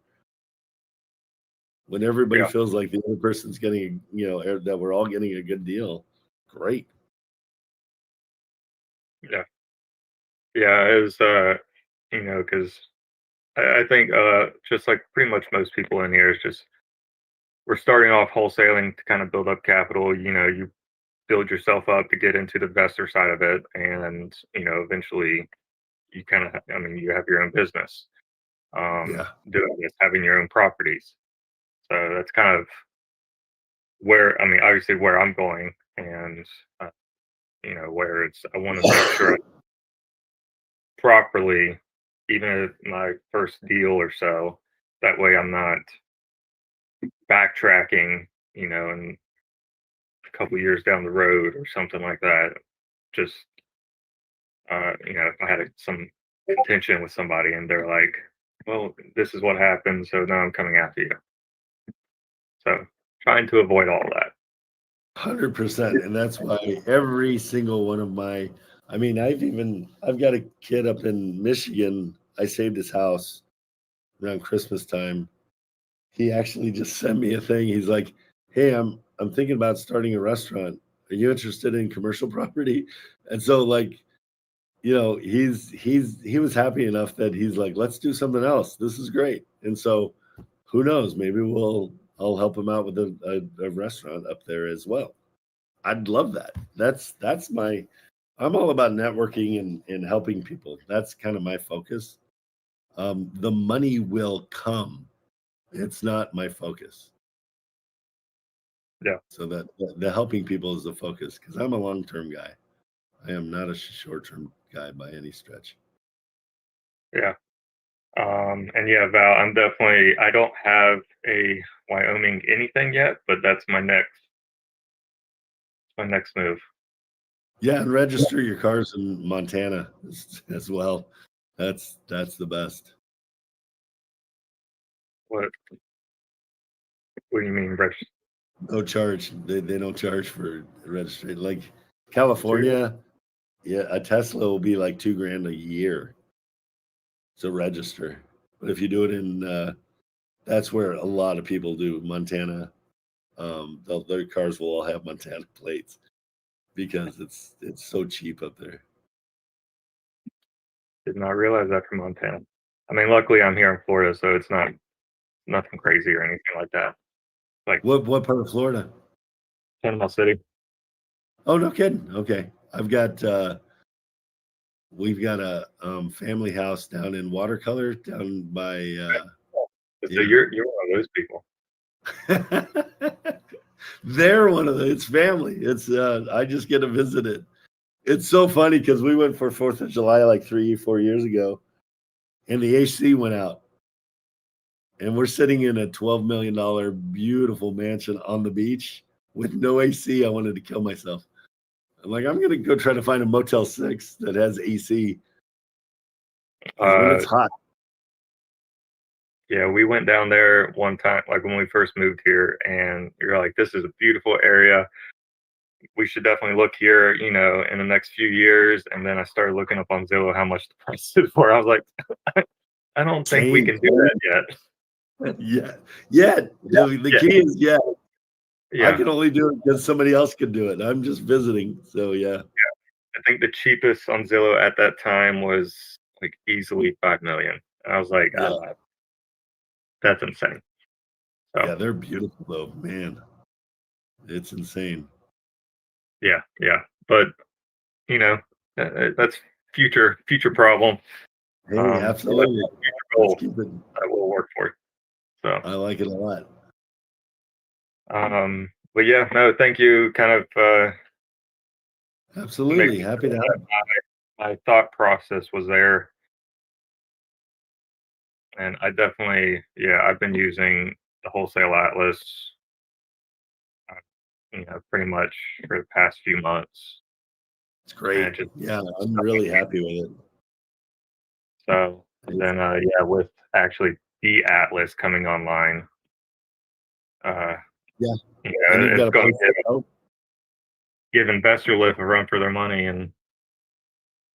When everybody feels like the other person's getting, that we're all getting a good deal, great. Yeah. Yeah, it was, because I think just like pretty much most people in here is just, we're starting off wholesaling to kind of build up capital. You build yourself up to get into the investor side of it, and eventually you kind of, you have your own business, Yeah. doing this, having your own properties. So that's kind of where, obviously where I'm going, and where I want to make sure I properly even if my first deal or so. That way I'm not backtracking, and a couple years down the road or something like that. Just, if I had some contention with somebody and they're like, well, this is what happened, so now I'm coming after you. So trying to avoid all that. 100%. And that's why every single one of I've got a kid up in Michigan. I saved his house around Christmas time. He actually just sent me a thing. He's like, hey, I'm thinking about starting a restaurant. Are you interested in commercial property? And so he was happy enough that he's like, let's do something else. This is great. And so who knows, maybe I'll help him out with a restaurant up there as well. I'd love that. I'm all about networking and helping people. That's kind of my focus. The money will come. It's not my focus. Yeah. So that the helping people is the focus, because I'm a long-term guy. I am not a short-term guy by any stretch. Yeah. And yeah, Val, I don't have a Wyoming anything yet, but that's my next move. Yeah, and register your cars in Montana as well. That's the best. What do you mean, register? No charge. They don't charge for registration. Like California, yeah, a Tesla will be like $2,000 a year to register. But if you do it in that's where a lot of people do Montana. Their cars will all have Montana plates because it's so cheap up there. Did not realize that from Montana. I mean, luckily I'm here in Florida, so it's not nothing crazy or anything like that. Like What part of Florida? Panama City. Oh, no kidding. Okay. We've got a family house down in Watercolor down by So you're one of those people. They're one of the, it's family. It's I just get to visit it. It's so funny because we went for 4th of July like 3-4 years ago, and the AC went out. And we're sitting in a $12 million beautiful mansion on the beach with no AC. I wanted to kill myself. I'm like, I'm gonna go try to find a Motel 6 that has AC. When it's hot. Yeah, we went down there one time, like when we first moved here, and you're like, this is a beautiful area. We should definitely look here, in the next few years. And then I started looking up on Zillow how much the price is for. I was like, I don't think we can do that yet. Yeah. The key is yeah. I can only do it because somebody else can do it. I'm just visiting. So yeah. I think the cheapest on Zillow at that time was like easily 5 million. And I was like, that's insane. So, yeah, they're beautiful though, man. It's insane. Yeah. But that's future problem. Hey, absolutely. Future goal that will work for. So I like it a lot. But yeah, no, thank you. Kind of absolutely happy to have my thought process was there. And I definitely, I've been using the Wholesale Atlas, pretty much for the past few months. It's great. I'm really happy with it. So then, with actually the Atlas coming online, it's going to give Investor Lift a run for their money. And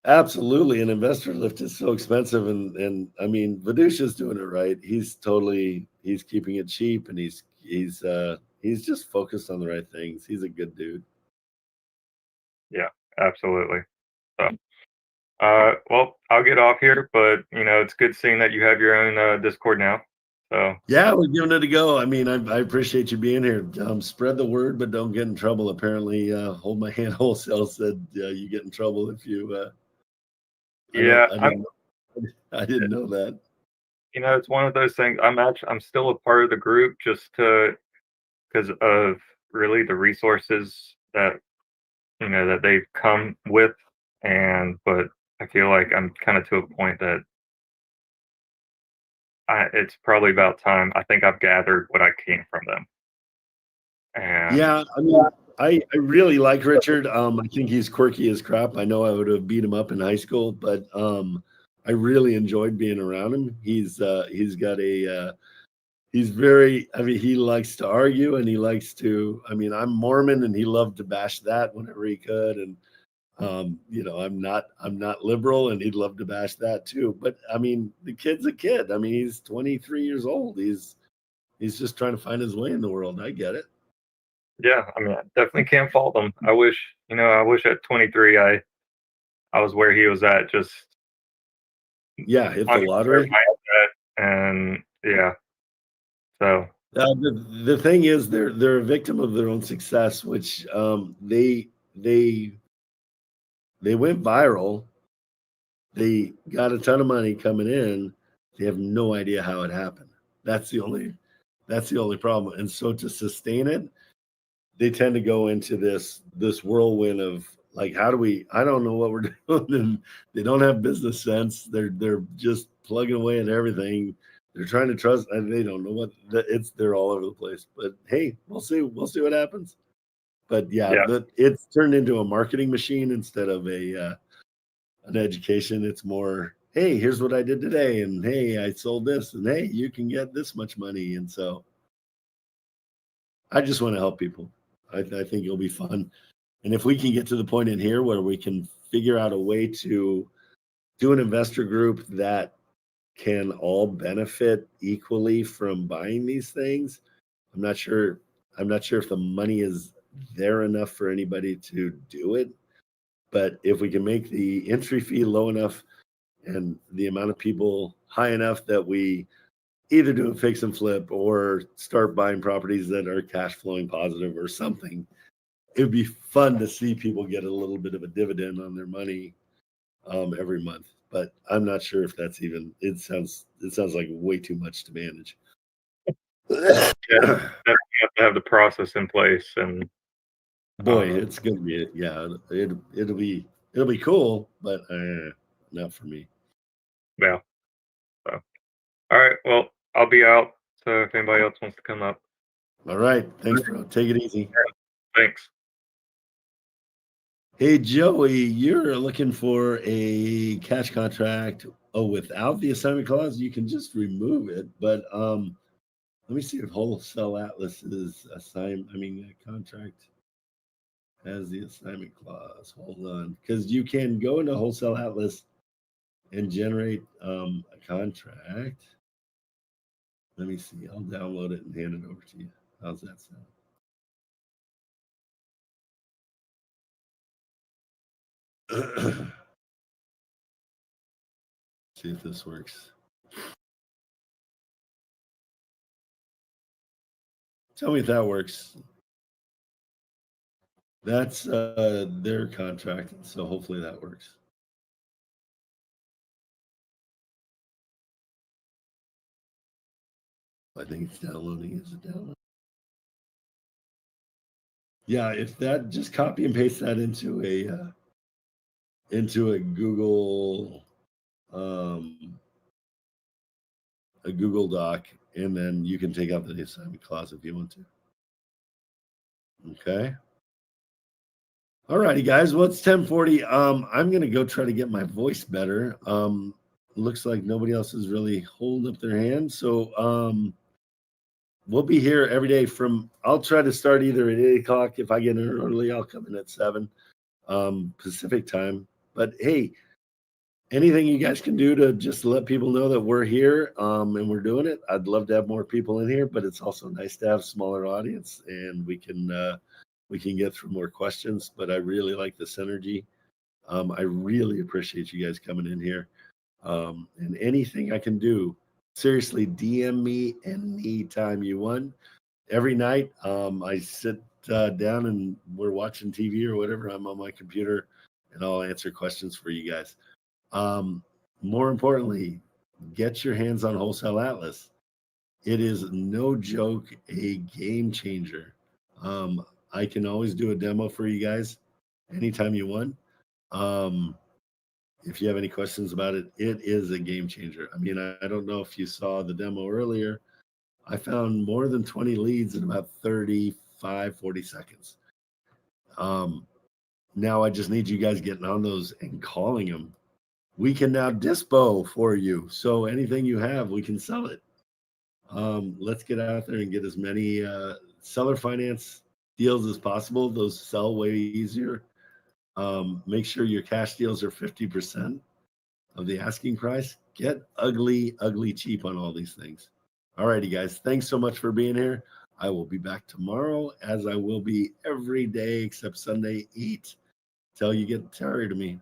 absolutely, an Investor Lift is so expensive, and I mean, Vidusha's doing it right. He's keeping it cheap, and he's just focused on the right things. He's a good dude. Yeah, absolutely. So, well, I'll get off here, but it's good seeing that you have your own Discord now. So yeah, we're giving it a go. I mean, I appreciate you being here. Spread the word, but don't get in trouble. Apparently, Hold My Hand Wholesale said you get in trouble if you. I didn't know that. It's one of those things. I'm still a part of the group just because of really the resources that that they've come with, but I feel like I'm kind of to a point that it's probably about time. I think I've gathered what I can from them. And Yeah, I mean, I really like Richard. I think he's quirky as crap. I know I would have beat him up in high school, but I really enjoyed being around him. He's got a he's very, I mean, he likes to argue and he likes to, I mean, I'm Mormon and he loved to bash that whenever he could. And you know, I'm not liberal and he'd love to bash that too. But I mean, the kid's a kid. I mean, he's 23 years old. He's just trying to find his way in the world. I get it. yeah, I mean, I definitely can't fault him. I wish at 23 I was where he was at, just Yeah, hit the on lottery. and yeah. So The thing is, they're a victim of their own success, which they went viral. They got a ton of money coming in. They have no idea how it happened. That's the only problem. And so to sustain it, they tend to go into this whirlwind of like, how do we? I don't know what we're doing, and they don't have business sense. They're just plugging away at everything. They're trying to trust, and they don't know what they're all over the place. But hey, we'll see what happens. But yeah. It's turned into a marketing machine instead of an education. It's more, hey, here's what I did today, and hey, I sold this, and hey, you can get this much money. And so I just want to help people. I think it'll be fun. And if we can get to the point in here where we can figure out a way to do an investor group that can all benefit equally from buying these things, I'm not sure if the money is there enough for anybody to do it. But if we can make the entry fee low enough and the amount of people high enough that we either do a fix and flip or start buying properties that are cash flowing positive or something, it would be fun to see people get a little bit of a dividend on their money every month. But I'm not sure if that's even, it sounds like way too much to manage. yeah, you have to have the process in place, and boy, it's gonna be, yeah, it'll be cool, but not for me. Yeah. So, all right. Well, I'll be out. So if anybody else wants to come up. All right. Thanks, bro. Take it easy. Thanks. Hey, Joey, you're looking for a cash contract. Oh, without the assignment clause, you can just remove it. But let me see if Wholesale Atlas's contract has the assignment clause. Hold on, because you can go into Wholesale Atlas and generate a contract. Let me see. I'll download it and hand it over to you. How's that sound? See if this works. Tell me if that works. That's their contract, so hopefully that works. I think it's downloading. Is it downloading? Yeah, if that, just copy and paste that into a Google Doc, and then you can take out the assignment clause if you want to. Okay. All righty, guys. Well, it's 10:40. I'm gonna go try to get my voice better. Looks like nobody else is really holding up their hand, so we'll be here every day I'll try to start either at 8:00. If I get in early, I'll come in at 7 Pacific time. But hey, anything you guys can do to just let people know that we're here and we're doing it. I'd love to have more people in here, but it's also nice to have a smaller audience and we can get through more questions. But I really like this energy. I really appreciate you guys coming in here. And anything I can do, seriously, DM me anytime you want. Every night, I sit down and we're watching TV or whatever. I'm on my computer and I'll answer questions for you guys. More importantly, get your hands on Wholesale Atlas. It is no joke, a game changer. I can always do a demo for you guys anytime you want. if you have any questions about it, it is a game changer. I mean, I don't know if you saw the demo earlier. I found more than 20 leads in about 35, 40 seconds. Now I just need you guys getting on those and calling them. We can now dispo for you. So anything you have, we can sell it. Let's get out there and get as many seller finance deals as possible. Those sell way easier. Make sure your cash deals are 50% of the asking price. Get ugly, ugly cheap on all these things. All righty, guys. Thanks so much for being here. I will be back tomorrow, as I will be every day except Sunday, 8, till you get tired of me.